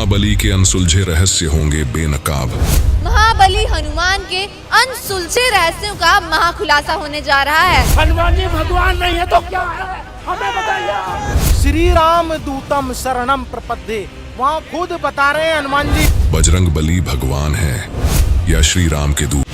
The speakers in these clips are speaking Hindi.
महाबली के अनसुलझे रहस्य होंगे बेनकाब। महाबली हनुमान के अनसुलझे रहस्यों का महाखुलासा होने जा रहा है। हनुमान जी भगवान नहीं है तो क्या है, हमें बताइए। श्री राम दूतम शरणम प्रपद्ये, वहाँ खुद बता रहे हैं हनुमान जी। बजरंग बली भगवान है या श्री राम के दूत?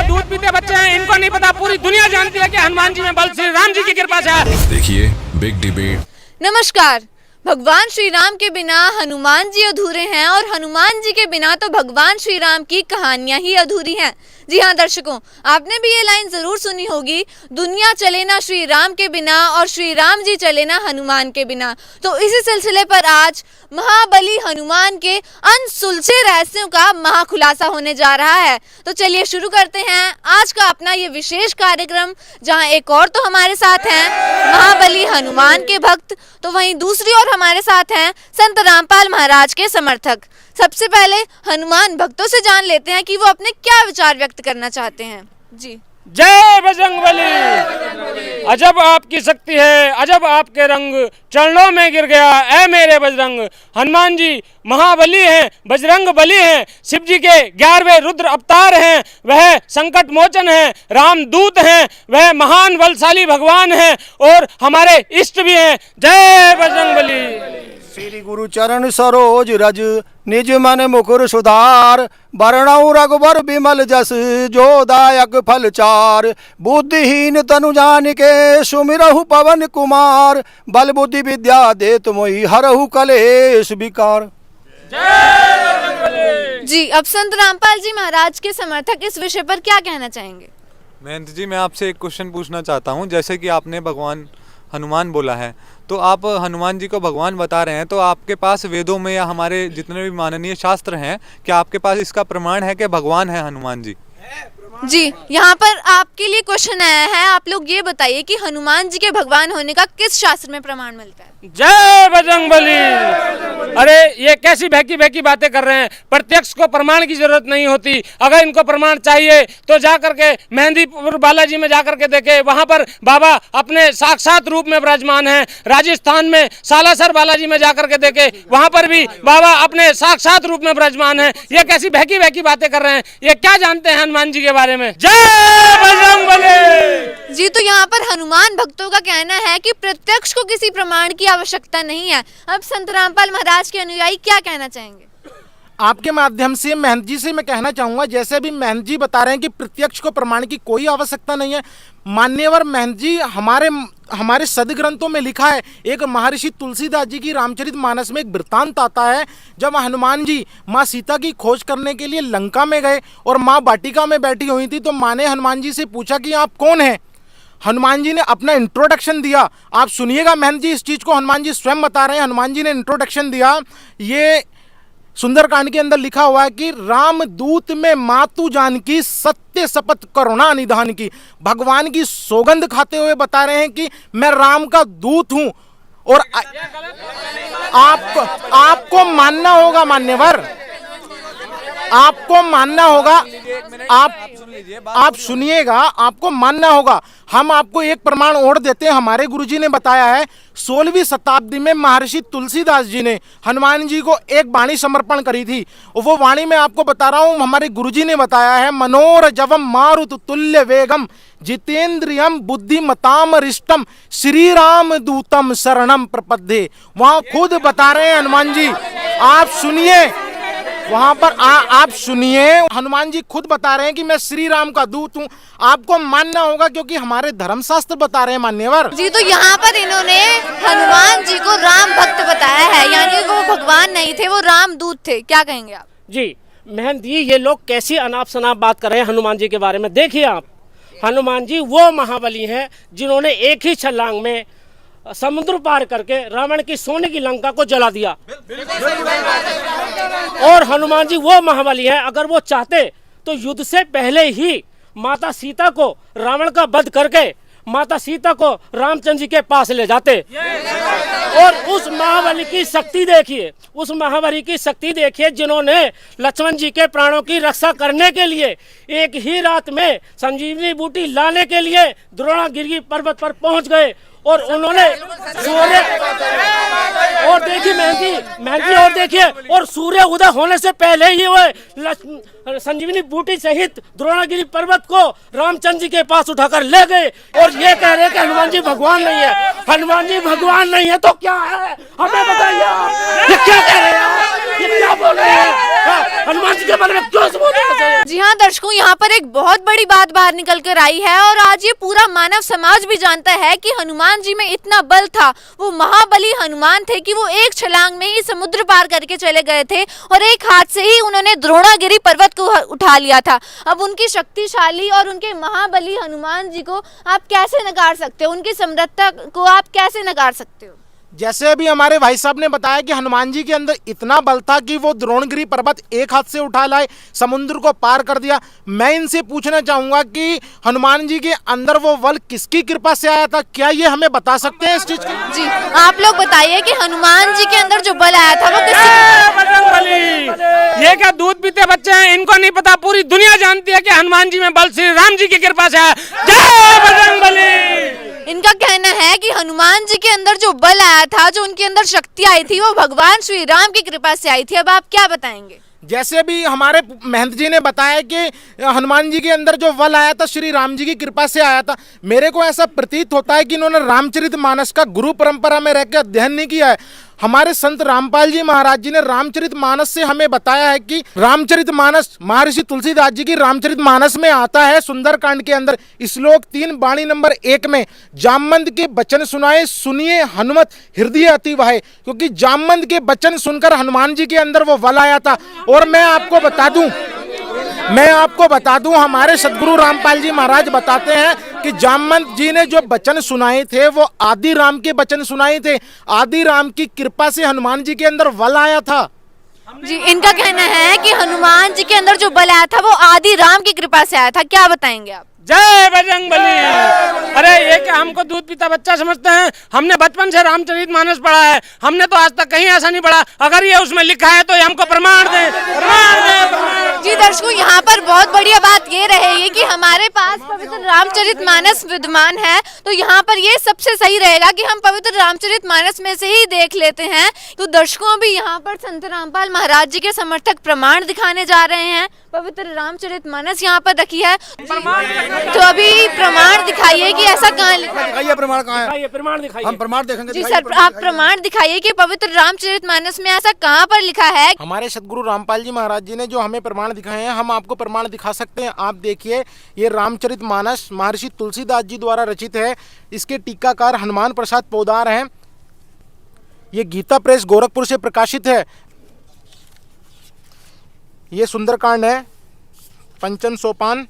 दूध पीते बच्चे हैं, इनको नहीं पता, पूरी दुनिया जानती है कि हनुमान जी में बल श्री राम जी की कृपा से है। देखिए बिग डिबेट। नमस्कार। भगवान श्री राम के बिना हनुमान जी अधूरे हैं और हनुमान जी के बिना तो भगवान श्री राम की कहानियां ही अधूरी हैं। जी हाँ दर्शकों, आपने भी ये लाइन जरूर सुनी होगी, दुनिया चले ना श्री राम के बिना और श्री राम जी चले ना हनुमान के बिना। तो इसी सिलसिले पर आज महाबली हनुमान के अनसुलझे रहस्यों का महाखुलासा होने जा रहा है। तो चलिए शुरू करते हैं आज का अपना ये विशेष कार्यक्रम, जहां एक और तो हमारे साथ हैं महाबली हनुमान के भक्त, तो वहीं दूसरी ओर हमारे साथ हैं संत रामपाल महाराज के समर्थक। सबसे पहले हनुमान भक्तों से जान लेते हैं कि वो अपने क्या विचार व्यक्त करना चाहते हैं। जी जय बजरंग बली। अजब आपकी शक्ति है, अजब आपके रंग, चरणों में गिर गया ऐ मेरे बजरंग। हनुमान जी महाबली हैं, बजरंग बली हैं, शिव जी के 11वें रुद्र अवतार हैं, वह संकट मोचन हैं, रामदूत हैं, वह महान बलशाली भगवान हैं और हमारे इष्ट भी हैं। जय बजरंग बली। श्री गुरु चरण सरोज रज, निज मन मुकुर सुधार, बरनऊ रघुबर बिमल जस, जो दायक फल चार। बुद्धिहीन तनु जानिके, सुमिरहु पवन कुमार, बल बुद्धि विद्या देत मोहि, हरहु कलेश विकार। जी, अब संत रामपाल जी महाराज के समर्थक इस विषय पर क्या कहना चाहेंगे? महंत जी, मैं आपसे एक क्वेश्चन पूछना चाहता हूँ। जैसे कि आपने भगवान हनुमान बोला है, तो आप हनुमान जी को भगवान बता रहे हैं, तो आपके पास वेदों में या हमारे जितने भी माननीय शास्त्र हैं, क्या आपके पास इसका प्रमाण है कि भगवान है हनुमान जी? जी, यहाँ पर आपके लिए क्वेश्चन आया है, आप लोग ये बताइए कि हनुमान जी के भगवान होने का किस शास्त्र में प्रमाण मिलता है? जय बजरंग बली। अरे ये कैसी बहकी बहकी बातें कर रहे हैं, प्रत्यक्ष को प्रमाण की जरूरत नहीं होती। अगर इनको प्रमाण चाहिए तो जा करके मेहंदीपुर बालाजी में जाकर के देखे, वहां पर बाबा अपने साक्षात रूप में विराजमान हैं। राजस्थान में सालासर बालाजी में जाकर के देखे, वहां पर भी बाबा अपने साक्षात रूप में विराजमान हैं। ये कैसी बहकी बहकी बातें कर रहे हैं, ये क्या जानते हैं हनुमान जी के बारे में? जय बजरंग बली। जी, तो यहाँ पर हनुमान भक्तों का कहना है कि प्रत्यक्ष को किसी प्रमाण की आवश्यकता नहीं है। अब संत रामपाल महाराज के अनुयायी क्या कहना चाहेंगे? आपके माध्यम से महंत जी से मैं कहना चाहूँगा, जैसे भी महंत जी बता रहे हैं कि प्रत्यक्ष को प्रमाण की कोई आवश्यकता नहीं है। मान्यवर महंत जी, हमारे सदग्रंथों में लिखा है, एक महर्षि तुलसीदास जी की रामचरितमानस में एक वृत्तांत आता है, जब हनुमान जी माँ सीता की खोज करने के लिए लंका में गए और माँ वाटिका में बैठी हुई थी, तो माँ ने हनुमान जी से पूछा कि आप कौन हैं। हनुमान जी ने अपना इंट्रोडक्शन दिया। आप सुनिएगा महंत जी, इस चीज़ को हनुमान जी स्वयं बता रहे हैं। हनुमान जी ने इंट्रोडक्शन दिया, ये सुंदरकांड के अंदर लिखा हुआ है कि रामदूत में मातु जानकी, सत्य शपथ करुणा निधान की। भगवान की सौगंध खाते हुए बता रहे हैं कि मैं राम का दूत हूं। और आपको मानना होगा, मान्यवर, आपको मानना होगा। आप सुनिएगा, आपको मानना होगा। हम आपको एक प्रमाण और देते हैं। हमारे गुरुजी ने बताया है, 16वीं शताब्दी में महर्षि तुलसीदास जी ने हनुमान जी को एक वाणी समर्पण करी थी। वो वाणी मैं आपको बता रहा हूँ, हमारे गुरुजी ने बताया है, मनोरजवम मारुत तुल्य वेगम, जितेंद्रियम बुद्धिमताम रिष्टम, श्री राम दूतम शरणम प्रपद्ये। वहाँ खुद बता रहे हैं हनुमान जी, आप सुनिए, वहां पर आप सुनिए, हनुमान जी खुद बता रहे हैं कि मैं श्री राम का दूत हूं। आपको मानना होगा क्योंकि हमारे धर्मशास्त्र बता रहे हैं, मान्यवर जी। तो यहाँ पर इन्होंने हनुमान जी को राम भक्त बताया है, यानी वो भगवान नहीं थे, वो रामदूत थे। क्या कहेंगे आप? जी महंत जी, ये लोग कैसी अनाप शनाप बात कर रहे हैं हनुमान जी के बारे में। देखिए आप, हनुमान जी वो महाबली हैं जिन्होंने एक ही छलांग में समुद्र पार करके रावण की सोने की लंका को जला दिया। और हनुमान जी वो महाबली हैं, अगर वो चाहते तो युद्ध से पहले ही माता सीता को रावण का वध करके माता सीता को रामचंद्र जी के पास ले जाते। और उस महाबली की शक्ति देखिए, उस महाबली की शक्ति देखिए, जिन्होंने लक्ष्मण जी के प्राणों की रक्षा करने के लिए एक ही रात में संजीवनी बूटी लाने के लिए द्रोणागिरी पर्वत पर पहुंच गए और उन्होंने और देखिए महंती, महंत जी और देखिए, और सूर्य उदय होने से पहले ही वो संजीवनी बूटी सहित द्रोणागिरी पर्वत को रामचंद्र जी के पास उठाकर ले गए और ये कह रहे कि हनुमान जी भगवान नहीं है। हनुमान जी भगवान नहीं है तो क्या है, हमें बताइए आप। ये क्या कह रहे हैं, ये क्या बोल रहे हैं, हनुमान जी के बारे में क्यों बोल रहे हैं? जी हाँ दर्शकों, यहाँ पर एक बहुत बड़ी बात बाहर निकल कर आई है और आज ये पूरा मानव समाज भी जानता है कि हनुमान जी में इतना बल था, वो महाबली हनुमान थे कि वो एक छलांग में ही समुद्र पार करके चले गए थे और एक हाथ से ही उन्होंने द्रोणागिरी पर्वत को उठा लिया था। अब उनकी शक्तिशाली और उनके महाबली हनुमान जी को आप कैसे नकार सकते हो, उनकी समर्थता को आप कैसे नकार सकते हो? जैसे अभी हमारे भाई साहब ने बताया कि हनुमान जी के अंदर इतना बल था कि वो द्रोणगिरी पर्वत एक हाथ से उठा लाए, समुद्र को पार कर दिया। मैं इनसे पूछना चाहूंगा कि हनुमान जी के अंदर वो बल किसकी कृपा से आया था, क्या ये हमें बता सकते हैं इस चीज को? जी आप लोग बताइए कि हनुमान जी के अंदर जो बल आया था वो किसकी? बजरंगबली। ये क्या दूध पीते बच्चे हैं, इनको नहीं पता, पूरी दुनिया जानती है कि हनुमान जी में बल श्री राम जी की कृपा से है। जय बजरंगबली। इनका कहना है कि हनुमान जी के अंदर जो बल आया था, जो उनके अंदर शक्ति आई थी, वो भगवान श्री राम की कृपा से आई थी। अब आप क्या बताएंगे? जैसे भी हमारे महंत जी ने बताया कि हनुमान जी के अंदर जो बल आया था श्री राम जी की कृपा से आया था, मेरे को ऐसा प्रतीत होता है कि इन्होंने रामचरितमानस का गुरु परंपरा में रहकर अध्ययन नहीं किया है। हमारे संत रामपाल जी महाराज जी ने रामचरितमानस से हमें बताया है कि रामचरितमानस महर्षि तुलसीदास जी की रामचरितमानस में आता है सुंदरकांड के अंदर श्लोक 3 वाणी नंबर 1 में, जामवंत के वचन सुनाए सुनिए हनुमत हृदय अति वाहे, क्योंकि जामवंत के वचन सुनकर हनुमान जी के अंदर वो बल आया था। और मैं आपको बता दूं हमारे सदगुरु रामपाल जी महाराज बताते हैं कि जामवंत जी ने जो वचन सुनाए थे वो आदि राम के वचन सुनाए थे। आदि राम की कृपा से हनुमान जी के अंदर बल आया था। जी इनका कहना है कि हनुमान जी के अंदर जो बल आया था वो आदि राम की कृपा से आया था। क्या बताएंगे आप? जय बजरंगबली। अरे ये क्या हमको दूध पीता बच्चा समझते हैं? हमने बचपन से रामचरितमानस पढ़ा है, हमने तो आज तक कहीं ऐसा नहीं पढ़ा। अगर ये उसमें लिखा है तो ये हमको प्रमाण दें, प्रमाण दें। जी दर्शकों, यहाँ पर बहुत बढ़िया बात ये रहेगी कि हमारे पास पवित्र रामचरितमानस विद्यमान है, तो यहाँ पर ये सबसे सही रहेगा कि हम पवित्र रामचरितमानस में से ही देख लेते हैं। तो दर्शकों अभी यहाँ पर संत रामपाल महाराज जी के समर्थक प्रमाण दिखाने जा रहे हैं। पवित्र रामचरितमानस यहाँ पर रखी है, तो अभी प्रमाण दिखाइए कि ऐसा कहाँ लिखा है? दिखाइए प्रमाण कहाँ है? प्रमाण दिखाइए। हम प्रमाण देखेंगे। जी सर, आप प्रमाण दिखाइए कि पवित्र रामचरितमानस में ऐसा कहाँ पर लिखा है? हमारे सदगुरु रामपाल जी महाराज जी ने जो हमें प्रमाण दिखाए हैं, हम आपको प्रमाण दिखा सकते हैं। आप देखिए, ये रामचरितमानस महर्षि तुलसीदास जी द्वारा रचित है। इसके टीकाकार हनुमान प्रसाद पोदार हैं। ये गीता प्रेस गोरखपुर से प्रकाशित है। ये सुंदरकांड है, पंचम सोपान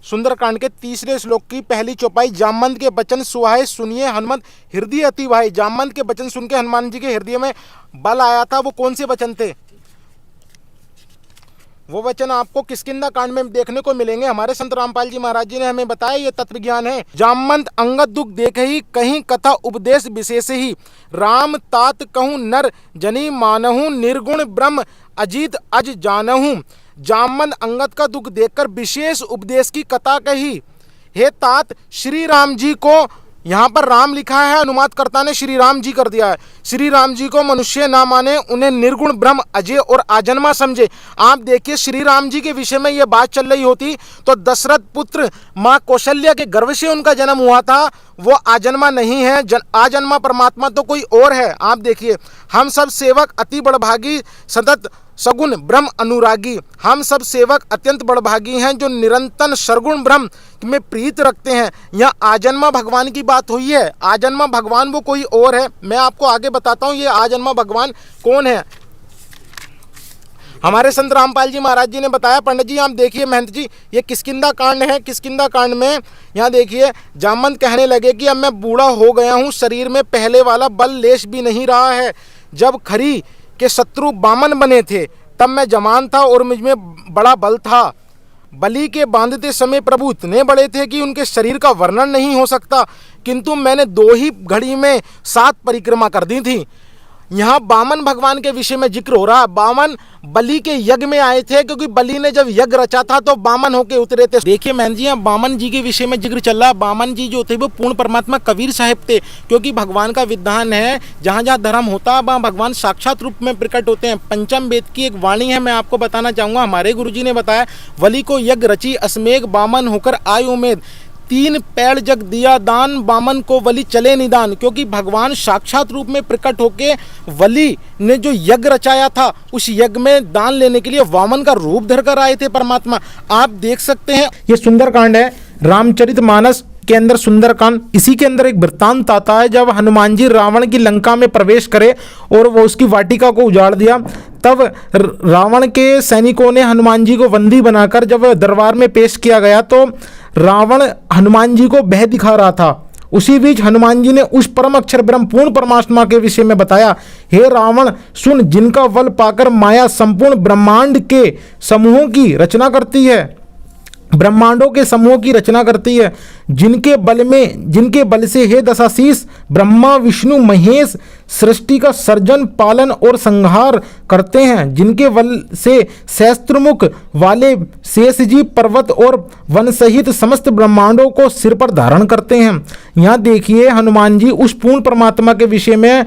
सुंदरकांड के 3 श्लोक की पहली चौपाई, जामवंत के वचन सुहाए सुनिए हनुमत हृदय अति वाहे। जामवंत के वचन सुन के हनुमान जी के हृदय में बल आया था। वो कौन से वचन थे? वो वचन आपको किष्किंधा कांड में देखने को मिलेंगे। हमारे संत रामपाल जी महाराज जी ने हमें बताया, ये तत्व ज्ञान है। जामवंत अंगद दुख देख ही कहीं कथा उपदेश विशेष ही, राम तात कहूँ नर जनी मानहूँ निर्गुण ब्रह्म अजीत अज जानहूँ। जामवंत अंगद का दुख देखकर विशेष उपदेश की कथा कही। हे तात, श्री राम जी को, यहाँ पर राम लिखा है, अनुवादकर्ता ने श्री राम जी कर दिया है। श्री राम जी को मनुष्य ना माने, उन्हें निर्गुण ब्रह्म अजय और आजन्मा समझे। आप देखिए, श्री राम जी के विषय में ये बात चल रही होती तो दशरथ पुत्र माँ कौशल्या के गर्भ से उनका जन्म हुआ था, वो आजन्मा नहीं है। आजन्मा परमात्मा तो कोई और है। आप देखिए, हम सब सेवक अति बड़भागी सतत सगुण ब्रह्म अनुरागी। हम सब सेवक अत्यंत बड़भागी हैं जो निरंतर सरगुण ब्रह्म में प्रीत रखते हैं। यहाँ आजन्मा भगवान की बात हुई है। आजन्मा भगवान वो कोई और है। मैं आपको आगे बताता हूँ ये आजन्मा भगवान कौन है। हमारे संत रामपाल जी महाराज जी ने बताया। पंडित जी आप देखिए, महंत जी, ये किष्किंधा कांड है। किष्किंधा कांड में यहाँ देखिए, जामवंत कहने लगे कि अब मैं बूढ़ा हो गया हूँ, शरीर में पहले वाला बल लेश भी नहीं रहा है। जब खरी के शत्रु बामन बने थे तब मैं जवान था और मुझ में बड़ा बल था। बलि के बांधते समय प्रभु इतने बड़े थे कि उनके शरीर का वर्णन नहीं हो सकता, किंतु मैंने 2 ही घड़ी में 7 परिक्रमा कर दी थी। यहाँ वामन भगवान के विषय में जिक्र हो रहा है। वामन बलि के यज्ञ में आए थे, क्योंकि बलि ने जब यज्ञ रचा था तो वामन होके उतरे थे। देखिए बहन जी, यहाँ वामन जी के विषय में जिक्र चल रहा है। वामन जी जो थे वो पूर्ण परमात्मा कबीर साहब थे, क्योंकि भगवान का विधान है जहाँ जहाँ धर्म होता है वहाँ भगवान साक्षात रूप में प्रकट होते हैं। पंचम वेद की एक वाणी है, मैं आपको बताना चाहूँगा। हमारे गुरुजी ने बताया, बलि को यज्ञ रची अस्मेघ वामन होकर आय उमेद, 3 पेड़ जग दिया दान, वामन को बलि चले निदान। क्योंकि भगवान साक्षात रूप में प्रकट होके बलि ने जो यज्ञ रचाया था उस यज्ञ में दान लेने के लिए वामन का रूप धर कर आए थे परमात्मा। आप देख सकते हैं, ये सुंदरकांड है रामचरितमानस के अंदर सुंदरकांड। इसी के अंदर एक वृत्तांत आता है, जब हनुमान जी रावण की लंका में प्रवेश करे और वो उसकी वाटिका को उजाड़ दिया, तब रावण के सैनिकों ने हनुमान जी को बंदी बनाकर जब दरबार में पेश किया गया तो रावण हनुमान जी को भय दिखा रहा था। उसी बीच हनुमान जी ने उस परम अक्षर ब्रह्म पूर्ण परमात्मा के विषय में बताया, हे रावण सुन, जिनका बल पाकर माया संपूर्ण ब्रह्मांड के समूहों की रचना करती है, ब्रह्मांडों के समूह की रचना करती है, जिनके बल से हे दशाशीष ब्रह्मा विष्णु महेश सृष्टि का सर्जन पालन और संहार करते हैं, जिनके बल से सहस्त्रमुख वाले शेष जी पर्वत और वन सहित समस्त ब्रह्मांडों को सिर पर धारण करते हैं। यहाँ देखिए हनुमान जी उस पूर्ण परमात्मा के विषय में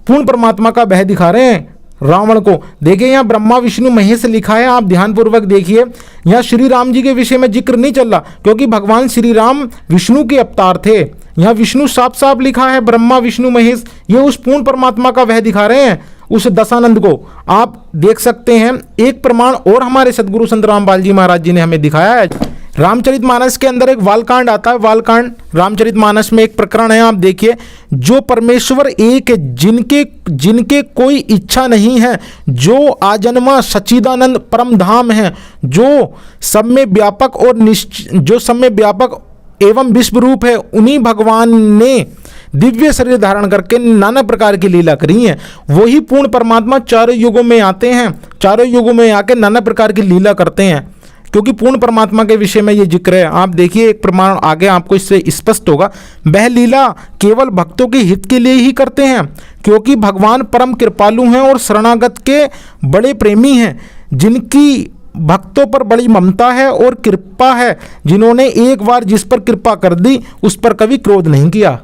पूर्ण परमात्मा का भय दिखा रहे हैं रावण को। देखिए यहाँ ब्रह्मा विष्णु महेश लिखा है, आप ध्यानपूर्वक देखिए। यहाँ श्री राम जी के विषय में जिक्र नहीं चल रहा, क्योंकि भगवान श्री राम विष्णु के अवतार थे। यहाँ विष्णु साफ साफ लिखा है, ब्रह्मा विष्णु महेश, ये उस पूर्ण परमात्मा का वह दिखा रहे हैं, उस दशानंद को आप देख सकते हैं। एक प्रमाण और हमारे सदगुरु संत रामपाल जी महाराज जी ने हमें दिखाया है। रामचरितमानस के अंदर एक वालकांड आता है, वालकांड रामचरितमानस में एक प्रकरण है, आप देखिए। जो परमेश्वर एक है, जिनके कोई इच्छा नहीं है, जो आजन्मा सच्चिदानंद परम धाम है, जो सब में व्यापक एवं विश्व रूप है, उन्हीं भगवान ने दिव्य शरीर धारण करके नाना प्रकार की लीला करी है। वही पूर्ण परमात्मा चारों युगों में आते हैं, चारों युगों में आके नाना प्रकार की लीला करते हैं, क्योंकि पूर्ण परमात्मा के विषय में ये जिक्र है। आप देखिए एक प्रमाण आगे आपको इससे स्पष्ट होगा। वह लीला केवल भक्तों के हित के लिए ही करते हैं, क्योंकि भगवान परम कृपालु हैं और शरणागत के बड़े प्रेमी हैं, जिनकी भक्तों पर बड़ी ममता है और कृपा है, जिन्होंने एक बार जिस पर कृपा कर दी उस पर कभी क्रोध नहीं किया।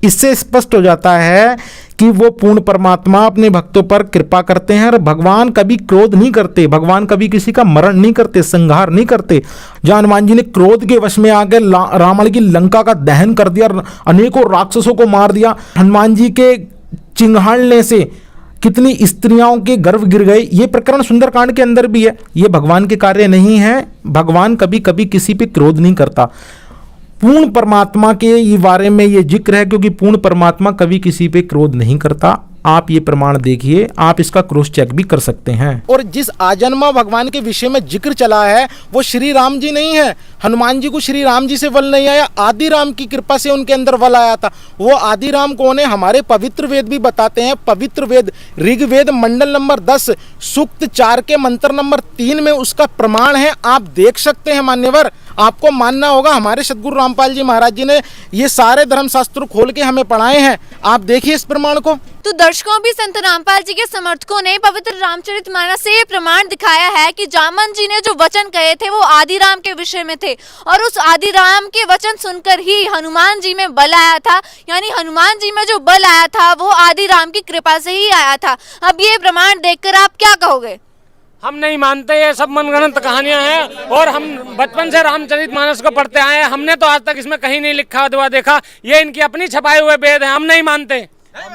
इससे स्पष्ट हो जाता है कि वो पूर्ण परमात्मा अपने भक्तों पर कृपा करते हैं और भगवान कभी क्रोध नहीं करते, भगवान कभी किसी का मरण नहीं करते, संहार नहीं करते। जहाँ हनुमान जी ने क्रोध के वश में आकर रावण की लंका का दहन कर दिया, अनेकों राक्षसों को मार दिया, हनुमान जी के चिंगाड़ने से कितनी स्त्रियों के गर्भ गिर गए, ये प्रकरण सुंदरकांड के अंदर भी है। ये भगवान के कार्य नहीं है, भगवान कभी कभी किसी पे क्रोध नहीं करता। पूर्ण परमात्मा के ये बारे में ये जिक्र है, क्योंकि पूर्ण परमात्मा कभी किसी पे क्रोध नहीं करता। आप ये प्रमाण देखिए, आप इसका क्रॉस चेक भी कर सकते हैं। और जिस आजन्मा भगवान के विषय में जिक्र चला है वो श्री राम जी नहीं है। हनुमान जी को श्री राम जी से बल नहीं आया, आदि राम की कृपा से उनके अंदर बल आया था। वो आदि राम कौन है? हमारे पवित्र वेद भी बताते हैं। पवित्र वेद ऋग्वेद मंडल नंबर 10 सूक्त 4 के मंत्र नंबर 3 में उसका प्रमाण है, आप देख सकते हैं मान्यवर। आपको मानना होगा, हमारे सदगुरु रामपाल जी महाराज जी ने ये सारे धर्मशास्त्र खोल के हमें पढ़ाए हैं। आप देखिए इस प्रमाण को। तो दर्शकों भी संत रामपाल जी के समर्थकों ने पवित्र रामचरितमानस से ये प्रमाण दिखाया है कि जामन जी ने जो वचन कहे थे वो आदि राम के विषय में थे, और उस आदि राम के वचन सुनकर ही हनुमान जी में बल आया था। यानी हनुमान जी में जो बल आया था वो आदि राम की कृपा से ही आया था। अब ये प्रमाण देखकर आप क्या कहोगे? हम नहीं मानते, ये सब मनगढ़ंत कहानियां हैं, और हम बचपन से रामचरितमानस को पढ़ते आए हैं। हमने तो आज तक इसमें कहीं नहीं लिखा हुआ देखा, ये इनकी अपनी छपाए हुए वेद हैं, हम नहीं मानते।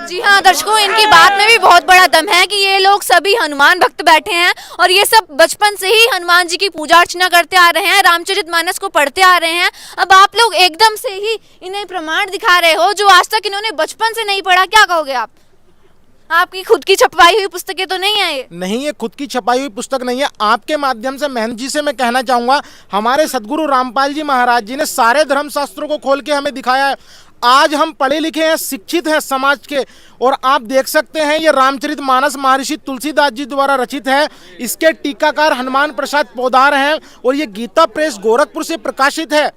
जी हाँ दर्शकों, इनकी बात में भी बहुत बड़ा दम है कि ये लोग सभी हनुमान भक्त बैठे हैं और ये सब बचपन से ही हनुमान जी की पूजा अर्चना करते आ रहे हैं, रामचरितमानस को पढ़ते आ रहे हैं। अब आप लोग एकदम से ही इन्हें प्रमाण दिखा रहे हो जो आज तक इन्होंने बचपन से नहीं पढ़ा, क्या कहोगे आप? आपकी खुद की छपाई हुई पुस्तकें तो नहीं है ये? नहीं, ये खुद की छपाई हुई पुस्तक नहीं है। आपके माध्यम से महंत जी से मैं कहना चाहूँगा, हमारे सदगुरु रामपाल जी महाराज जी ने सारे धर्मशास्त्रों को खोल के हमें दिखाया है। आज हम पढ़े लिखे हैं, शिक्षित हैं समाज के, और आप देख सकते हैं ये रामचरितमानस महर्षि तुलसीदास जी द्वारा रचित है। इसके टीकाकार हनुमान प्रसाद पोदार हैं और ये गीता प्रेस गोरखपुर से प्रकाशित है।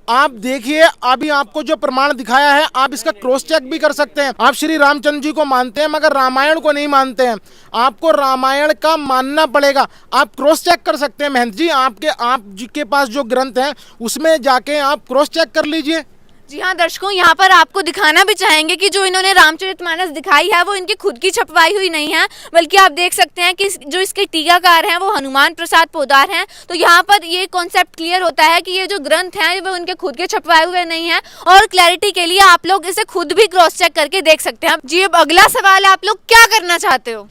आप देखिए, अभी आपको जो प्रमाण दिखाया है आप इसका क्रॉस चेक भी कर सकते हैं। आप श्री रामचंद्र जी को मानते हैं मगर रामायण को नहीं मानते हैं, आपको रामायण का मानना पड़ेगा। आप क्रॉस चेक कर सकते हैं महंत जी, आप जी के पास जो ग्रंथ है उसमें जाके आप क्रॉस चेक कर लीजिए। जी हाँ दर्शकों, यहाँ पर आपको दिखाना भी चाहेंगे कि जो इन्होंने रामचरितमानस दिखाई है वो इनकी खुद की छपवाई हुई नहीं है, बल्कि आप देख सकते हैं कि जो इसके टीकाकार हैं वो हनुमान प्रसाद पोदार हैं। तो यहाँ पर ये कॉन्सेप्ट क्लियर होता है कि ये जो ग्रंथ हैं वो उनके खुद के छपवाए हुए नहीं है। और क्लैरिटी के लिए आप लोग इसे खुद भी क्रॉस चेक करके देख सकते हैं। जी अब अगला सवाल, आप लोग क्या करना चाहते हो?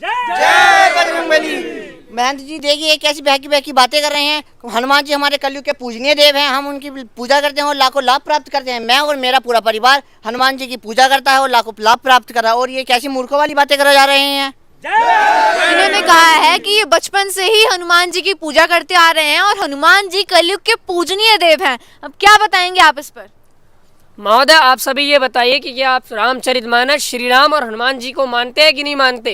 महंत जी देखिए कैसी बहकी बहकी बातें कर रहे हैं। हनुमान जी हमारे कलयुग के पूजनीय देव हैं, हम उनकी पूजा करते हैं और लाखों लाभ प्राप्त करते हैं। मैं और मेरा पूरा परिवार हनुमान जी की पूजा करता है और लाखों लाभ प्राप्त कर रहा है, और ये कैसी मूर्खों वाली बातें कर जा रहे हैं। इन्होंने कहा है कि ये बचपन से ही हनुमान जी की पूजा करते आ रहे हैं और हनुमान जी कलयुग के पूजनीय देव हैं। अब क्या बताएंगे आप इस पर? महोदय आप सभी ये बताइए कि क्या आप रामचरितमानस श्री राम और हनुमान जी को मानते हैं कि नहीं मानते?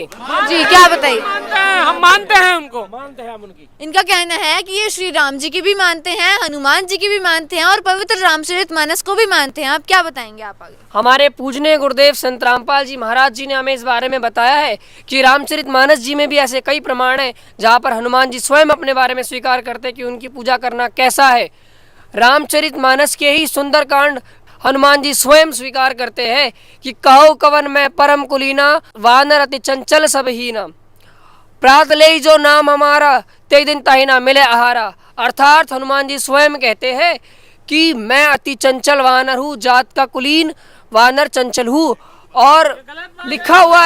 जी क्या बताइए? हम मानते हैं उनको, मानते हैं हम उनकी। इनका कहना है कि ये श्री राम जी की भी मानते हैं, हनुमान जी की भी मानते हैं और पवित्र रामचरितमानस को भी मानते हैं। आप क्या बताएंगे आप आगे? हमारे पूजनीय गुरुदेव संत रामपाल जी महाराज जी ने हमें इस बारे में बताया है कि रामचरितमानस जी में भी ऐसे कई प्रमाण हैं जहाँ पर हनुमान जी स्वयं अपने बारे में स्वीकार करते हैं कि उनकी पूजा करना कैसा है। रामचरितमानस के ही सुंदरकांड हनुमान जी स्वयं स्वीकार करते हैं कि कहो कवन में परम कुलीना, वानर अति चंचल सब हीना, प्रात ले जो नाम हमारा, ते दिन ताहि ना मिले आहारा। अर्थात हनुमान जी स्वयं कहते हैं कि मैं अति चंचल वानर हूँ, जात का कुलीन वानर चंचल हूँ। और लिखा हुआ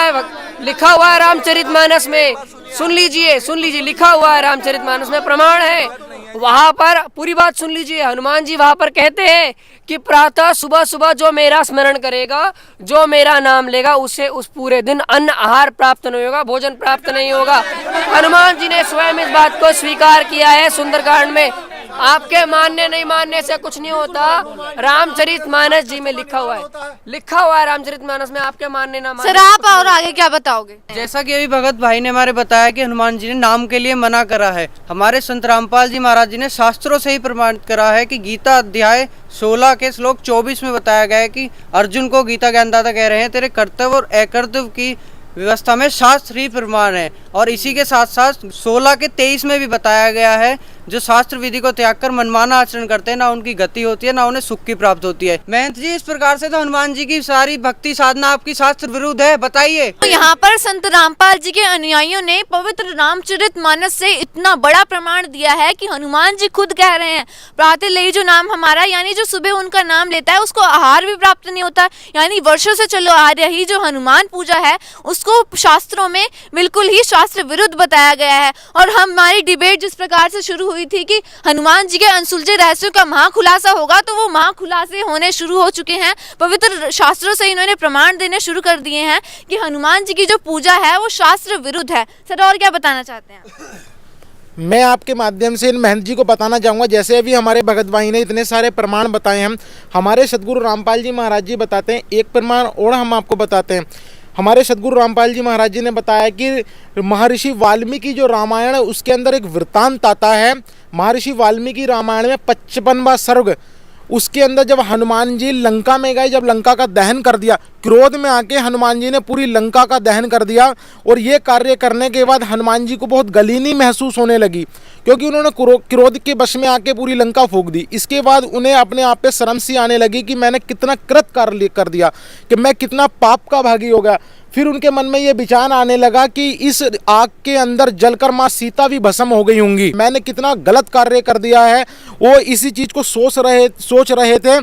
है रामचरितमानस में, सुन लीजिए लिखा हुआ है रामचरितमानस में, प्रमाण है वहाँ पर। पूरी बात सुन लीजिए, हनुमान जी वहाँ पर कहते हैं कि प्रातः सुबह सुबह जो मेरा स्मरण करेगा, जो मेरा नाम लेगा, उसे उस पूरे दिन अन्न आहार प्राप्त नहीं होगा, भोजन प्राप्त नहीं होगा। हनुमान जी ने स्वयं इस बात को स्वीकार किया है सुंदरकांड में। आपके मानने नहीं मानने से कुछ नहीं होता, रामचरितमानस जी में लिखा हुआ है रामचरितमानस में। आपके मानने ना मानने सर आप और आगे क्या बताओगे? जैसा कि अभी भगत भाई ने हमारे बताया कि हनुमान जी ने नाम के लिए मना करा है, हमारे संत रामपाल जी महाराज जी ने शास्त्रों से ही प्रमाणित करा है कि गीता अध्याय 16 के श्लोक 24 में बताया गया है कि अर्जुन को गीता ज्ञानदाता कह रहे हैं तेरे कर्तव्य और अकर्तव्य की व्यवस्था में शास्त्र ही प्रमाण है। और इसी के साथ साथ 16 के 23 में भी बताया गया है जो शास्त्र विधि को त्याग कर मनमाना आचरण करते हैं ना उनकी गति होती है ना उन्हें सुख की प्राप्त होती है। महंत जी इस प्रकार से तो हनुमान जी की सारी भक्ति साधना आपकी शास्त्र विरुद्ध है, बताइए। तो यहाँ पर संत रामपाल जी के अनुयायियों ने पवित्र रामचरितमानस से इतना बड़ा प्रमाण दिया है कि हनुमान जी खुद कह रहे हैं प्रातः ले जो नाम हमारा, यानी जो सुबह उनका नाम लेता है उसको आहार भी प्राप्त नहीं होता। यानी वर्षों से चलो आ रही जो हनुमान पूजा है उसको शास्त्रों में बिल्कुल ही शास्त्र विरुद्ध बताया गया है। और हमारी डिबेट जिस प्रकार से शुरू हुई थी कि हनुमान जी के अनसुलझे रहस्यों का महाखुलासा होगा, तो वो महाखुलासे होने शुरू हो चुके हैं। पवित्र शास्त्रों से इन्होंने प्रमाण देने शुरू कर दिए हैं कि हनुमान जी की जो पूजा है वो शास्त्र विरुद्ध है। सर और क्या बताना चाहते हैं? मैं आपके माध्यम से इन महंत जी को बताना चाहूँगा, जैसे अभी हमारे भगत भाई ने इतने सारे प्रमाण बताए हैं, हमारे सदगुरु रामपाल जी महाराज जी बताते हैं एक प्रमाण और हम आपको बताते हैं। हमारे सदगुरु रामपाल जी महाराज जी ने बताया कि महर्षि वाल्मीकि जो रामायण है उसके अंदर एक वृत्तांत आता है। महर्षि वाल्मीकि रामायण में 55वां सर्ग, उसके अंदर जब हनुमान जी लंका में गए, जब लंका का दहन कर दिया, क्रोध में आके हनुमान जी ने पूरी लंका का दहन कर दिया। और ये कार्य करने के बाद हनुमान जी को बहुत गलीनी महसूस होने लगी क्योंकि उन्होंने क्रोध के वश में आके पूरी लंका फूंक दी। इसके बाद उन्हें अपने आप पे शर्म सी आने लगी कि मैंने कितना कृत कार्य कर दिया, कि मैं कितना पाप का भागी हो गया। फिर उनके मन में ये विचार आने लगा कि इस आग के अंदर जलकर माँ सीता भी भस्म हो गई होंगी, मैंने कितना गलत कार्य कर दिया है। वो इसी चीज को सोच रहे थे।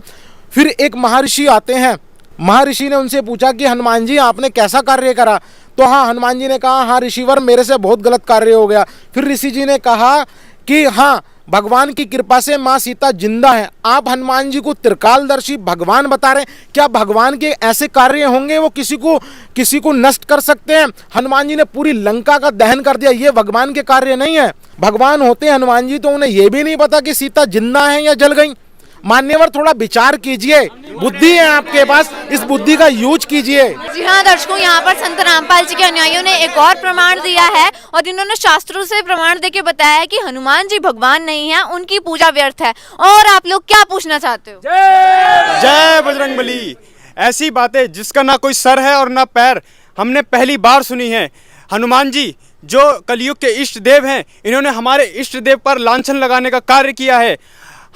फिर एक महर्षि आते हैं, महर्षि ने उनसे पूछा कि हनुमान जी आपने कैसा कार्य करा? तो हाँ, हनुमान जी ने कहा हाँ ऋषिवर मेरे से बहुत गलत कार्य हो गया। फिर ऋषि जी ने कहा कि हाँ भगवान की कृपा से माँ सीता जिंदा है। आप हनुमान जी को त्रिकालदर्शी भगवान बता रहे हैं, क्या भगवान के ऐसे कार्य होंगे वो किसी को नष्ट कर सकते हैं? हनुमान जी ने पूरी लंका का दहन कर दिया, ये भगवान के कार्य नहीं है। भगवान होते हनुमान जी तो उन्हें ये भी नहीं पता कि सीता जिंदा है या जल गई। मान्यवर थोड़ा विचार कीजिए, बुद्धि है आपके पास, इस बुद्धि का यूज कीजिए। जी हाँ दर्शकों, यहाँ पर संत रामपाल जी के अनुयायियों ने एक और प्रमाण दिया है और इन्होंने शास्त्रों से प्रमाण देके बताया है कि हनुमान जी भगवान नहीं है, उनकी पूजा व्यर्थ है। और आप लोग क्या पूछना चाहते हो? जय बजरंगबली। ऐसी बातें जिसका ना कोई सर है और ना पैर हमने पहली बार सुनी है। हनुमान जी जो कलयुग के इष्ट देव हैं, इन्होंने हमारे इष्ट देव पर लांछन लगाने का कार्य किया है।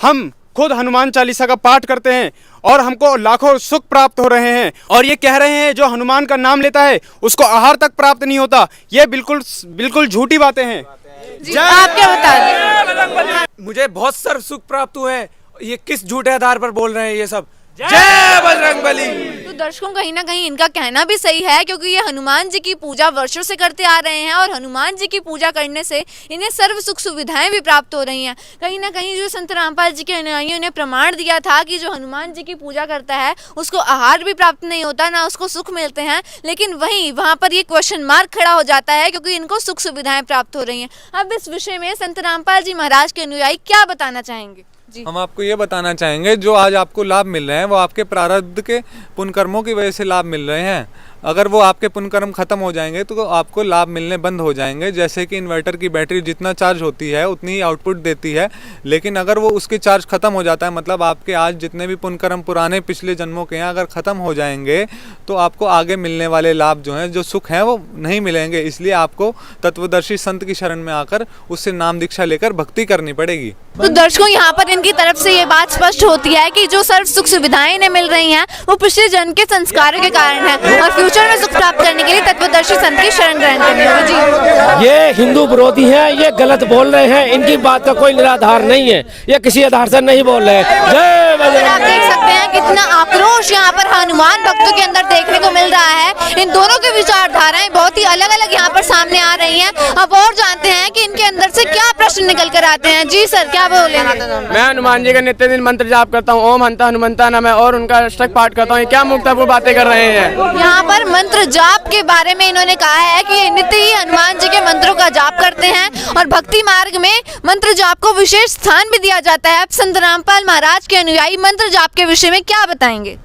हम खुद हनुमान चालीसा का पाठ करते हैं और हमको लाखों सुख प्राप्त हो रहे हैं, और ये कह रहे हैं जो हनुमान का नाम लेता है उसको आहार तक प्राप्त नहीं होता। ये बिल्कुल झूठी बातें हैं। आप क्या बता रहे? मुझे बहुत सारे सुख प्राप्त हुए हैं। ये किस झूठे आधार पर बोल रहे हैं ये सब? जय बजरंगबली। तो दर्शकों कहीं ना कहीं इनका कहना भी सही है, क्योंकि ये हनुमान जी की पूजा वर्षों से करते आ रहे हैं और हनुमान जी की पूजा करने से इन्हें सर्व सुख सुविधाएं भी प्राप्त हो रही हैं। कहीं ना कहीं जो संत रामपाल जी के अनुयायियों ने प्रमाण दिया था कि जो हनुमान जी की पूजा करता है उसको आहार भी प्राप्त नहीं होता, ना उसको सुख मिलते हैं, लेकिन वहीं वहाँ पर ये क्वेश्चन मार्क खड़ा हो जाता है क्योंकि इनको सुख सुविधाएं प्राप्त हो रही हैं। अब इस विषय में संत रामपाल जी महाराज के अनुयायी क्या बताना चाहेंगे? हम आपको ये बताना चाहेंगे, जो आज आपको लाभ मिल रहे हैं वो आपके प्रारब्ध के पुण्य कर्मों की वजह से लाभ मिल रहे हैं। अगर वो आपके पुण्य कर्म खत्म हो जाएंगे तो आपको लाभ मिलने बंद हो जाएंगे। जैसे कि इन्वर्टर की बैटरी जितना चार्ज होती है उतनी ही आउटपुट देती है, लेकिन अगर वो उसके चार्ज खत्म हो जाता है, मतलब आपके आज जितने भी पुण्य कर्म पुराने पिछले जन्मों के हैं अगर ख़त्म हो जाएंगे तो आपको आगे मिलने वाले लाभ जो हैं, जो सुख हैं, वो नहीं मिलेंगे। इसलिए आपको तत्वदर्शी संत की शरण में आकर उससे नाम दीक्षा लेकर भक्ति करनी पड़ेगी। तो दर्शकों यहाँ पर इनकी तरफ से ये बात स्पष्ट होती है कि जो सर्व सुख सुविधाएं इन्हें मिल रही हैं वो पिछले जन्म के संस्कारों के कारण है, और फ्यूचर में सुख प्राप्त करने के लिए तत्वदर्शी संत की शरण ग्रहण करनी होगी। जी, ये हिंदू विरोधी हैं, ये गलत बोल रहे हैं। इनकी बात का कोई निराधार नहीं है, ये किसी आधार से नहीं बोल रहे हैं। जय बजरंग। आप देख सकते हैं कितना आक्रोश यहाँ पर हनुमान भक्तों के अंदर देखने को मिल रहा है। इन दोनों की विचारधाराएं बहुत ही अलग अलग यहाँ पर सामने आ रही हैं। अब और जानते हैं कि इनके अंदर से क्या प्रश्न निकल कर आते हैं। जी सर, क्या बोलेंगे? मैं हनुमान जी का नित्य दिन मंत्र जाप करता हूँ, ओम हंता हनुमंता नमः, और उनका अष्टक पाठ करता हूँ। क्या मुक्तापुर बातें कर रहे हैं? यहाँ पर मंत्र जाप के बारे में इन्होंने कहा है कि ये नित्य ही हनुमान जी के मंत्रों का जाप करते हैं और भक्ति मार्ग में मंत्र जाप को विशेष स्थान भी दिया जाता है। अब संत रामपाल महाराज के अनुयायी मंत्र जाप के विषय में क्या बताएंगे?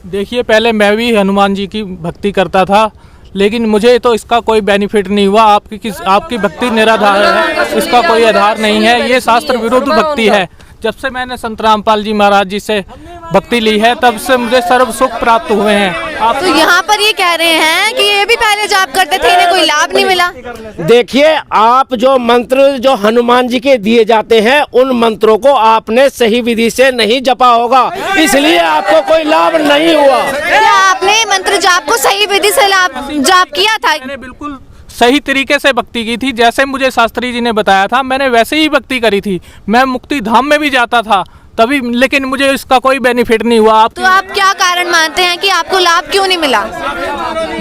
देखिए, पहले मैं भी हनुमान जी की भक्ति करता था, लेकिन मुझे तो इसका कोई बेनिफिट नहीं हुआ। आपकी भक्ति निराधार है, इसका कोई आधार नहीं है, ये शास्त्र विरुद्ध भक्ति है। जब से मैंने संत रामपाल जी महाराज जी से भक्ति ली है तब से मुझे सर्व सुख प्राप्त हुए हैं। तो यहाँ पर ये कह रहे हैं कि ये भी पहले जाप करते थे, इन्हें कोई लाभ नहीं मिला। देखिए, आप जो मंत्र जो हनुमान जी के दिए जाते हैं उन मंत्रों को आपने सही विधि से नहीं जपा होगा, इसलिए आपको कोई लाभ नहीं हुआ। क्या आपने मंत्र जाप को सही विधि से जाप किया था? मैंने बिल्कुल सही तरीके से भक्ति की थी, जैसे मुझे शास्त्री जी ने बताया था मैंने वैसे ही भक्ति करी थी। मैं मुक्ति धाम में भी जाता था तभी, लेकिन मुझे इसका कोई बेनिफिट नहीं हुआ। तो आप क्या कारण मानते हैं कि आपको लाभ क्यों नहीं मिला?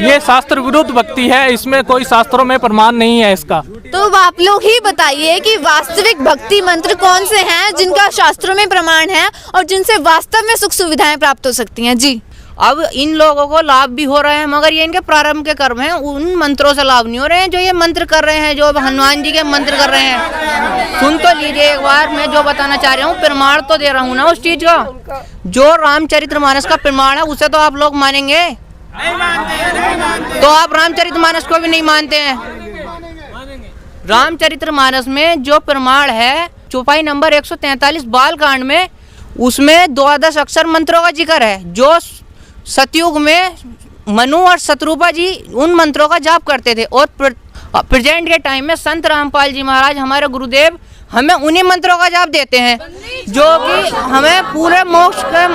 ये शास्त्र विरुद्ध भक्ति है, इसमें कोई शास्त्रों में प्रमाण नहीं है इसका। तो आप लोग ही बताइए कि वास्तविक भक्ति मंत्र कौन से हैं जिनका शास्त्रों में प्रमाण है और जिनसे वास्तव में सुख सुविधाएं प्राप्त हो सकती हैं? जी, अब इन लोगों को लाभ भी हो रहे हैं, मगर ये इनके प्रारंभ के कर्म हैं, उन मंत्रों से लाभ नहीं हो रहे हैं जो ये मंत्र कर रहे हैं, जो हनुमान जी के मंत्र कर रहे हैं। सुन तो लीजिए एक बार, मैं जो बताना चाह रहा हूँ प्रमाण तो दे रहा हूँ ना उस चीज का। जो रामचरितमानस का प्रमाण है उसे तो आप लोग मानेंगे? तो आप रामचरितमानस को भी नहीं मानते हैं। रामचरितमानस में जो प्रमाण है चौपाई नंबर 143 बालकांड में, उसमें 12 अक्षर मंत्रों का जिक्र है। जो सतयुग में मनु और शत्रुपा जी उन मंत्रों का जाप करते थे, और प्रेजेंट के टाइम में संत रामपाल जी महाराज हमारे गुरुदेव हमें उन्हीं मंत्रों का जाप देते हैं, जो कि हमें पूरे मोक्ष के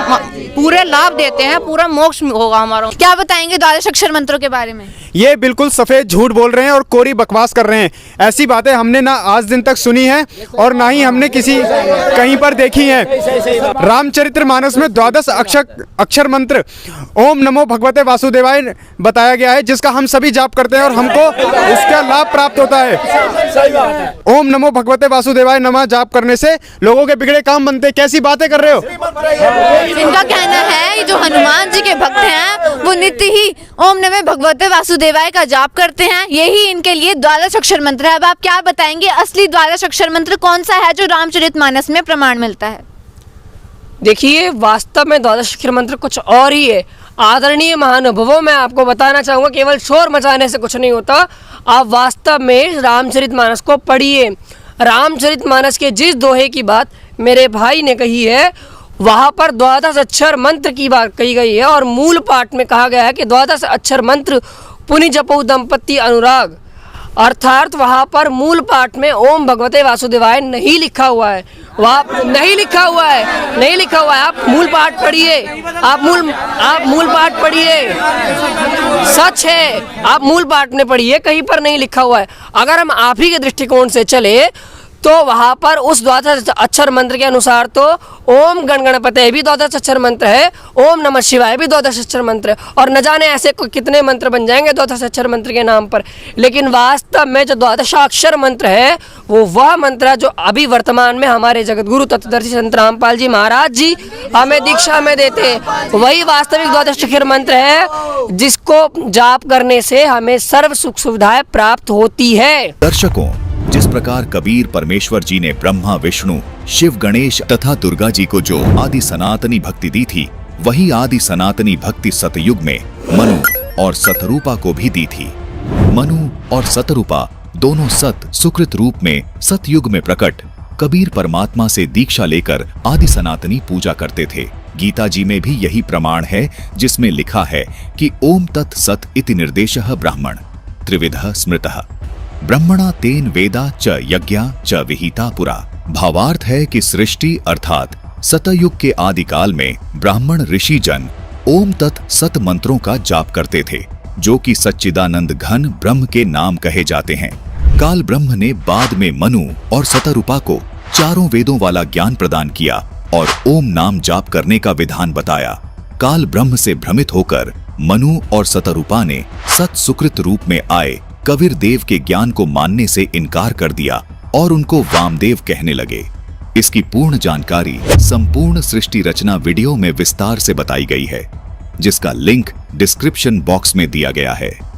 पूरे लाभ देते हैं, पूरा मोक्ष होगा हमारा। क्या बताएंगे 12 अक्षर मंत्रों के बारे में? ये बिल्कुल सफ़ेद झूठ बोल रहे हैं और कोरी बकवास कर रहे हैं। ऐसी बातें हमने ना आज दिन तक सुनी है और ना ही हमने किसी कहीं पर देखी है। रामचरितमानस में 12 अक्षर मंत्र ओम नमो भगवते वासुदेवाय बताया गया है, जिसका हम सभी जाप करते हैं और हमको उसका लाभ प्राप्त होता है। ओम नमो भगवते वासुदेवाय नमः जाप करने से लोगों के बिगड़े काम बनते। कैसी बातें कर रहे हो? इनका कहना है जो हनुमान जी के भक्त हैं वो नित्य ही ओम नमः भगवते वासुदेवाय का जाप करते हैं, यही इनके लिए 12 अक्षर मंत्र है। अब आप क्या बताएंगे असली 12 अक्षर मंत्र कौन सा है जो रामचरितमानस में प्रमाण मिलता है? देखिए, वास्तव में द्वादश अक्षर मंत्र कुछ और ही है। आदरणीय महानुभवों, मैं आपको बताना चाहूँगा, केवल शोर मचाने से कुछ नहीं होता। आप वास्तव में रामचरितमानस को पढ़िए। रामचरितमानस के जिस दोहे की बात मेरे भाई ने कही है, वहाँ पर द्वादश अक्षर मंत्र की बात कही गई है और मूल पाठ में कहा गया है कि द्वादश अक्षर मंत्र पुनि जपौ दंपति अनुराग, अर्थात वहाँ पर मूल पाठ में ओम भगवते वासुदेवाय नहीं लिखा हुआ है। वहाँ नहीं लिखा हुआ है। आप मूल पाठ पढ़िए, आप मूल पाठ पढ़िए, सच है, आप मूल पाठ में पढ़िए, कहीं पर नहीं लिखा हुआ है। अगर हम आप ही के दृष्टिकोण से चले तो वहाँ पर उस द्वादश अक्षर मंत्र के अनुसार तो ओम गण गणपते भी द्वादश अक्षर मंत्र है, ओम नमः शिवाय भी द्वादश अक्षर मंत्र है, और न जाने ऐसे कितने मंत्र बन जाएंगे द्वादश अक्षर मंत्र के नाम पर। लेकिन वास्तव में जो द्वादशाक्षर मंत्र है वो वह मंत्र है जो अभी वर्तमान में हमारे जगतगुरु तत्वदर्शी संत रामपाल जी महाराज जी हमें दीक्षा में देते हैं। वही वास्तविक द्वादशाक्षर मंत्र है जिसको जाप करने से हमें सर्व सुख सुविधाएं प्राप्त होती है। दर्शकों, जिस प्रकार कबीर परमेश्वर जी ने ब्रह्मा, विष्णु, शिव, गणेश तथा दुर्गा जी को जो आदि सनातनी भक्ति दी थी, वही आदि सनातनी भक्ति सतयुग में मनु और सतरूपा को भी दी थी। मनु और सतरूपा दोनों सत सुकृत रूप में सतयुग में प्रकट कबीर परमात्मा से दीक्षा लेकर आदि सनातनी पूजा करते थे। गीता जी में भी यही प्रमाण है, जिसमें लिखा है कि ओम तत् सत इति निर्देशः ब्राह्मण त्रिविधः स्मृतः ब्रह्मणा तेन वेदा च यज्ञा च विहिता पुरा। भावार्थ है कि सृष्टि अर्थात सतयुग के आदिकाल में ब्राह्मण ऋषि जन ओम तत् सत मंत्रों का जाप करते थे, जो कि सच्चिदानंद घन ब्रह्म के नाम कहे जाते हैं। काल ब्रह्म ने बाद में मनु और सतरूपा को चारों वेदों वाला ज्ञान प्रदान किया और ओम नाम जाप करने का विधान बताया। काल ब्रह्म से भ्रमित होकर मनु और सतरूपा ने सत सुकृत रूप में आए कबीर देव के ज्ञान को मानने से इनकार कर दिया और उनको वामदेव कहने लगे। इसकी पूर्ण जानकारी संपूर्ण सृष्टि रचना वीडियो में विस्तार से बताई गई है, जिसका लिंक डिस्क्रिप्शन बॉक्स में दिया गया है।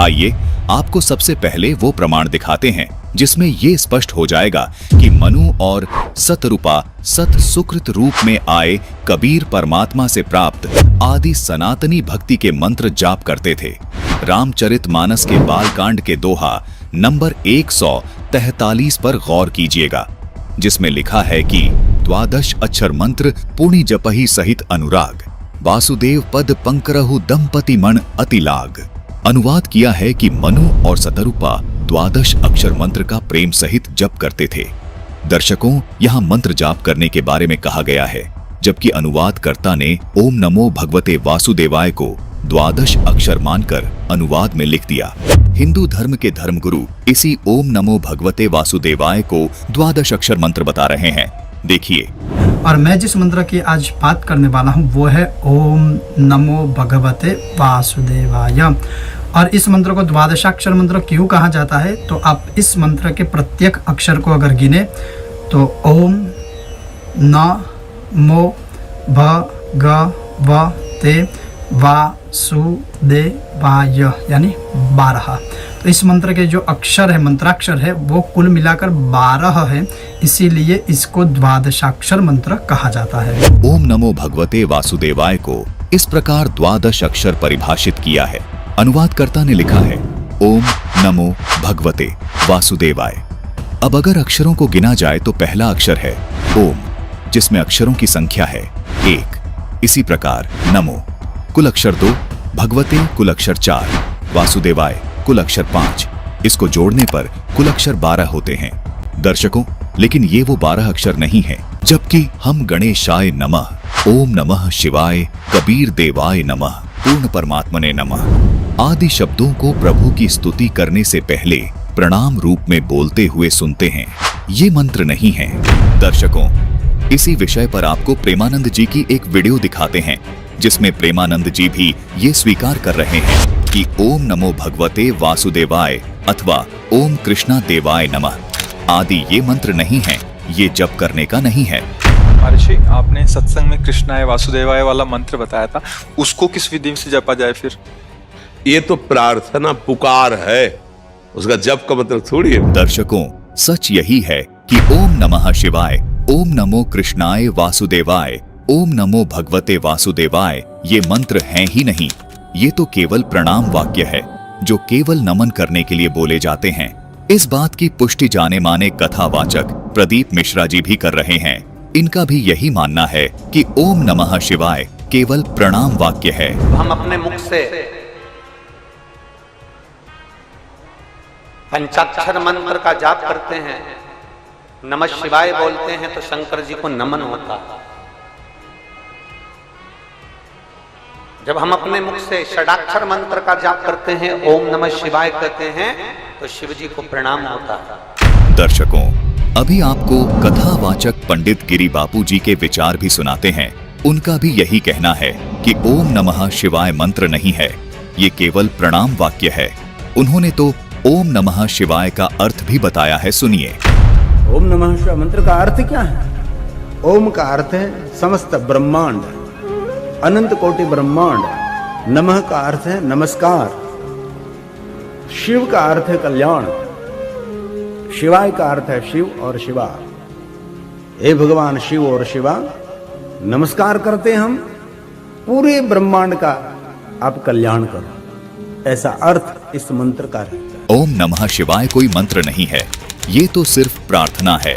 आइए आपको सबसे पहले वो प्रमाण दिखाते हैं जिसमें ये स्पष्ट हो जाएगा कि मनु और सतरूपा सत सुकृत रूप में आए कबीर परमात्मा से प्राप्त आदि सनातनी भक्ति के मंत्र जाप करते थे। रामचरितमानस के बालकांड के दोहा नंबर 143 पर गौर कीजिएगा, जिसमें लिखा है कि द्वादश अक्षर मंत्र पुनि जपहि सहित अनुराग, वासुदेव पद पंकरहु दंपति मण अति लाग। अनुवाद किया है कि मनु और सतरूपा द्वादश अक्षर मंत्र का प्रेम सहित जप करते थे। दर्शकों, यहाँ मंत्र जाप करने के बारे में कहा गया है, जबकि अनुवादकर्ता ने ओम नमो भगवते वासुदेवाय को द्वादश अक्षर मानकर अनुवाद में लिख दिया। हिंदू धर्म के धर्मगुरु इसी ओम नमो भगवते वासुदेवाय को द्वादश अक्षर मंत्र बता रहे हैं। देखिए। और मैं जिस मंत्र की आज बात करने वाला हूँ वो है ओम नमो भगवते वासुदेवाय। और इस मंत्र को द्वादशाक्षर मंत्र क्यों कहा जाता है, तो आप इस मंत्र के प्रत्येक अक्षर को अगर गिने तो ओम नमो भगवते वासुदेवाय यानी 12। तो इस मंत्र के जो अक्षर है, मंत्राक्षर है, वो कुल मिलाकर 12 है, इसीलिए इसको द्वादशाक्षर मंत्र कहा जाता है। ओम नमो भगवते वासुदेवाय को इस प्रकार द्वादश अक्षर परिभाषित किया है। अनुवादकर्ता ने लिखा है ओम नमो भगवते वासुदेवाय। अब अगर अक्षरों को गिना जाए तो पहला अक्षर है ओम, जिसमें अक्षरों की संख्या है 1। इसी प्रकार नमो कुल अक्षर 2, भगवते कुल अक्षर 4, वासुदेवाय कुल अक्षर 5। इसको जोड़ने पर कुल अक्षर 12 होते हैं। दर्शकों, लेकिन ये वो 12 अक्षर नहीं है, जबकि हम गणेशाय नमः, ओम नमः शिवाय, कबीर देवाय नमः, पूर्ण परमात्मने नमः आदि शब्दों को प्रभु की स्तुति करने से पहले प्रणाम रूप में बोलते हुए सुनते हैं। ये मंत्र नहीं है। दर्शकों, इसी विषय पर आपको प्रेमानंद जी की एक वीडियो दिखाते हैं, जिसमें प्रेमानंद जी भी ये स्वीकार कर रहे हैं कि ओम नमो भगवते वासुदेवाय अथवा ओम कृष्णा देवाय नमः आदि ये मंत्र नहीं है, ये जप करने का नहीं है। महर्षि, आपने सत्संग में कृष्णाय वासुदेवाय वाला मंत्र बताया था, उसको किस विधि से जपा जाए फिर? ये तो प्रार्थना पुकार है, उसका जप का मतलब थोड़ी है। दर्शकों, सच यही है कि ओम नमः शिवाय ओम नमो कृष्णाय वासुदेवाय, ओम नमो भगवते वासुदेवाय ये मंत्र हैं ही नहीं, ये तो केवल प्रणाम वाक्य है जो केवल नमन करने के लिए बोले जाते हैं। इस बात की पुष्टि जाने माने कथावाचक प्रदीप मिश्रा जी भी कर रहे हैं। इनका भी यही मानना है कि ओम नमः शिवाय केवल प्रणाम वाक्य है। हम अपने मुख से पंचाक्षर मंत्र का जाप करते हैं, नमः शिवाय बोलते हैं तो शंकर जी को नमन होता है। जब हम अपने मुख से षडाक्षर मंत्र का जाप करते हैं, ओम नमः शिवाय कहते हैं तो शिव जी को प्रणाम होता है। दर्शकों, अभी आपको कथावाचक पंडित गिरी बापू जी के विचार भी सुनाते हैं। उनका भी यही कहना है कि ओम नमः शिवाय मंत्र नहीं है, ये केवल प्रणाम वाक्य है। उन्होंने तो ओम नमः शिवाय का अर्थ भी बताया है, सुनिए। ओम नमः शिवाय मंत्र का अर्थ क्या है? ओम का अर्थ है समस्त ब्रह्मांड, अनंत कोटि ब्रह्मांड। नमः का अर्थ है नमस्कार। शिव का अर्थ है कल्याण। शिवाय का अर्थ है शिव और शिवा। हे भगवान शिव और शिवा, नमस्कार करते हम, पूरे ब्रह्मांड का आप कल्याण करो, ऐसा अर्थ इस मंत्र का है। ओम नमः शिवाय कोई मंत्र नहीं है, ये तो सिर्फ प्रार्थना है,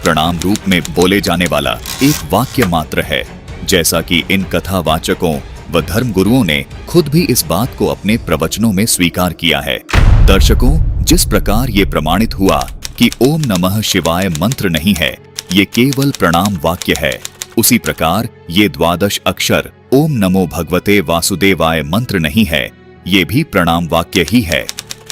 प्रणाम रूप में बोले जाने वाला एक वाक्य मात्र है, जैसा कि इन कथावाचकों व धर्म गुरुओं ने खुद भी इस बात को अपने प्रवचनों में स्वीकार किया है। दर्शकों, जिस प्रकार ये प्रमाणित हुआ कि ओम नमः शिवाय मंत्र नहीं है, ये केवल प्रणाम वाक्य है, उसी प्रकार ये 12 अक्षर ओम नमो भगवते वासुदेवाय मंत्र नहीं है, ये भी प्रणाम वाक्य ही है।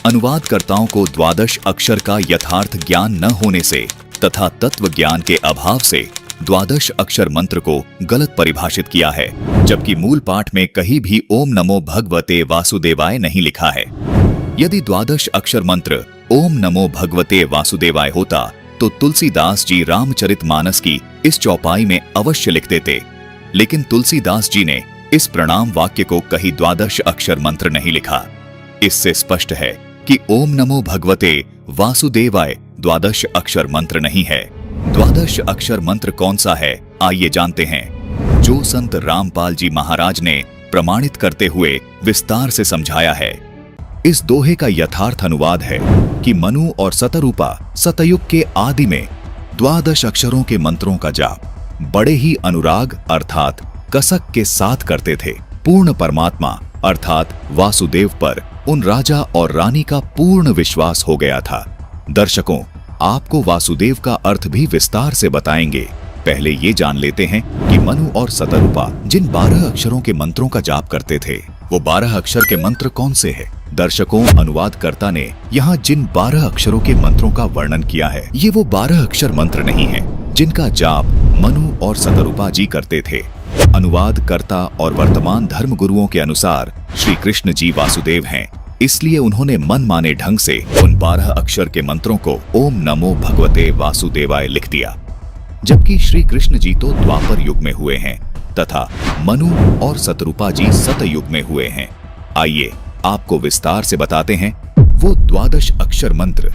अनुवादकर्ताओं को 12 अक्षर का यथार्थ ज्ञान न होने से तथा तत्व ज्ञान के अभाव से 12 अक्षर मंत्र को गलत परिभाषित किया है, जबकि मूल पाठ में कहीं भी ओम नमो भगवते वासुदेवाय नहीं लिखा है। यदि 12 अक्षर मंत्र ओम नमो भगवते वासुदेवाय होता तो तुलसीदास जी रामचरितमानस की इस चौपाई में अवश्य लिख देते, लेकिन तुलसीदास जी ने इस प्रणाम वाक्य को कहीं 12 अक्षर मंत्र नहीं लिखा। इससे स्पष्ट है कि ओम नमो भगवते वासुदेवाय 12 अक्षर मंत्र नहीं है। 12 अक्षर मंत्र कौन सा है, आइए जानते हैं, जो संत रामपाल जी महाराज ने प्रमाणित करते हुए विस्तार से समझाया है। इस दोहे का यथार्थ अनुवाद है कि मनु और सतरूपा सतयुग के आदि में 12 अक्षरों के मंत्रों का जाप बड़े ही अनुराग अर्थात कसक के साथ करते थे। पूर्ण परमात्मा अर्थात वासुदेव पर उन राजा और रानी का पूर्ण विश्वास हो गया था। दर्शकों, आपको वासुदेव का अर्थ भी विस्तार से बताएंगे। पहले ये जान लेते हैं कि मनु और सतरूपा जिन 12 अक्षरों के मंत्रों का जाप करते थे, वो 12 अक्षर के मंत्र कौन से हैं? दर्शकों, अनुवादकर्ता ने यहाँ जिन 12 अक्षरों के मंत्रों का वर्णन किया है, ये वो 12 अक्षर मंत्र नहीं है जिनका जाप मनु और सतरूपा जी करते थे। अनुवादकर्ता और वर्तमान धर्म गुरुओं के अनुसार श्री कृष्ण जी वासुदेव हैं, इसलिए उन्होंने मनमाने ढंग से उन 12 अक्षर के मंत्रों को ओम नमो भगवते वासुदेवाय लिख दिया, जबकि श्री कृष्ण जी तो द्वापर युग में हुए हैं तथा मनु और सतरूपा जी सतयुग में हुए हैं। आइए आपको विस्तार से बताते हैं वो 12 अक्षर मंत्र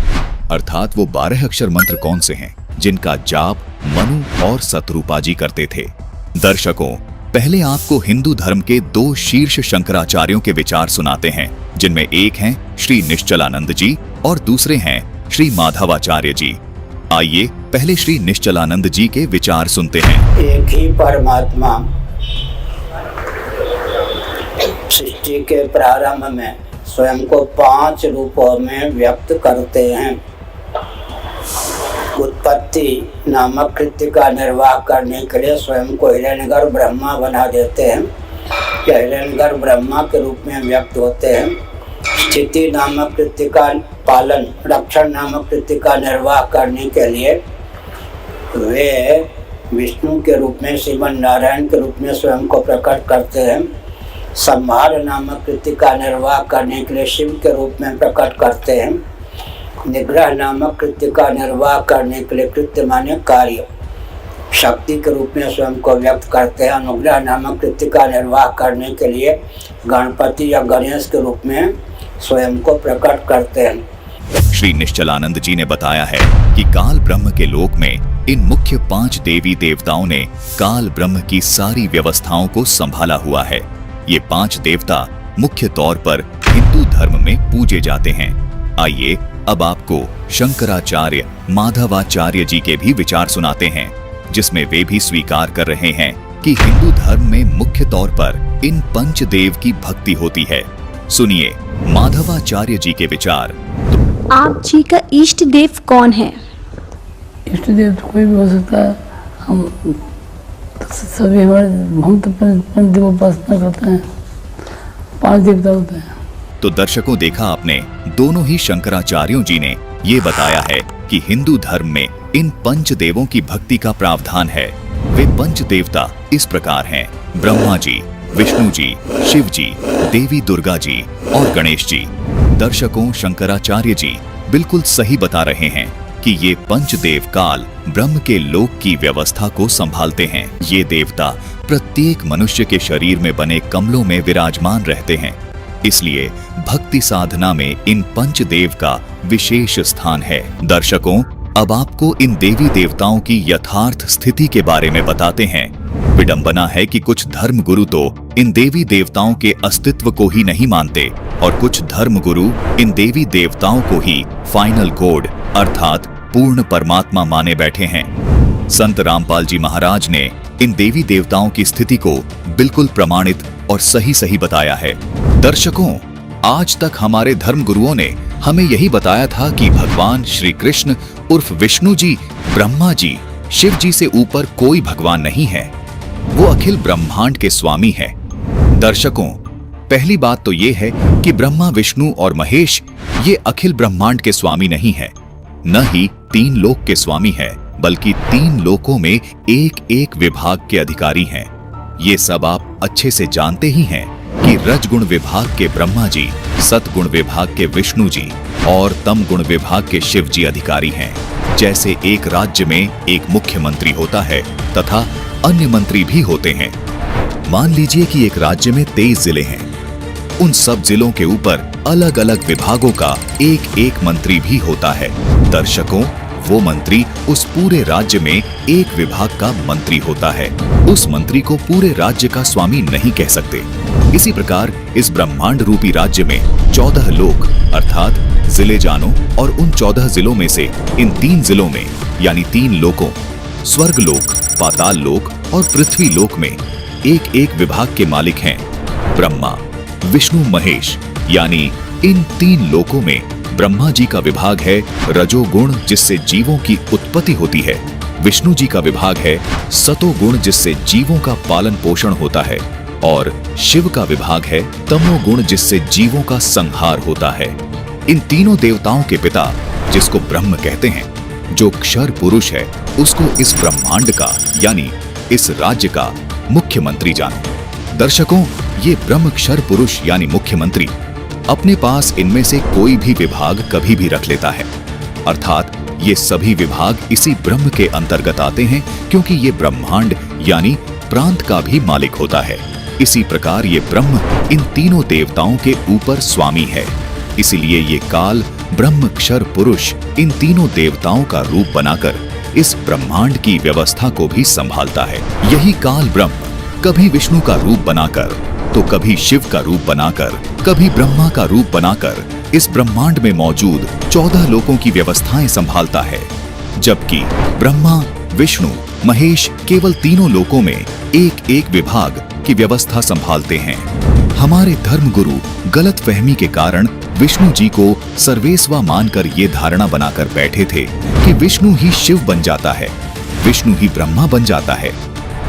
अर्थात वो 12 अक्षर मंत्र कौन से हैं जिनका जाप मनु और सतरूपा जी करते थे। दर्शकों, पहले आपको हिंदू धर्म के 2 शीर्ष शंकराचार्यों के विचार सुनाते हैं, जिनमें एक हैं श्री निश्चलानंद जी और दूसरे हैं श्री माधवाचार्य जी। आइए पहले श्री निश्चलानंद जी के विचार सुनते हैं। एक ही परमात्मा सृष्टि के प्रारंभ में स्वयं को 5 रूपों में व्यक्त करते हैं। उत्पत्ति नामक कृत्य का निर्वाह करने के लिए स्वयं को हिरण्यगर्भ ब्रह्मा बना देते हैं, या हिरण्यगर्भ ब्रह्मा के रूप में व्यक्त होते हैं। स्थिति नामक कृत्य का पालन, रक्षण नामक कृत्य का निर्वाह करने के लिए वे विष्णु के रूप में, श्रीमन नारायण के रूप में स्वयं को प्रकट करते हैं। संहार नामक कृत्य का निर्वाह करने के लिए शिव के रूप में प्रकट करते हैं। निग्रह नामक कृत्य का निर्वाह करने के लिए, कृत्य माने कार्य, शक्ति के रूप में स्वयं को व्यक्त करते हैं। अनुग्रह नामक कृत्य का निर्वाह करने के लिए गणपति या गणेश के रूप में स्वयं को प्रकट करते हैं। श्री निश्चलानंद जी ने बताया है कि काल ब्रह्म के लोक में इन मुख्य 5 देवी देवताओं ने काल ब्रह्म की सारी व्यवस्थाओं को संभाला हुआ है। ये 5 देवता मुख्य तौर पर हिंदू धर्म में पूजे जाते हैं। आइए अब आपको शंकराचार्य माधवाचार्य जी के भी विचार सुनाते हैं, जिसमें वे भी स्वीकार कर रहे हैं कि हिंदू धर्म में मुख्य तौर पर इन पंचदेव की भक्ति होती है। सुनिए माधवाचार्य जी के विचार। आप जी का इष्ट देव कौन है? इष्ट देव तो कोई भी हो सकता है। हम सभी हम तो पंच देव उपासना करते हैं, 5 देवता होते हैं। तो दर्शकों, देखा आपने, दोनों ही शंकराचार्यों जी ने ये बताया है कि हिंदू धर्म में इन पंच देवों की भक्ति का प्रावधान है। वे पंच देवता इस प्रकार हैं: ब्रह्मा जी, विष्णु जी, शिव जी, देवी दुर्गा जी और गणेश जी। दर्शकों, शंकराचार्य जी बिल्कुल सही बता रहे हैं कि ये पंचदेव काल ब्रह्म के लोक की व्यवस्था को संभालते हैं। ये देवता प्रत्येक मनुष्य के शरीर में बने कमलों में विराजमान रहते हैं। इसलिए भक्ति साधना में इन पंचदेव का विशेष स्थान है। दर्शकों, अब आपको इन देवी देवताओं की यथार्थ स्थिति के बारे में बताते हैं। विडंबना है कि कुछ धर्म गुरु तो इन देवी देवताओं के अस्तित्व को ही नहीं मानते और कुछ धर्म गुरु इन देवी देवताओं को ही फाइनल गॉड अर्थात पूर्ण परमात्मा माने बैठे हैं। संत रामपाल जी महाराज ने इन देवी देवताओं की स्थिति को बिल्कुल प्रमाणित और सही बताया है। दर्शकों, आज तक हमारे धर्म गुरुओं ने हमें यही बताया था कि भगवान श्री कृष्ण उर्फ विष्णु जी, ब्रह्मा जी, शिव जी से ऊपर कोई भगवान नहीं है। वो अखिल ब्रह्मांड के स्वामी है। दर्शकों, पहली बात तो ये है कि ब्रह्मा, विष्णु और महेश ये अखिल ब्रह्मांड के स्वामी नहीं है, न ही 3 लोक के स्वामी है, बल्कि 3 लोकों में एक विभाग के अधिकारी हैं। ये सब आप अच्छे से जानते ही हैं कि रजगुण विभाग के ब्रह्मा जी, सतगुण विभाग के विष्णु जी और तम गुण विभाग के शिव जी अधिकारी हैं। जैसे एक राज्य में एक मुख्यमंत्री होता है तथा अन्य मंत्री भी होते हैं। मान लीजिए कि एक राज्य में 23 जिले हैं। उन सब जिलों के ऊपर अलग अलग विभागों का एक मंत्री भी होता है। दर्शकों, वो मंत्री उस पूरे राज्य में एक विभाग का मंत्री होता है। उस मंत्री को पूरे राज्य का स्वामी नहीं कह सकते। इसी प्रकार इस ब्रह्मांड रूपी राज्य में 14 लोक अर्थात जिले जानो, और उन 14 जिलों में से इन 3 जिलों में यानी 3 लोकों स्वर्ग लोक, पाताल लोक और पृथ्वी लोक में एक विभाग के मालिक हैं ब्रह्मा, विष्णु, महेश। यानी इन 3 लोकों में ब्रह्मा जी का विभाग है रजोगुण, जिससे जीवों की उत्पत्ति होती है। विष्णु जी का विभाग है सतोगुण, जिससे जीवों का पालन पोषण होता है। और शिव का विभाग है तमोगुण, जिससे जीवों का संहार होता है। इन तीनों देवताओं के पिता, जिसको ब्रह्म कहते हैं, जो क्षर पुरुष है, उसको इस ब्रह्मांड का यानी इस राज्य का मुख्यमंत्री जानो। दर्शकों, ये ब्रह्म क्षर पुरुष यानी मुख्यमंत्री अपने पास इनमें से कोई भी विभाग कभी भी रख लेता है। अर्थात ये सभी विभाग इसी ब्रह्म के अंतर्गत आते हैं, क्योंकि ये ब्रह्मांड यानी प्रांत का भी मालिक होता है। इसी प्रकार ये ब्रह्म इन तीनों देवताओं के ऊपर स्वामी है। इसीलिए ये काल ब्रह्म क्षर पुरुष इन तीनों देवताओं का रूप बनाकर इस ब्रह्मांड की व्यवस्था को भी संभालता है। यही काल ब्रह्म कभी विष्णु का रूप बनाकर, तो कभी शिव का रूप बनाकर, कभी ब्रह्मा का रूप बनाकर इस ब्रह्मांड में मौजूद 14 लोकों की व्यवस्थाएं संभालता है। जबकि ब्रह्मा, विष्णु, महेश केवल तीनों लोकों में एक विभाग की व्यवस्था संभालते हैं। हमारे धर्म गुरु गलतफहमी के कारण विष्णु जी को सर्वेस्वा मानकर ये धारणा बनाकर बैठे थे कि विष्णु ही शिव बन जाता है, विष्णु ही ब्रह्मा बन जाता है।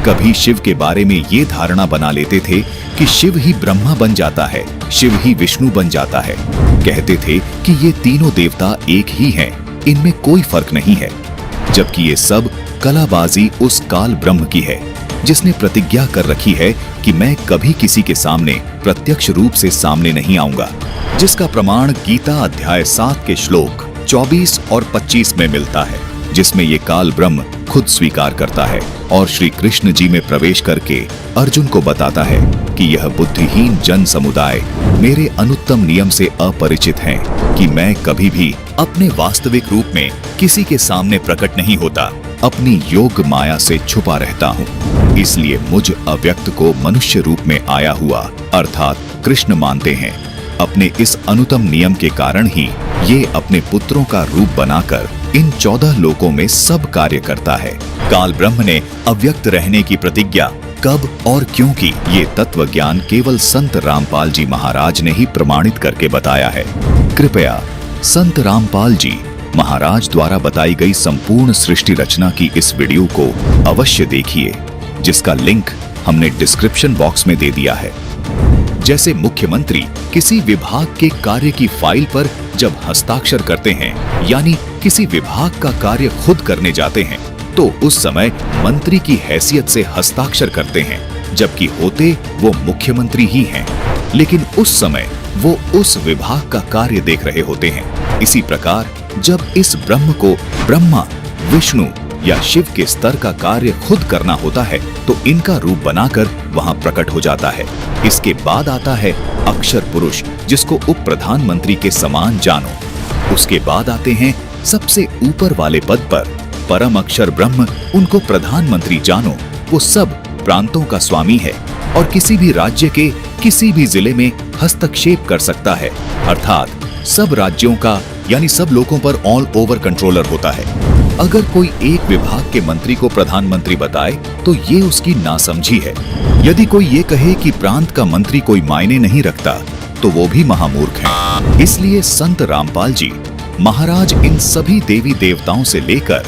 कभी शिव के बारे में ये धारणा बना लेते थे कि शिव ही ब्रह्मा बन जाता है, शिव ही विष्णु बन जाता है। कहते थे कि ये तीनों देवता एक ही हैं, इनमें कोई फर्क नहीं है। जबकि ये सब कलाबाजी उस काल ब्रह्म की है, जिसने प्रतिज्ञा कर रखी है कि मैं कभी किसी के सामने प्रत्यक्ष रूप से सामने नहीं आऊंगा, जिसका प्रमाण गीता अध्याय 7 के श्लोक 24 और 25 में मिलता है, जिसमें ये काल ब्रह्म खुद स्वीकार करता है और श्री कृष्ण जी में प्रवेश करके अर्जुन को बताता है कि यह बुद्धिहीन जन समुदाय मेरे अनुत्तम नियम से अपरिचित हैं कि मैं कभी भी अपने वास्तविक रूप में किसी के सामने प्रकट नहीं होता। अपनी योग माया से छुपा रहता हूँ, इसलिए मुझ अव्यक्त को मनुष्य रूप में आया हुआ अर्थात कृष्ण मानते हैं। अपने इस अनुतम नियम के कारण ही ये अपने पुत्रों का रूप बनाकर इन 14 लोकों में सब कार्य करता है। काल ब्रह्म ने अव्यक्त रहने की प्रतिज्ञा कब और क्यों की, ये तत्व ज्ञान केवल संत रामपाल जी महाराज ने ही प्रमाणित करके बताया है। कृपया संत रामपाल जी महाराज द्वारा बताई गई संपूर्ण सृष्टि रचना की इस वीडियो को अवश्य देखिए, जिसका लिंक हमने डिस्क्रिप्शन बॉक्स में दे दिया है। जैसे मुख्यमंत्री किसी विभाग के कार्य की फाइल पर जब हस्ताक्षर करते हैं, यानी किसी विभाग का कार्य खुद करने जाते हैं, तो उस समय मंत्री की हैसियत से हस्ताक्षर करते हैं, जबकि होते वो मुख्यमंत्री ही हैं, लेकिन उस समय वो उस विभाग का कार्य देख रहे होते हैं। इसी प्रकार जब इस ब्रह्म को ब्रह्मा, विष्णु या शिव के स्तर का कार्य खुद करना होता है, तो इनका रूप बनाकर वहां प्रकट हो जाता है। इसके बाद आता है अक्षर पुरुष, जिसको उप प्रधानमंत्री के समान जानो। उसके बाद आते हैं सबसे ऊपर वाले पद पर परम अक्षर ब्रह्म, उनको प्रधानमंत्री जानो। वो सब प्रांतों का स्वामी है और किसी भी राज्य के किसी भी जिले में हस्तक्षेप कर सकता है, अर्थात सब राज्यों का यानी सब लोगों पर ऑल ओवर कंट्रोलर होता है। अगर कोई एक विभाग के मंत्री को प्रधानमंत्री बताए तो ये उसकी नासमझी है। यदि कोई ये कहे कि प्रांत का मंत्री कोई मायने नहीं रखता, तो वो भी महामूर्ख है। इसलिए संत रामपाल जी महाराज इन सभी देवी देवताओं से लेकर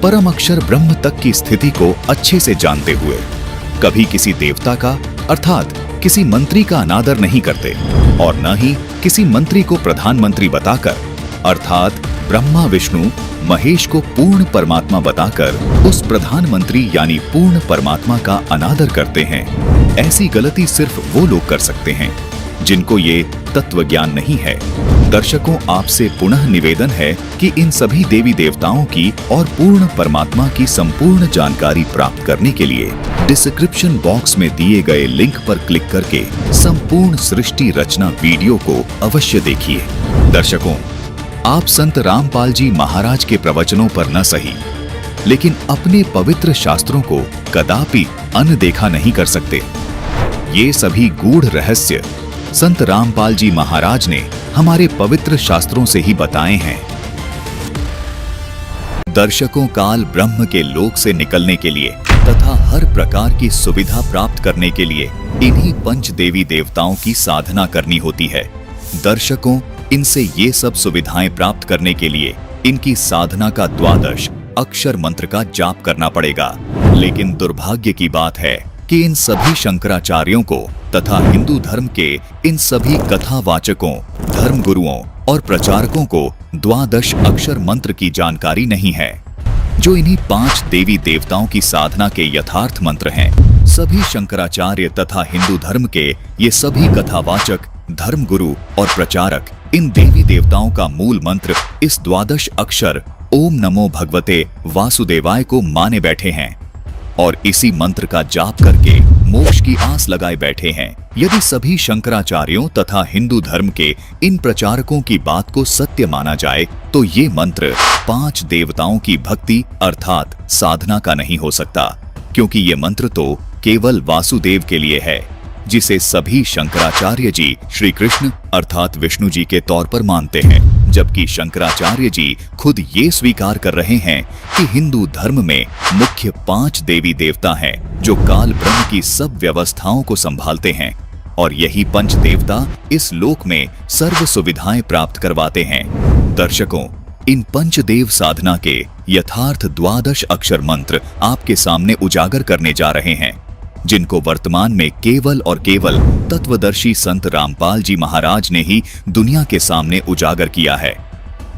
परम अक्षर ब्रह्म तक की स्थिति को अच्छे से जानते हुए कभी किसी देवता का अर्थात किसी मंत्री का अनादर नहीं करते और न ही किसी मंत्री को प्रधानमंत्री बताकर अर्थात ब्रह्मा, विष्णु, महेश को पूर्ण परमात्मा बताकर उस प्रधानमंत्री यानी पूर्ण परमात्मा का अनादर करते हैं। ऐसी गलती सिर्फ वो लोग कर सकते हैं जिनको ये तत्व ज्ञान नहीं है। दर्शकों, आपसे पुनः निवेदन है कि इन सभी देवी देवताओं की और पूर्ण परमात्मा की संपूर्ण जानकारी प्राप्त करने के लिए डिस्क्रिप्शन बॉक्स में दिए गए लिंक पर क्लिक करके संपूर्ण सृष्टि रचना वीडियो को अवश्य देखिए। दर्शकों, आप संत रामपाल जी महाराज के प्रवचनों पर न सही, लेकिन अपने पवित्र शास्त्रों को कदापि अनदेखा नहीं कर सकते। ये सभी गूढ़ रहस्य संत रामपाल जी महाराज ने हमारे पवित्र शास्त्रों से ही बताए हैं। दर्शकों, काल ब्रह्म के लोक से निकलने के लिए तथा हर प्रकार की सुविधा प्राप्त करने के लिए इन्हीं पंच देवी देवताओं की साधना करनी होती है। दर्शकों, इनसे ये सब सुविधाएं प्राप्त करने के लिए इनकी साधना का 12 अक्षर मंत्र का जाप करना पड़ेगा। लेकिन दुर्भाग्य की बात है कि इन सभी शंकराचार्यों को तथा हिंदू धर्म के इन सभी कथावाचकों, धर्म गुरुओं और प्रचारकों को 12 अक्षर मंत्र की जानकारी नहीं है, जो इन्हीं 5 देवी देवताओं की साधना के यथार्थ मंत्र हैं। सभी शंकराचार्य तथा हिंदू धर्म के ये सभी कथावाचक, धर्म गुरु और प्रचारक इन देवी देवताओं का मूल मंत्र इस 12 अक्षर ओम नमो भगवते वासुदेवाय को माने बैठे हैं और इसी मंत्र का जाप करके मोक्ष की आस लगाए बैठे हैं। यदि सभी शंकराचार्यों तथा हिंदू धर्म के इन प्रचारकों की बात को सत्य माना जाए, तो ये मंत्र 5 देवताओं की भक्ति अर्थात साधना का नहीं हो सकता, क्योंकि ये मंत्र तो केवल वासुदेव के लिए है, जिसे सभी शंकराचार्य जी श्री कृष्ण अर्थात विष्णु जी के तौर पर मानते हैं, जबकि शंकराचार्य जी खुद ये स्वीकार कर रहे हैं कि हिंदू धर्म में मुख्य 5 देवी देवता हैं जो काल ब्रह्म की सब व्यवस्थाओं को संभालते हैं और यही पंच देवता इस लोक में सर्व सुविधाएं प्राप्त करवाते हैं। दर्शकों, इन पंचदेव साधना के यथार्थ 12 अक्षर मंत्र आपके सामने उजागर करने जा रहे हैं, जिनको वर्तमान में केवल और केवल तत्वदर्शी संत रामपाल जी महाराज ने ही दुनिया के सामने उजागर किया है।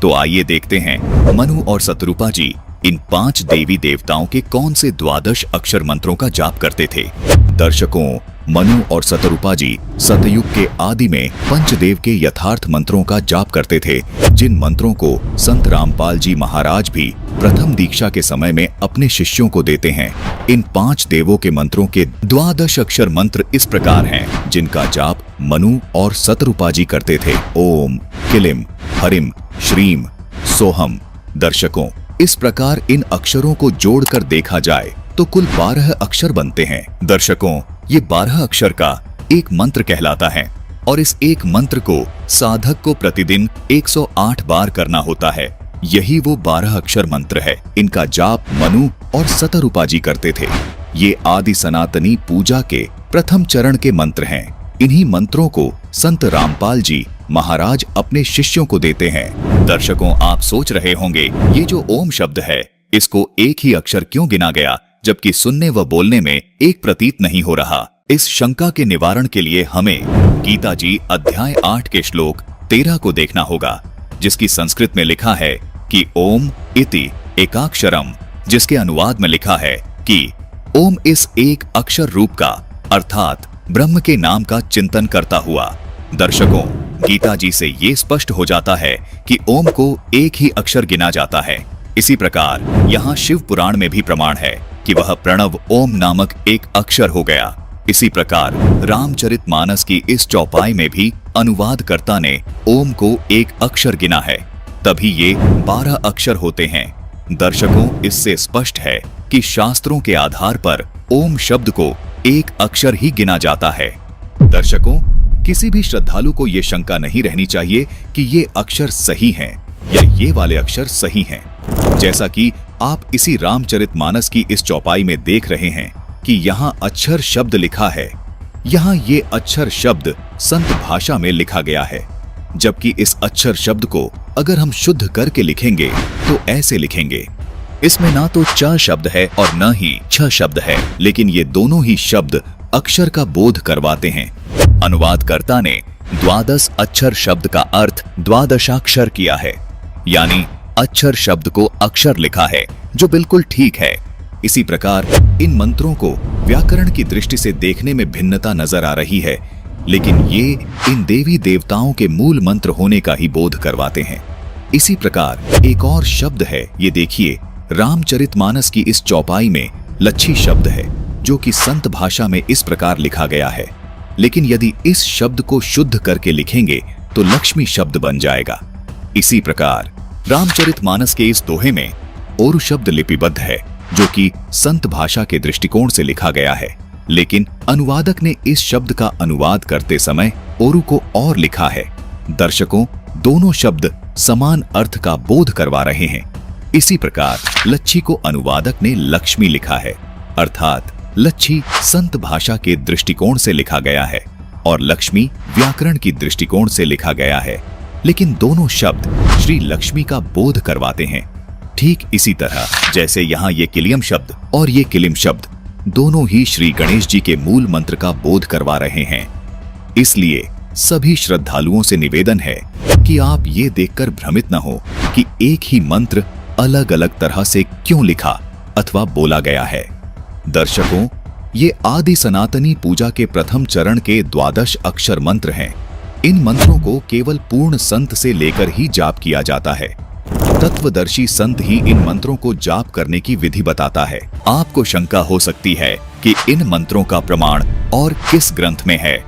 तो आइए देखते हैं मनु और शतरूपा जी इन 5 देवी देवताओं के कौन से 12 अक्षर मंत्रों का जाप करते थे। दर्शकों, मनु और शतरूपा जी सतयुग के आदि में पंचदेव के यथार्थ मंत्रों का जाप करते थे, जिन मंत्रों को संत रामपाल जी महाराज भी प्रथम दीक्षा के समय में अपने शिष्यों को देते हैं। इन 5 देवों के मंत्रों के 12 अक्षर मंत्र इस प्रकार हैं, जिनका जाप मनु और शतरूपा जी करते थे। ओम, किलिम, हरिम, श्रीम, सोहम। दर्शकों, इस प्रकार इन अक्षरों को जोड़कर देखा जाए तो कुल 12 अक्षर बनते हैं। दर्शकों, ये 12 अक्षर का एक मंत्र कहलाता है और इस एक मंत्र को साधक को प्रतिदिन 108 बार करना होता है। यही वो 12 अक्षर मंत्र है। इनका जाप मनु और सतरूपा जी करते थे। ये आदि सनातनी पूजा के प्रथम चरण के मंत्र हैं। इन्हीं मंत्रों को संत रामपाल जी महाराज अपने शिष्यों को देते हैं। दर्शकों, आप सोच रहे होंगे ये जो ओम शब्द है इसको एक ही अक्षर क्यों गिना गया, जबकि सुनने व बोलने में एक प्रतीत नहीं हो रहा। इस शंका के निवारण के लिए हमें गीता जी अध्याय 8 के श्लोक 13 को देखना होगा, जिसकी संस्कृत में लिखा है कि ओम इति एकाक्षरम, जिसके अनुवाद में लिखा है कि ओम इस एक अक्षर रूप का अर्थात ब्रह्म के नाम का चिंतन करता हुआ। दर्शकों, गीता जी से ये स्पष्ट हो जाता है कि ओम को एक ही अक्षर गिना जाता है। इसी प्रकार यहाँ शिव पुराण में भी प्रमाण है कि वह प्रणव ओम नामक एक अक्षर हो गया। इसी प्रकार रामचरितमानस की इस चौपाई में भी अनुवादकर्ता ने ओम को एक अक्षर गिना है, तभी ये 12 अक्षर होते हैं। दर्शकों, इससे स्पष्ट है कि शास्त्रों के आधार पर ओम शब्द को एक अक्षर ही गिना जाता है। दर्शकों, किसी भी श्रद्धालु को ये शंका नहीं रहनी चाहिए कि ये अक्षर सही हैं या ये वाले अक्षर सही हैं। जैसा कि आप इसी रामचरितमानस की इस चौपाई में देख रहे हैं कि यहाँ अक्षर शब्द लिखा है, यहाँ ये अक्षर शब्द संत भाषा में लिखा गया है, जबकि इस अक्षर शब्द को अगर हम शुद्ध करके लिखेंगे तो ऐसे लिखेंगे। इसमें ना तो च शब्द है और न ही छ शब्द है, लेकिन ये दोनों ही शब्द अक्षर का बोध करवाते हैं। अनुवादकर्ता ने 12 अक्षर शब्द का अर्थ द्वादशाक्षर किया है, यानी अक्षर शब्द को अक्षर लिखा है, जो बिल्कुल ठीक है। इसी प्रकार इन मंत्रों को व्याकरण की दृष्टि से देखने में भिन्नता नजर आ रही है, लेकिन ये इन देवी देवताओं के मूल मंत्र होने का ही बोध करवाते हैं। इसी प्रकार एक और शब्द है, ये देखिए, रामचरितमानस की इस चौपाई में लच्छी शब्द है, जो कि संत भाषा में इस प्रकार लिखा गया है, लेकिन यदि इस शब्द को शुद्ध करके लिखेंगे तो लक्ष्मी शब्द बन जाएगा। इसी प्रकार रामचरितमानस के इस दोहे में ओरु शब्द लिपिबद्ध है, जो कि संत भाषा के दृष्टिकोण से लिखा गया है, लेकिन अनुवादक ने इस शब्द का अनुवाद करते समय ओरु को और लिखा है। दर्शकों, दोनों शब्द समान अर्थ का बोध करवा रहे हैं। इसी प्रकार लच्छी को अनुवादक ने लक्ष्मी लिखा है, अर्थात लच्छी संत भाषा के दृष्टिकोण से लिखा गया है और लक्ष्मी व्याकरण की दृष्टिकोण से लिखा गया है, लेकिन दोनों शब्द श्री लक्ष्मी का बोध करवाते हैं। ठीक इसी तरह जैसे यहाँ ये किलियम शब्द और ये किलिम शब्द दोनों ही श्री गणेश जी के मूल मंत्र का बोध करवा रहे हैं। इसलिए सभी श्रद्धालुओं से निवेदन है कि आप ये देखकर भ्रमित न हो कि एक ही मंत्र अलग अलग तरह से क्यों लिखा अथवा बोला गया है। दर्शकों, ये आदि सनातनी पूजा के प्रथम चरण के 12 अक्षर मंत्र हैं। इन मंत्रों को केवल पूर्ण संत से लेकर ही जाप किया जाता है। तत्वदर्शी संत ही इन मंत्रों को जाप करने की विधि बताता है। आपको शंका हो सकती है कि इन मंत्रों का प्रमाण और किस ग्रंथ में है।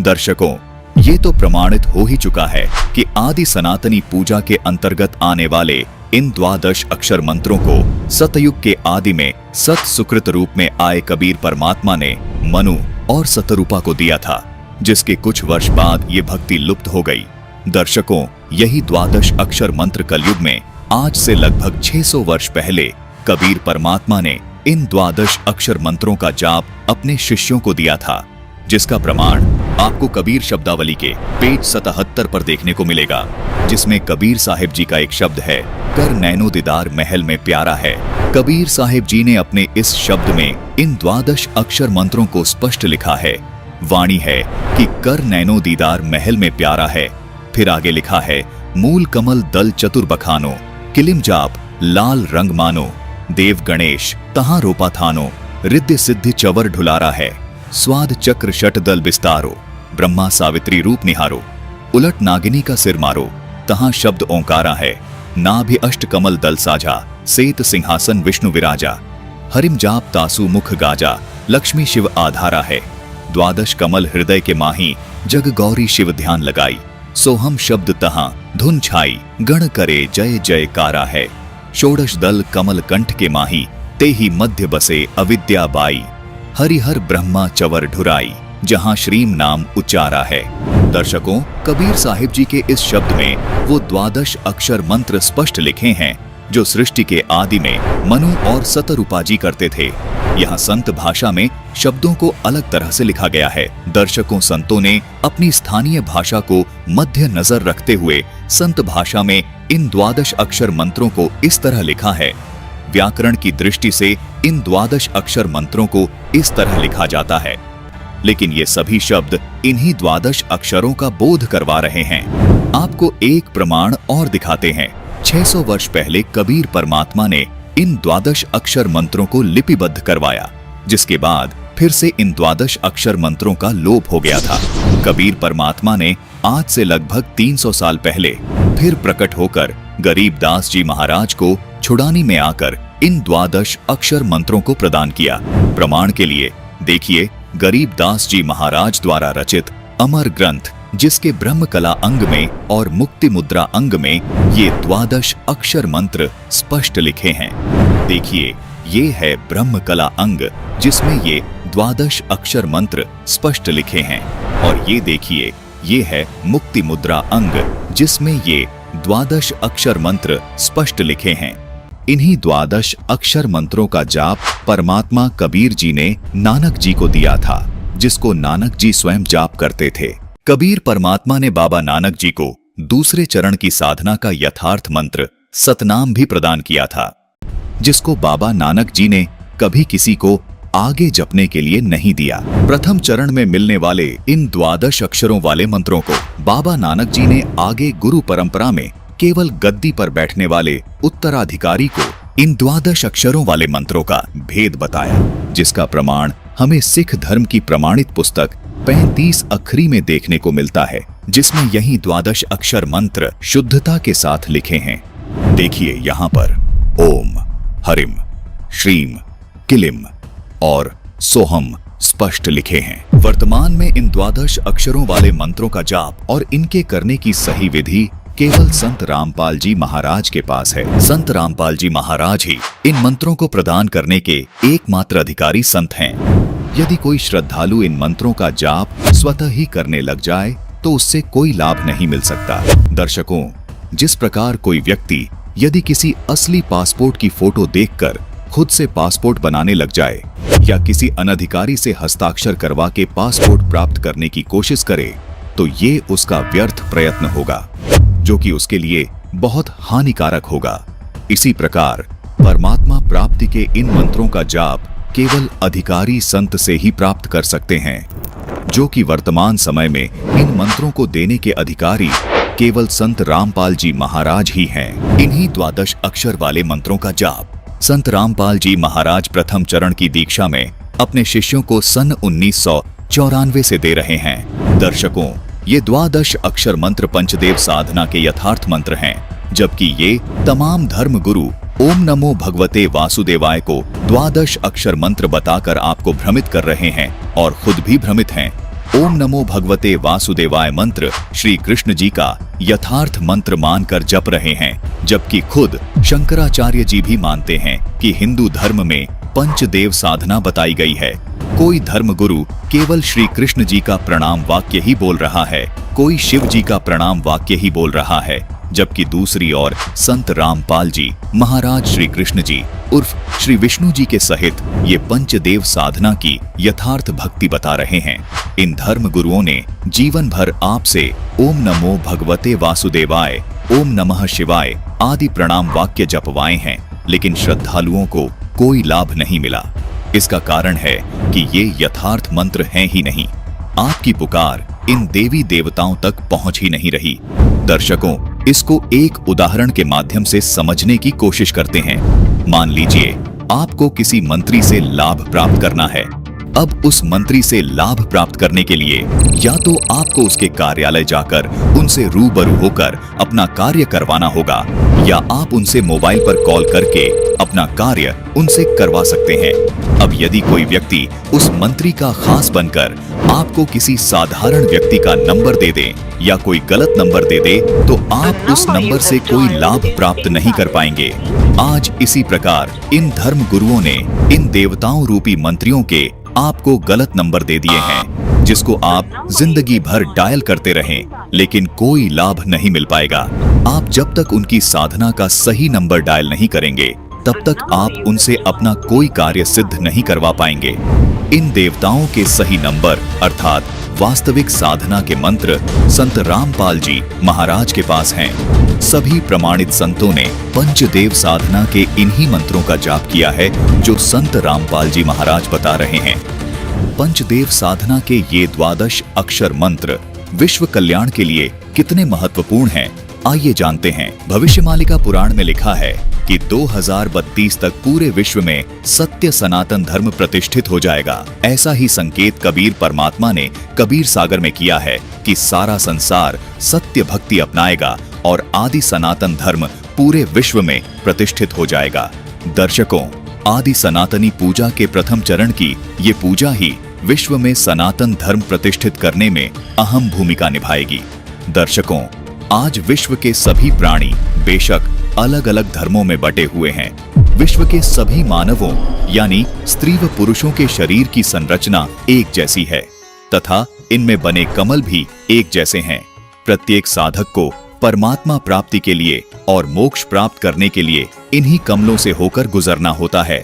दर्शकों, ये तो प्रमाणित हो ही चुका है कि आदि सनातनी पूजा के अंतर्गत आने वाले इन 12 अक्षर मंत्रों को सतयुग के आदि में सत सुकृत रूप में आए कबीर परमात्मा ने मनु और सतरूपा को दिया था, जिसके कुछ वर्ष बाद ये भक्ति लुप्त हो गई। दर्शकों, यही 12 अक्षर मंत्र कलयुग में आज से लगभग 600 वर्ष पहले कबीर परमात्मा ने इन 12 अक्षर मंत्रों का जाप अपने शिष्यों को दिया था, जिसका प्रमाण आपको कबीर शब्दावली के पेज 77 पर देखने को मिलेगा, जिसमें कबीर साहिब जी का एक शब्द है, कर नैनो दीदार महल में प्यारा है। कबीर साहिब जी ने अपने इस शब्द में इन 12 अक्षर मंत्रों को स्पष्ट लिखा है। वाणी है कि कर नैनो दीदार महल में प्यारा है। फिर आगे लिखा है, मूल कमल दल चतुर बखानो, किलिम जाप लाल रंग मानो, देव गणेश तहां रोपा थानो, रिद्धि सिद्धि चवर ढुलारा है, स्वाद चक्र शट दल बिस्तारो, ब्रह्मा सावित्री रूप निहारो, उलट नागिनी का सिर मारो, तहां शब्द ओंकारा है, नाभि अष्ट कमल दल साझा, सेत सिंहासन विष्णु विराजा, हरिम जाप तासु मुख गाजा, लक्ष्मी शिव आधारा है, 12 कमल हृदय के माही, जग गौरी शिव ध्यान लगाई, सोहम शब्द तहां धुन छाई, गण करे जय जयकारा है। षोडश दल कमल कंठ के माही, तेहि मध्य बसे अविद्या बाई, हरिहर ब्रह्मा चवर ढुराई, जहां श्रीम नाम उच्चारा है। दर्शकों, कबीर साहिब जी के इस शब्द में वो 12 अक्षर मंत्र स्पष्ट लिखे हैं जो सृष्टि के आदि में मनु और सतरूपाजी करते थे। यहाँ संत भाषा में शब्दों को अलग तरह से लिखा गया है। दर्शकों, संतों ने अपनी स्थानीय भाषा को मध्य नजर रखते हुए संत भाषा में इन 12 अक्षर मंत्रों को इस तरह लिखा है। व्याकरण की दृष्टि से इन 12 अक्षर मंत्रों को इस तरह लिखा जाता है, लेकिन ये सभी शब्द इन्हीं 12 अक्षरों का बोध करवा रहे हैं। आपको एक प्रमाण और दिखाते हैं। 600 वर्ष पहले कबीर परमात्मा ने इन 12 अक्षर मंत्रों को लिपिबद्ध करवाया, जिसके बाद फिर से इन 12 अक्षर मंत्रों का लोप हो गया था। कबीर परमात्मा ने आज से लगभग 300 साल पहले फिर प्रकट होकर गरीबदास जी महाराज को छुड़ानी में आकर इन 12 अक्षर मंत्रों को प्रदान किया। प्रमाण के लिए देखिए गरीबदास जी महाराज द्वारा रचित अमर ग्रंथ, जिसके ब्रह्म कला अंग में और मुक्ति मुद्रा अंग में ये 12 अक्षर मंत्र स्पष्ट लिखे हैं। देखिए, ये है ब्रह्म कला अंग जिसमें ये 12 अक्षर मंत्र स्पष्ट लिखे हैं, और ये देखिए, ये है मुक्ति मुद्रा अंग जिसमें ये 12 अक्षर मंत्र स्पष्ट लिखे हैं। इन्हीं 12 अक्षर मंत्रों का जाप परमात्मा कबीर जी ने नानक जी को दिया था, जिसको नानक जी स्वयं जाप करते थे। कबीर परमात्मा ने बाबा नानक जी को दूसरे चरण की साधना का यथार्थ मंत्र सतनाम भी प्रदान किया था, जिसको बाबा नानक जी ने कभी किसी को आगे जपने के लिए नहीं दिया। प्रथम चरण में मिलने वाले इन 12 अक्षरों वाले मंत्रों को बाबा नानक जी ने आगे गुरु परंपरा में केवल गद्दी पर बैठने वाले उत्तराधिकारी को इन 12 अक्षरों वाले मंत्रों का भेद बताया, जिसका प्रमाण हमें सिख धर्म की प्रमाणित पुस्तक 35 अखरी में देखने को मिलता है, जिसमें यही 12 अक्षर मंत्र शुद्धता के साथ लिखे हैं। देखिए यहाँ पर ओम, हरिम, श्रीम, किलिम और सोहम स्पष्ट लिखे हैं। वर्तमान में इन 12 अक्षरों वाले मंत्रों का जाप और इनके करने की सही विधि केवल संत रामपाल जी महाराज के पास है। संत रामपाल जी महाराज ही इन मंत्रों को प्रदान करने के एकमात्र अधिकारी संत हैं। यदि कोई श्रद्धालु इन मंत्रों का जाप स्वतः ही करने लग जाए तो उससे कोई लाभ नहीं मिल सकता। दर्शकों, जिस प्रकार कोई व्यक्ति यदि किसी असली पासपोर्ट की फोटो देखकर खुद से पासपोर्ट बनाने लग जाए या किसी अनधिकारी से हस्ताक्षर करवा के पासपोर्ट प्राप्त करने की कोशिश करे, तो ये उसका व्यर्थ प्रयत्न होगा, जो कि उसके लिए बहुत हानिकारक होगा। इसी प्रकार परमात्मा प्राप्ति के इन मंत्रों का जाप केवल अधिकारी संत से ही प्राप्त कर सकते हैं, जो कि वर्तमान समय में इन मंत्रों को देने के अधिकारी केवल संत रामपाल जी महाराज ही हैं। इन्हीं 12 अक्षर वाले मंत्रों का जाप संत रामपाल जी महाराज प्रथम चरण की दीक्षा में अपने शिष्यों को सन 1994 से दे रहे हैं। दर्शकों, ये 12 अक्षर मंत्र पंचदेव साधना के यथार्थ मंत्र हैं, जबकि ये तमाम धर्म गुरु ओम नमो भगवते वासुदेवाय को 12 अक्षर मंत्र बताकर आपको भ्रमित कर रहे हैं और खुद भी भ्रमित हैं। ओम नमो भगवते वासुदेवाय मंत्र श्री कृष्ण जी का यथार्थ मंत्र मानकर जप रहे हैं, जबकि खुद शंकराचार्य जी भी मानते हैं कि हिंदू धर्म में पंचदेव साधना बताई गई है। कोई धर्मगुरु केवल श्री कृष्ण जी का प्रणाम वाक्य ही बोल रहा है, कोई शिव जी का प्रणाम वाक्य ही बोल रहा है, जबकि दूसरी ओर संत रामपाल जी महाराज श्री कृष्ण जी उर्फ श्री विष्णु जी के सहित ये पंचदेव साधना की यथार्थ भक्ति बता रहे हैं। इन धर्म गुरुओं ने जीवन भर आपसे ओम नमो भगवते वासुदेवाय, ओम नमः शिवाय आदि प्रणाम वाक्य जपवाए हैं, लेकिन श्रद्धालुओं को कोई लाभ नहीं मिला। इसका कारण है कि ये यथार्थ मंत्र हैं ही नहीं। आपकी पुकार इन देवी देवताओं तक पहुंच ही नहीं रही। दर्शकों, इसको एक उदाहरण के माध्यम से समझने की कोशिश करते हैं। मान लीजिए आपको किसी मंत्री से लाभ प्राप्त करना है। अब उस मंत्री से लाभ प्राप्त करने के लिए या तो आपको उसके कार्यालय जाकर उनसे रूबरू होकर अपना कार्य करवाना होगा या आप उनसे मोबाइल पर कॉल करके अपना कार्य उनसे करवा सकते हैं। अब यदि कोई व्यक्ति उस मंत्री का खास बनकर आपको किसी साधारण व्यक्ति का नंबर दे दे या कोई गलत नंबर दे दे तो आप उस नंबर से कोई लाभ प्राप्त नहीं कर पाएंगे। आज इसी प्रकार इन धर्म गुरुओं ने इन देवताओं रूपी मंत्रियों के आपको गलत नंबर दे दिए हैं, जिसको आप जिंदगी भर डायल करते रहें लेकिन कोई लाभ नहीं मिल पाएगा। आप जब तक उनकी साधना का सही नंबर डायल नहीं करेंगे तब तक आप उनसे अपना कोई कार्य सिद्ध नहीं करवा पाएंगे। इन देवताओं के सही नंबर अर्थात वास्तविक साधना के मंत्र संत रामपाल जी महाराज के पास हैं। सभी प्रमाणित संतों ने पंचदेव साधना के इन्हीं मंत्रों का जाप किया है जो संत रामपाल जी महाराज बता रहे हैं। पंचदेव साधना के ये 12 अक्षर मंत्र विश्व कल्याण के लिए कितने महत्वपूर्ण हैं, आइए जानते हैं। भविष्यमालिका पुराण में लिखा है कि 2032 तक पूरे विश्व में सत्य सनातन धर्म प्रतिष्ठित हो जाएगा। ऐसा ही संकेत कबीर परमात्मा ने कबीर सागर में किया है कि सारा संसार सत्य भक्ति अपनाएगा और आदि सनातन धर्म पूरे विश्व में प्रतिष्ठित हो जाएगा। दर्शकों, आदि सनातनी पूजा के प्रथम चरण की ये पूजा ही विश्व में सनातन धर्म प्रतिष्ठित करने में अहम भूमिका निभाएगी। दर्शकों, आज विश्व के सभी प्राणी बेशक अलग अलग धर्मों में बटे हुए हैं। विश्व के सभी मानवों यानी स्त्री व पुरुषों के शरीर की संरचना एक जैसी है तथा इनमें बने कमल भी एक जैसे हैं। प्रत्येक साधक को परमात्मा प्राप्ति के लिए और मोक्ष प्राप्त करने के लिए इन्हीं कमलों से होकर गुजरना होता है।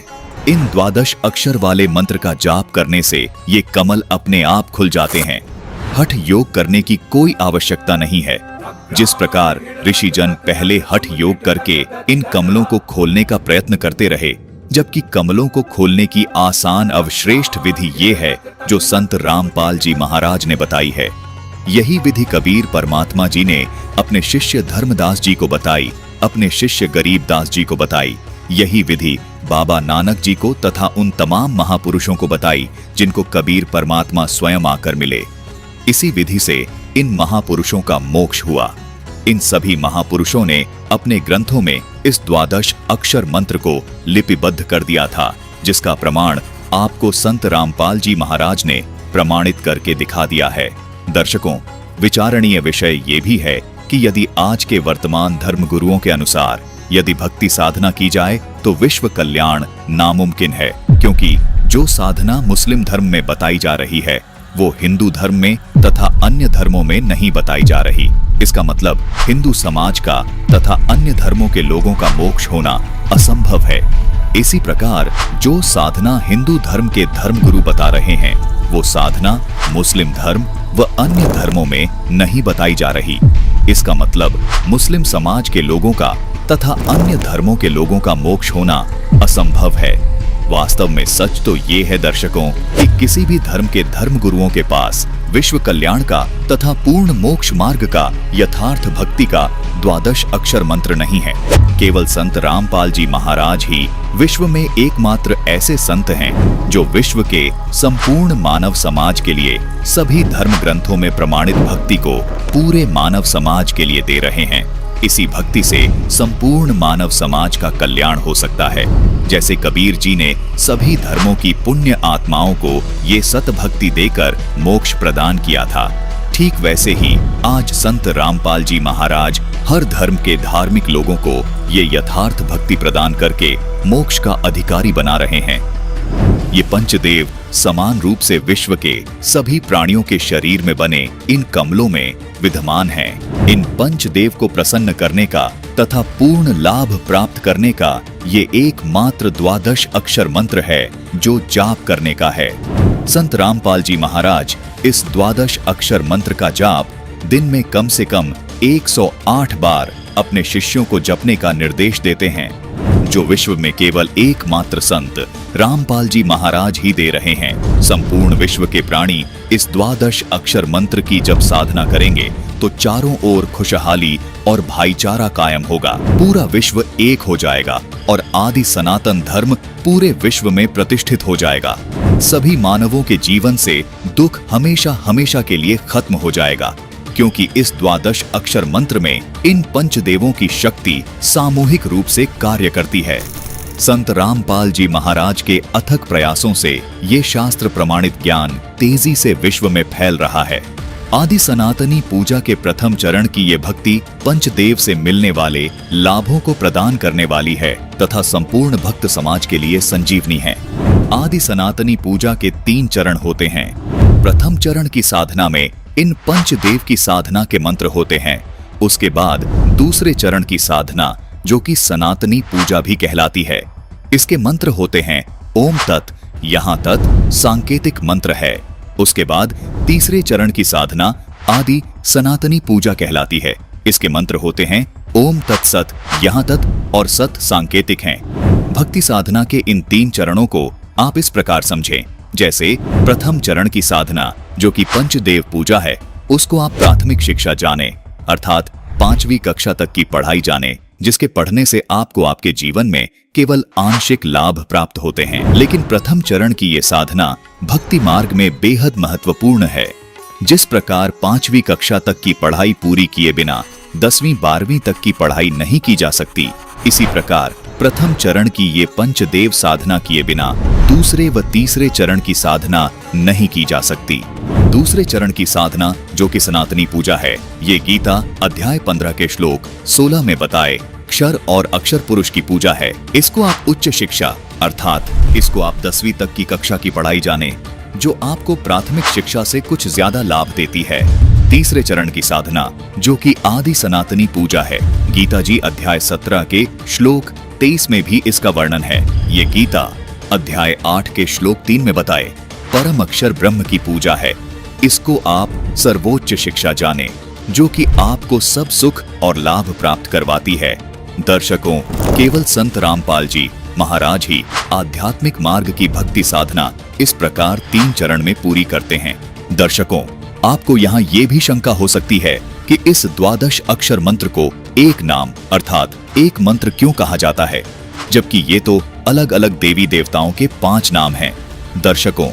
इन 12 अक्षर वाले मंत्र का जाप करने से ये कमल अपने आप खुल जाते हैं। हठ योग करने की कोई आवश्यकता नहीं है। जिस प्रकार ऋषिजन पहले हठ योग करके इन कमलों को खोलने का प्रयत्न करते रहे, जबकि कमलों को खोलने की आसान अवश्रेष्ठ विधि ये है जो संत रामपाल जी महाराज ने बताई है। यही विधि कबीर परमात्मा जी ने अपने शिष्य धर्मदास जी को बताई, अपने शिष्य गरीबदास जी को बताई। यही विधि बाबा नानक जी को तथा उन तमाम महापुरुषों को बताई जिनको कबीर परमात्मा स्वयं आकर मिले। इसी विधि से इन महापुरुषों का मोक्ष हुआ। इन सभी महापुरुषों ने अपने ग्रंथों में इस 12 अक्षर मंत्र को लिपिबद्ध कर दिया था, जिसका प्रमाण आपको संत रामपाल जी महाराज ने प्रमाणित करके दिखा दिया है। दर्शकों, विचारणीय विषय ये भी है कि यदि आज के वर्तमान धर्म गुरुओं के अनुसार यदि भक्ति साधना की जाए तो विश्व कल्याण नामुमकिन है, क्योंकि जो साधना मुस्लिम धर्म में बताई जा रही है वो हिंदू धर्म में तथा अन्य धर्मों में नहीं बताई जा रही। इसका मतलब हिंदू समाज का तथा अन्य धर्मों के लोगों का मोक्ष होना असंभव है। इसी प्रकार जो साधना हिंदू धर्म के धर्मगुरु बता रहे हैं वो साधना मुस्लिम धर्म व अन्य धर्मों में नहीं बताई जा रही। इसका मतलब मुस्लिम समाज के लोगों का तथा अन्य धर्मों के लोगों का मोक्ष होना असंभव है। वास्तव में सच तो ये है दर्शकों कि किसी भी धर्म के धर्मगुरुओं के पास विश्व कल्याण का तथा पूर्ण मोक्ष मार्ग का यथार्थ भक्ति का 12 अक्षर मंत्र नहीं है। केवल संत रामपाल जी महाराज ही विश्व में एकमात्र ऐसे संत हैं जो विश्व के संपूर्ण मानव समाज के लिए सभी धर्म ग्रंथों में प्रमाणित भक्ति को पूरे मानव समाज के लिए दे रहे हैं। इसी भक्ति से संपूर्ण मानव समाज का कल्याण हो सकता है। जैसे कबीर जी ने सभी धर्मों की पुण्य आत्माओं को ये सत भक्ति देकर मोक्ष प्रदान किया था, ठीक वैसे ही आज संत रामपाल जी महाराज हर धर्म के धार्मिक लोगों को ये यथार्थ भक्ति प्रदान करके मोक्ष का अधिकारी बना रहे हैं। ये पंचदेव समान रूप से विश्व के सभी प्राणियों के शरीर में बने इन कमलों में विद्यमान हैं। इन पंचदेव को प्रसन्न करने का तथा पूर्ण लाभ प्राप्त करने का ये एकमात्र 12 अक्षर मंत्र है जो जाप करने का है। संत रामपाल जी महाराज इस 12 अक्षर मंत्र का जाप दिन में कम से कम 108 बार अपने शिष्यों को जपने का निर्देश देते हैं, जो विश्व में केवल एकमात्र संत रामपाल जी महाराज ही दे रहे हैं। संपूर्ण विश्व के प्राणी इस 12 अक्षर मंत्र की जब साधना करेंगे तो चारों ओर खुशहाली और भाईचारा कायम होगा। पूरा विश्व एक हो जाएगा और आदि सनातन धर्म पूरे विश्व में प्रतिष्ठित हो जाएगा। सभी मानवों के जीवन से दुख हमेशा हमेशा के लिए खत्म हो जाएगा, क्योंकि इस द्वादश अक्षर मंत्र में इन पंचदेवों की शक्ति सामूहिक रूप से कार्य करती है। संत रामपाल जी महाराज के अथक प्रयासों से ये शास्त्र प्रमाणित ज्ञान तेजी से विश्व में फैल रहा है। आदि सनातनी पूजा के प्रथम चरण की ये भक्ति पंचदेव से मिलने वाले लाभों को प्रदान करने वाली है तथा संपूर्ण भक्त समाज के लिए संजीवनी है। आदि सनातनी पूजा के 3 चरण होते हैं। प्रथम चरण की साधना में इन पंचदेव की साधना के मंत्र होते हैं। उसके बाद दूसरे चरण की साधना जो कि सनातनी पूजा भी कहलाती है, इसके मंत्र होते हैं ओम तत्, यहाँ तत् सांकेतिक मंत्र है। उसके बाद तीसरे चरण की साधना आदि सनातनी पूजा कहलाती है। इसके मंत्र होते हैं ओम तत्सत, यहाँ तत् और सत सांकेतिक हैं। भक्ति साधना के इन 3 चरणों को आप इस प्रकार समझें, जैसे प्रथम चरण की साधना जो कि पंचदेव पूजा है, उसको आप प्राथमिक शिक्षा जाने अर्थात 5वीं कक्षा तक की पढ़ाई जाने, जिसके पढ़ने से आपको आपके जीवन में केवल आंशिक लाभ प्राप्त होते हैं। लेकिन प्रथम चरण की ये साधना भक्ति मार्ग में बेहद महत्वपूर्ण है। जिस प्रकार 5वीं कक्षा तक की पढ़ाई पूरी किए बिना 10वीं 12वीं तक की पढ़ाई नहीं की जा सकती, इसी प्रकार प्रथम चरण की ये पंचदेव साधना किए बिना दूसरे व तीसरे चरण की साधना नहीं की जा सकती। दूसरे चरण की साधना जो कि सनातनी पूजा है, ये गीता अध्याय 15 के श्लोक 16 में बताए क्षर और अक्षर पुरुष की पूजा है। इसको आप उच्च शिक्षा अर्थात इसको आप 10वीं तक की कक्षा की पढ़ाई जाने, जो आपको प्राथमिक शिक्षा से कुछ ज्यादा लाभ देती है। तीसरे चरण की साधना जो कि आदि सनातनी पूजा है, गीता जी अध्याय 17 के श्लोक 23 में भी इसका वर्णन है। ये गीता अध्याय 8 के श्लोक 3 में बताए परम अक्षर ब्रह्म की पूजा है। इसको आप सर्वोच्च शिक्षा जाने, जो कि आपको सब सुख और लाभ प्राप्त करवाती है। दर्शकों, केवल संत रामपाल जी महाराज ही आध्यात्मिक मार्ग की भक्ति साधना इस प्रकार 3 चरण में पूरी करते हैं। दर्शकों, आपको यहाँ ये भी शंका हो सकती है कि इस द्वादश अक्षर मंत्र को एक नाम अर्थात एक मंत्र क्यों कहा जाता है, जबकि ये तो अलग अलग देवी देवताओं के 5 नाम हैं। दर्शकों,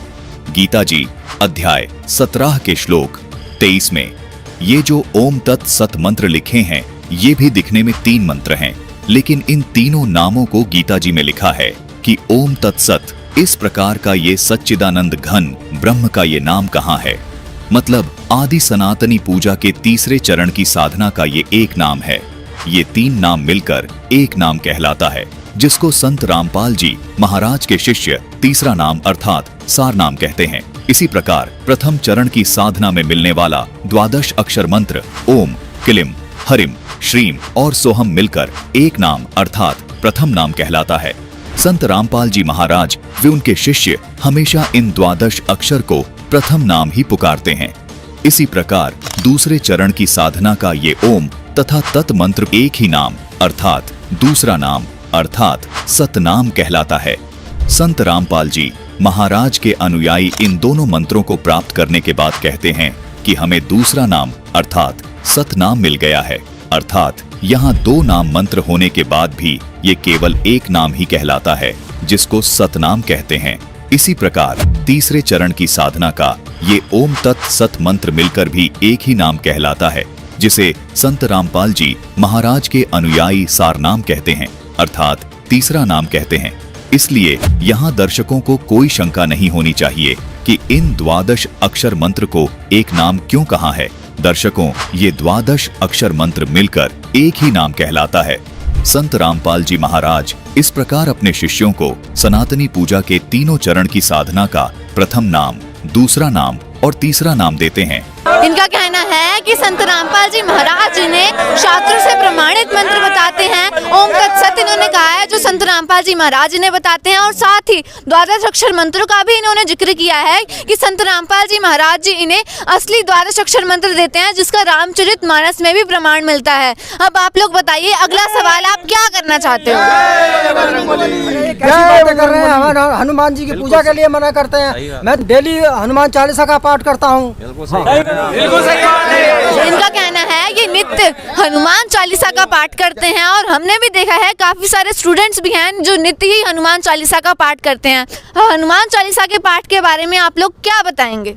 गीता जी अध्याय 17 के श्लोक 23 में ये जो ओम तत् सत मंत्र लिखे हैं, ये भी दिखने में 3 मंत्र हैं, लेकिन इन तीनों नामों को गीता जी में लिखा है कि ओम तत्सत। इस प्रकार का ये सच्चिदानंद घन ब्रह्म का ये नाम कहाँ है? मतलब आदि सनातनी पूजा के तीसरे चरण की साधना का ये एक नाम है। ये 3 नाम मिलकर एक नाम कहलाता है, जिसको संत रामपाल जी महाराज के शिष्य तीसरा नाम अर्थात सार नाम कहते हैं। इसी प्रकार प्रथम चरण की साधना में मिलने वाला द्वादश अक्षर मंत्र ओम, क्लीम, हरिम, श्रीम और सोहम मिलकर एक नाम अर्थात प्रथम नाम कहलाता है। संत रामपाल जी महाराज वे उनके शिष्य हमेशा इन द्वादश अक्षर को प्रथम नाम ही पुकारते हैं। इसी प्रकार दूसरे चरण की साधना का ये ओम तथा तत् मंत्र एक ही नाम अर्थात दूसरा नाम अर्थात सतनाम कहलाता है। संत रामपाल जी महाराज के अनुयायी इन दोनों मंत्रों को प्राप्त करने के बाद कहते हैं कि हमें दूसरा नाम अर्थात सतनाम मिल गया है। अर्थात यहाँ 2 नाम मंत्र होने के बाद भी ये केवल एक नाम ही कहलाता है, जिसको सतनाम कहते हैं। इसी प्रकार तीसरे चरण की साधना का ये ओम तत् सत मंत्र मिलकर भी एक ही नाम कहलाता है, जिसे संत रामपाल जी महाराज के अनुयायी सार नाम कहते हैं अर्थात तीसरा नाम कहते हैं। इसलिए यहाँ दर्शकों को कोई शंका नहीं होनी चाहिए कि इन द्वादश अक्षर मंत्र को एक नाम क्यों कहा है। दर्शकों, ये द्वादश अक्षर मंत्र मिलकर एक ही नाम कहलाता है। संत रामपाल जी महाराज इस प्रकार अपने शिष्यों को सनातनी पूजा के तीनों चरण की साधना का प्रथम नाम, दूसरा नाम और तीसरा नाम देते हैं। इनका कहना है कि संत रामपाल जी महाराज जी ने शास्त्रों से प्रमाणित मंत्र बताते हैं। ओम तत्सत इन्होंने कहा है जो संत रामपाल जी महाराज जी ने बताते हैं, और साथ ही द्वादश अक्षर मंत्रों का भी इन्होंने जिक्र किया है कि संत रामपाल जी महाराज जी इन्हें असली द्वादश अक्षर मंत्र देते हैं, जिसका रामचरितमानस में भी प्रमाण मिलता है। अब आप लोग बताइए, अगला सवाल आप क्या करना चाहते हो? कैसी बातें कर रहे हैं? हनुमान जी की पूजा के लिए मना करते हैं। मैं डेली हनुमान चालीसा का पाठ करता हूँ। इनका कहना है ये नित्य हनुमान चालीसा का पाठ करते हैं, और हमने भी देखा है काफी सारे स्टूडेंट्स भी हैं जो नित्य ही हनुमान चालीसा का पाठ करते हैं। हनुमान चालीसा के पाठ के बारे में आप लोग क्या बताएंगे?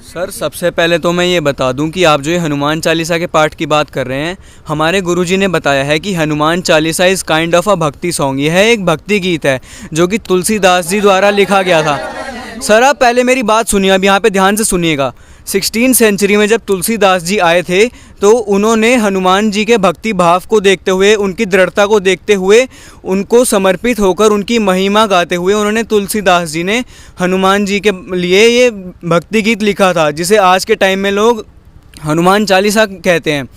सर सबसे पहले तो मैं ये बता दूं कि आप जो ये हनुमान चालीसा के पाठ की बात कर रहे हैं, हमारे गुरुजी ने बताया है कि Hanuman Chalisa is kind of a भक्ति सॉन्ग। यह एक भक्ति गीत है जो कि तुलसीदास जी द्वारा लिखा गया था। सर आप पहले मेरी बात सुनिए, अब यहाँ पे ध्यान से सुनिएगा। 16वीं सेंचुरी में जब तुलसीदास जी आए थे तो उन्होंने हनुमान जी के भक्ति भाव को देखते हुए, उनकी दृढ़ता को देखते हुए, उनको समर्पित होकर उनकी महिमा गाते हुए उन्होंने तुलसीदास जी ने हनुमान जी के लिए ये भक्ति गीत लिखा था, जिसे आज के टाइम में लोग हनुमान चालीसा कहते हैं।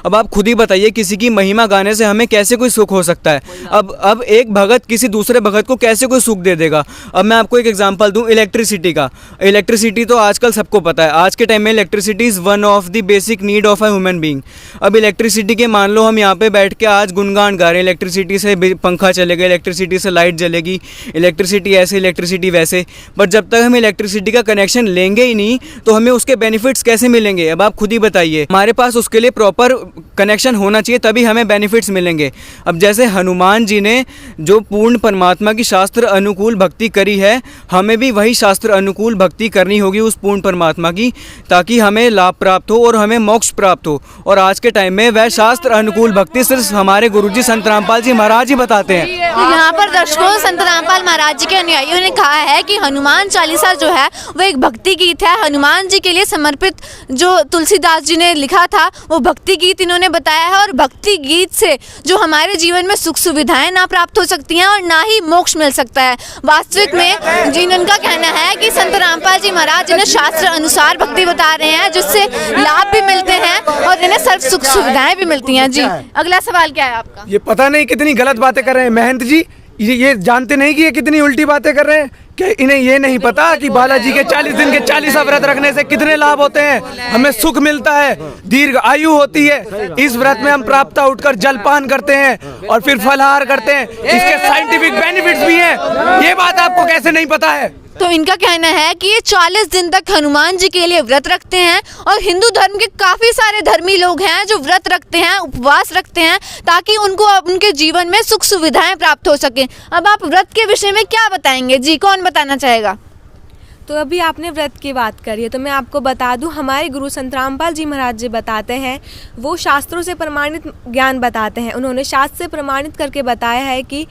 अब आप खुद ही बताइए किसी की महिमा गाने से हमें कैसे कोई सुख हो सकता है? अब एक भगत किसी दूसरे भगत को कैसे कोई सुख दे देगा? अब मैं आपको एक एग्जांपल दूं इलेक्ट्रिसिटी का। इलेक्ट्रिसिटी तो आजकल सबको पता है, आज के टाइम में electricity is one of the basic need of a human being. अब इलेक्ट्रिसिटी के मान लो हम यहाँ पे बैठ के आज गुणगान गा रहे हैं, इलेक्ट्रिसिटी से पंखा चलेगा, इलेक्ट्रिसिटी से लाइट जलेगी, इलेक्ट्रिसिटी ऐसे, इलेक्ट्रिसिटी वैसे, बट जब तक हम इलेक्ट्रिसिटी का कनेक्शन लेंगे ही नहीं तो हमें उसके बेनिफिट्स कैसे मिलेंगे? अब आप खुद ही बताइए। हमारे पास उसके लिए प्रॉपर कनेक्शन होना चाहिए, तभी हमें बेनिफिट्स मिलेंगे। अब जैसे हनुमान जी ने जो पूर्ण परमात्मा की शास्त्र अनुकूल भक्ति करी है, हमें भी वही शास्त्र अनुकूल भक्ति करनी होगी उस पूर्ण परमात्मा की, ताकि हमें लाभ प्राप्त हो और हमें मोक्ष प्राप्त हो। और आज के टाइम में वह शास्त्र अनुकूल भक्ति सिर्फ हमारे गुरुजी संत रामपाल जी महाराज ही बताते हैं। यहाँ पर दर्शकों, संत रामपाल महाराज जी के अनुयायियों ने कहा है कि हनुमान चालीसा जो है वो एक भक्ति गीत है। हनुमान जी के लिए समर्पित जो तुलसीदास जी ने लिखा था वो भक्ति गीत इन्होंने बताया है, और भक्ति गीत से जो हमारे जीवन में सुख सुविधाएं ना प्राप्त हो सकती हैं और ना ही मोक्ष मिल सकता है। वास्तविक में जिनका कहना है कि संत रामपाल जी महाराज जिन्हें शास्त्र अनुसार भक्ति बता रहे हैं, जिससे लाभ भी मिलते हैं और इन्हें सर्व सुख सुविधाएं भी मिलती हैं। जी, अगला सवाल क्या है आपका? ये पता नहीं कितनी गलत बातें कर रहे हैं महंत जी, ये जानते नहीं कि ये कितनी उल्टी बातें कर रहे हैं। कि इन्हें ये नहीं पता कि बालाजी के 40 दिन के 40 व्रत रखने से कितने लाभ होते हैं? हमें सुख मिलता है, दीर्घ आयु होती है। इस व्रत में हम प्रातः उठकर जलपान करते हैं और फिर फलाहार करते हैं, इसके साइंटिफिक बेनिफिट्स भी हैं। ये बात आपको कैसे नहीं पता है? तो इनका कहना है कि ये 40 दिन तक हनुमान जी के लिए व्रत रखते हैं, और हिंदू धर्म के काफ़ी सारे धर्मी लोग हैं जो व्रत रखते हैं, उपवास रखते हैं, ताकि उनको उनके जीवन में सुख सुविधाएं प्राप्त हो सके। अब आप व्रत के विषय में क्या बताएंगे? जी, कौन बताना चाहेगा? तो अभी आपने व्रत की बात करी है, तो मैं आपको बता दूं, हमारे गुरु संत रामपाल जी महाराज जी बताते हैं, वो शास्त्रों से प्रमाणित ज्ञान बताते हैं। उन्होंने शास्त्र से प्रमाणित करके बताया है कि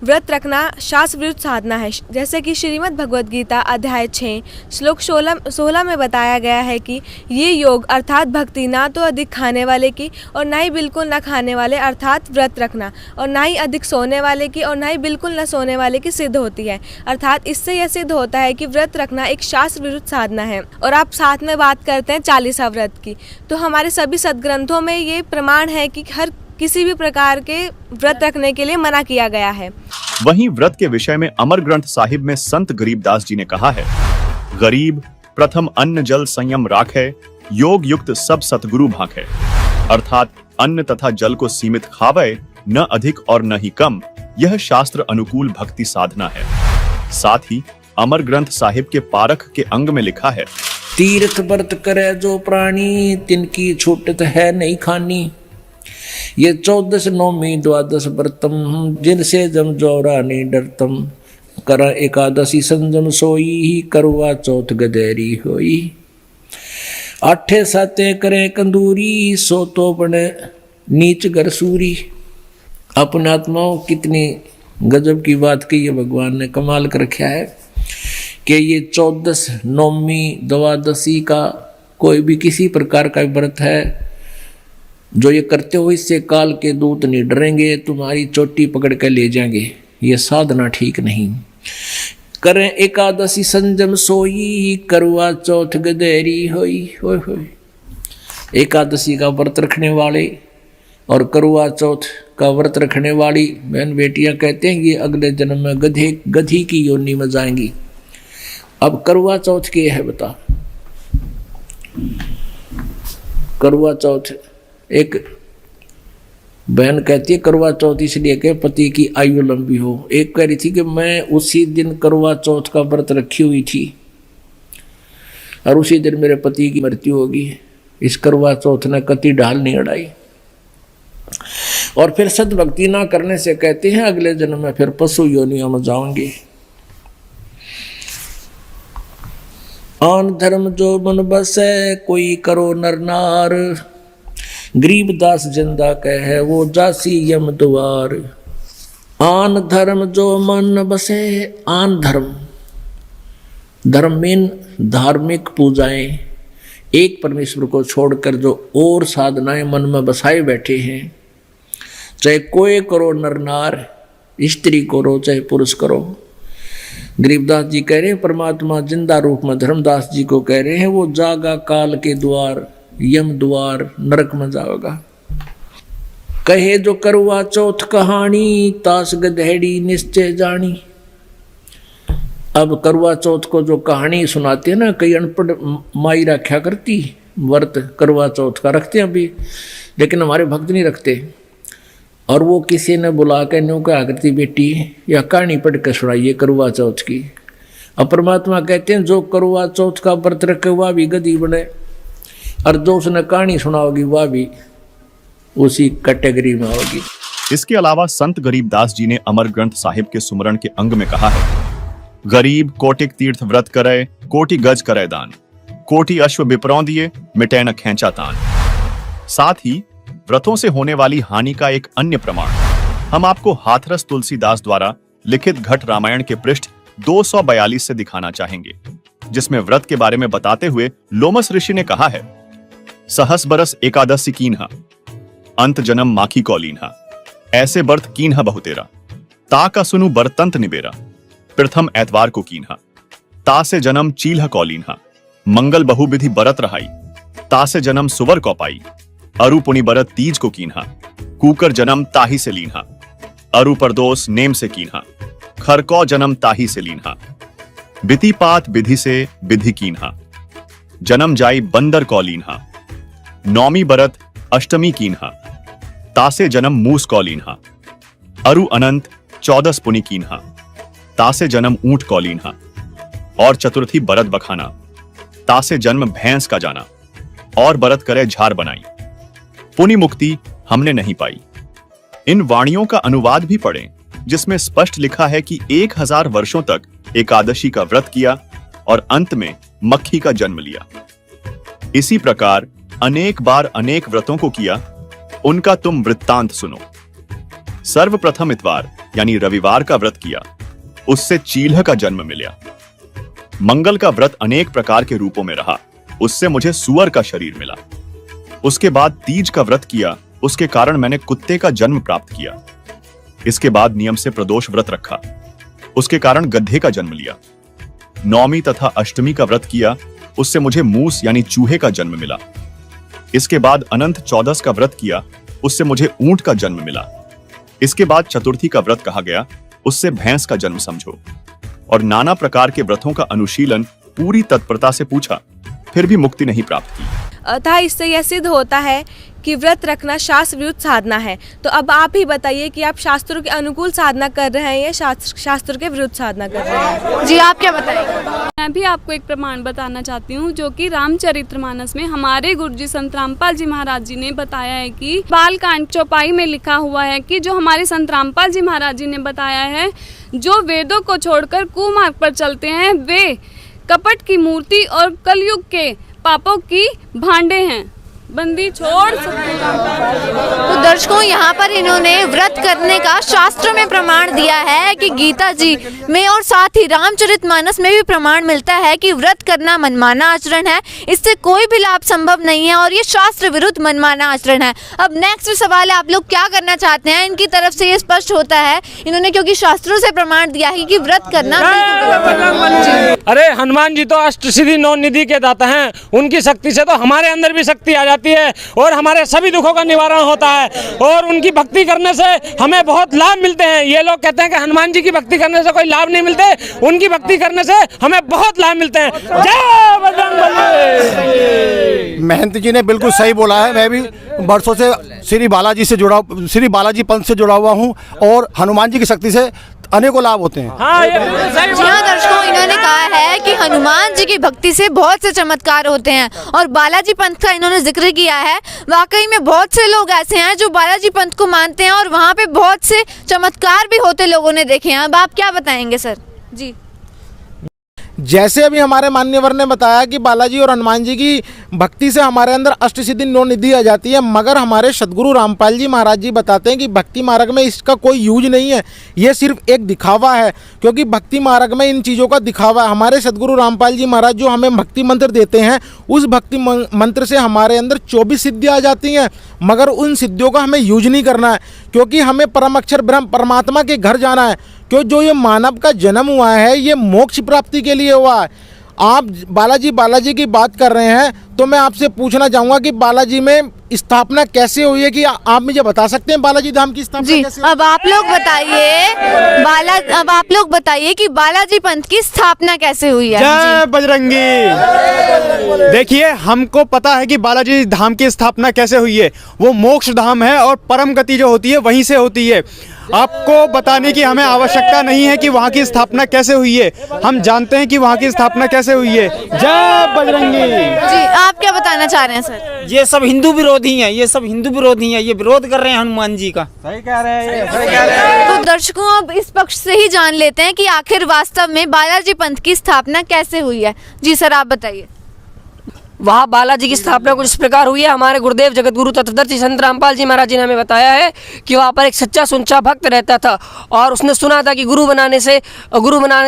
व्रत रखना शास्त्र विरुद्ध साधना है। जैसे कि श्रीमद् भगवद गीता अध्याय 6 श्लोक 16 में बताया गया है कि ये योग अर्थात भक्ति ना तो अधिक खाने वाले की और ना ही बिल्कुल ना खाने वाले अर्थात व्रत रखना, और ना ही अधिक सोने वाले की और ना ही बिल्कुल ना सोने वाले की सिद्ध होती है। अर्थात इससे यह सिद्ध होता है कि व्रत रखना एक शास्त्र विरुद्ध साधना है। और आप साथ में बात करते हैं 40 व्रत की, तो हमारे सभी सदग्रंथों में ये प्रमाण है कि हर किसी भी प्रकार के व्रत रखने के लिए मना किया गया है। वहीं व्रत के विषय में अमर ग्रंथ साहिब में संत गरीबदास जी ने कहा है, गरीब प्रथम अन्न जल संयम राखे, योग युक्त सब सतगुरु भाखे। अर्थात अन्न तथा जल को सीमित खावे, न अधिक और न ही कम, यह शास्त्र अनुकूल भक्ति साधना है। साथ ही अमर ग्रंथ साहिब के पारख के अंग में लिखा है, तीर्थ व्रत करे जो प्राणी, तिनकी छूटत है नहीं खानी। ये 14 नौमी 12 व्रतम, जिनसे जम जोरा नहीं डरतम। करा एकादशी संजम सोई, करवा चौथ गदेरी होई। 8 साते करे कंदूरी, सो तो बने नीच गरसूरी। अपने आत्माओं कितनी गजब की बात की है, भगवान ने कमाल कर रखा है कि ये 14 नौमी 12 का कोई भी किसी प्रकार का व्रत है जो ये करते हो, इससे काल के दूत नहीं डरेंगे, तुम्हारी चोटी पकड़ कर ले जाएंगे। ये साधना ठीक नहीं। करें एकादशी संजम सोई, करवा चौथ गदेरी होई। होय होय। एकादशी का व्रत रखने वाले और करवा चौथ का व्रत रखने वाली बहन बेटियां कहते हैं कि अगले जन्म में गधी की योनि में जाएंगी। अब करवा चौथ क्या है बता? करवा चौथ, एक बहन कहती है करवा चौथ इसलिए कि पति की आयु लंबी हो। एक कह रही थी कि मैं उसी दिन करवा चौथ का व्रत रखी हुई थी और उसी दिन मेरे पति की मृत्यु होगी। इस करवा चौथ ने कति ढाल नहीं अड़ाई। और फिर सद्भक्ति ना करने से कहते हैं अगले जन्म में फिर पशु योनियों में जाओगे। आन धर्म जो मन बसै कोई करो नर नार, गरीबदास जिंदा कहे वो जासी यम द्वार। आन धर्म जो मन बसे, आन धर्म, धर्म मीन धार्मिक पूजाएं, एक परमेश्वर को छोड़कर जो और साधनाएं मन में बसाए बैठे हैं, चाहे कोई करो नर नार, स्त्री करो चाहे पुरुष करो। गरीबदास जी कह रहे हैं परमात्मा जिंदा रूप में धर्मदास जी को कह रहे हैं वो जागा काल के द्वार, यम द्वार, नरक में जाओगा। कहे जो करवा चौथ कहानी, तास गधेड़ी निश्चय जानी। अब करवा चौथ को जो कहानी सुनाते हैं ना, कई अनपढ़ माई रखा करती व्रत करवा चौथ का रखते हैं अभी, लेकिन हमारे भक्त नहीं रखते। और वो किसी ने बुला कर न्यू कहा करती बेटी या कहानी पढ़ कर सुनाइए करवा चौथ की। अब परमात्मा कहते हैं जो करवा चौथ का व्रत रखे वह भी गधी बने, और जो उसने कहानी सुनाओगी वह भी उसी कैटेगरी में होगी। इसके अलावा संत गरीबदास जी ने अमर ग्रंथ साहिब के सुमरण के अंग में कहा है, गरीब कोटिक तीर्थ व्रत करे, कोटि गज करे दान, कोटि अश्व बिपरौं दिए, मिटे न खेंचा तान। साथ ही व्रतों से होने वाली हानि का एक अन्य प्रमाण हम आपको हाथरस तुलसीदास द्वारा लिखित घट रामायण के पृष्ठ 242 से दिखाना चाहेंगे, जिसमें व्रत के बारे में बताते हुए लोमस ऋषि ने कहा है, सहस बरस एकादशी कीन्हा, अंत जन्म माखी कौलीन्हा, ऐसे बर्थ कीन्हा बहुतेरा, ता का सुनु बरतंत निबेरा, प्रथम एतवार को कीन्हा, ता से जन्म चील्ह कौलीन्हा, मंगल बहुविधि बरत रहाई, ता से जन्म सुवर को पाई, अरु पुनि बरत तीज को कीन्हा, कूकर जन्म ताही से लीन्हा, अरु परदोस नेम से कीन्हा, खरकौ जन्म ताही से लीन्हा, बिति पात विधि से विधि कीन्हा, जन्म जाई बंदर कौ लीन्हा, नौमी बरत अष्टमी कीन्हा, तासे जन्म मूस कौ लीन्हा, अरु अनंत 14 पुनि कीन्हा, तासे जन्म ऊंट कौ लीन्हा, और चतुर्थी बरत बखाना, तासे जन्म भैंस का जाना, और बरत करे झार बनाई, पुनि मुक्ति हमने नहीं पाई। इन वाणियों का अनुवाद भी पढ़ें, जिसमें स्पष्ट लिखा है कि 1000 वर्षों तक एकादशी का व्रत किया और अंत में मक्खी का जन्म लिया। इसी प्रकार अनेक बार अनेक व्रतों को किया, उनका तुम वृत्तांत सुनो। सर्वप्रथम इतवार यानी रविवार का व्रत किया, उससे चील्ह का जन्म मिला। मंगल का व्रत अनेक प्रकार के रूपों में रहा, उससे मुझे सुअर का शरीर मिला। उसके बाद तीज का व्रत किया, उसके कारण मैंने कुत्ते का जन्म प्राप्त किया। इसके बाद नियम से प्रदोष व्रत रखा, उसके कारण गधे का जन्म लिया। नौमी तथा अष्टमी का व्रत किया, उससे मुझे मूस यानी चूहे का जन्म मिला। इसके बाद अनंत 14 का व्रत किया, उससे मुझे ऊंट का जन्म मिला। इसके बाद चतुर्थी का व्रत कहा गया, उससे भैंस का जन्म समझो। और नाना प्रकार के व्रतों का अनुशीलन पूरी तत्परता से पूछा, फिर भी मुक्ति नहीं प्राप्त की। अतः इससे यह सिद्ध होता है कि व्रत रखना शास्त्र विरुद्ध साधना है। तो अब आप ही बताइए कि आप शास्त्रों के अनुकूल साधना कर रहे हैं या शास्त्र के विरुद्ध साधना कर रहे हैं? जी आप क्या बताएंगे? मैं भी आपको एक प्रमाण बताना चाहती हूँ, जो कि रामचरितमानस में हमारे गुरुजी संत रामपाल जी महाराज जी ने बताया है कि बालकांड चौपाई में लिखा हुआ है कि जो हमारे संत रामपाल जी महाराज जी ने बताया है, जो वेदों को छोड़कर कुमार्ग पर चलते हैं वे कपट की मूर्ति और कलयुग के पापों की भांडे हैं, बंदी छोड़ सकते। तो दर्शकों, यहाँ पर इन्होंने व्रत करने का शास्त्रों में प्रमाण दिया है कि गीता जी में और साथ ही रामचरितमानस में भी प्रमाण मिलता है कि व्रत करना मनमाना आचरण है, इससे कोई भी लाभ संभव नहीं है और ये शास्त्र विरुद्ध मनमाना आचरण है। अब नेक्स्ट सवाल है, आप लोग क्या करना चाहते हैं? इनकी तरफ से ये स्पष्ट होता है, इन्होंने क्योंकि शास्त्रों से प्रमाण दिया है कि व्रत करना। अरे हनुमान जी तो अष्ट सिद्धि 9 निधि के दाता हैं, उनकी शक्ति से तो हमारे अंदर भी शक्ति आ जाती है और हमारे सभी दुखों का निवारण होता है, और उनकी भक्ति करने से हमें बहुत लाभ मिलते हैं। ये लोग कहते हैं कि हनुमान जी की भक्ति करने से कोई लाभ नहीं मिलते, उनकी भक्ति करने से हमें बहुत लाभ मिलते हैं। जय बजरंगबली। महंत जी ने बिल्कुल सही बोला है। मैं भी वर्षों से श्री बालाजी पंथ से जुड़ा हुआ हूँ और हनुमान जी की शक्ति से अनेकों लाभ होते हैं। हाँ दर्शकों, इन्होंने कहा है कि हनुमान जी की भक्ति से बहुत से चमत्कार होते हैं और बालाजी पंथ का इन्होंने जिक्र किया है। वाकई में बहुत से लोग ऐसे हैं जो बालाजी पंथ को मानते हैं और वहाँ पे बहुत से चमत्कार भी होते लोगों ने देखे हैं। अब आप क्या बताएंगे सर? जी जैसे अभी हमारे मान्यवर ने बताया कि बालाजी और हनुमान जी की भक्ति से हमारे अंदर अष्टसिद्धि 9 निधि आ जाती है, मगर हमारे सदगुरु रामपाल जी महाराज जी बताते हैं कि भक्ति मार्ग में इसका कोई यूज नहीं है, ये सिर्फ एक दिखावा है, क्योंकि भक्ति मार्ग में इन चीज़ों का दिखावा है। हमारे सदगुरु रामपाल जी महाराज जो हमें भक्ति मंत्र देते हैं, उस भक्ति मंत्र से हमारे अंदर 24 सिद्धियाँ आ जाती हैं, मगर उन सिद्धियों का हमें यूज नहीं करना है, क्योंकि हमें परम अक्षर ब्रह्म परमात्मा के घर जाना है। क्यों जो ये मानव का जन्म हुआ है ये मोक्ष प्राप्ति के लिए हुआ है। आप बालाजी की बात कर रहे हैं, तो मैं आपसे पूछना चाहूँगा कि बालाजी में स्थापना कैसे हुई है, कि आप मुझे बता सकते हैं बालाजी धाम की स्थापना जी, कैसे? अब आप लोग बताइए कि बालाजी पंथ की स्थापना कैसे हुई है। जय बजरंगी। देखिए, हमको पता है कि बालाजी धाम की स्थापना कैसे हुई है। वो मोक्ष धाम है और परम गति जो होती है वहीं से होती है। आपको बताने की हमें आवश्यकता नहीं है कि वहाँ की स्थापना कैसे हुई है, हम जानते हैं कि वहाँ की स्थापना कैसे हुई है। जय बजरंगी। जी, आप क्या बताना चाह रहे हैं सर? ये सब हिंदू विरोधी हैं, ये सब हिंदू विरोधी हैं, ये विरोध कर रहे हैं हनुमान जी का। सही कह रहे हैं। तो दर्शकों, अब इस पक्ष से ही जान लेते हैं कि आखिर वास्तव में बालाजी पंथ की स्थापना कैसे हुई है। जी सर, आप बताइए। वहाँ बालाजी की स्थापना कुछ इस प्रकार हुई है। हमारे गुरुदेव जगत गुरु तत्वदर्शी संत रामपाल जी महाराज जी ने हमें बताया है कि वहाँ पर एक सच्चा सुंचा भक्त रहता था, और उसने सुना था कि गुरु बनाने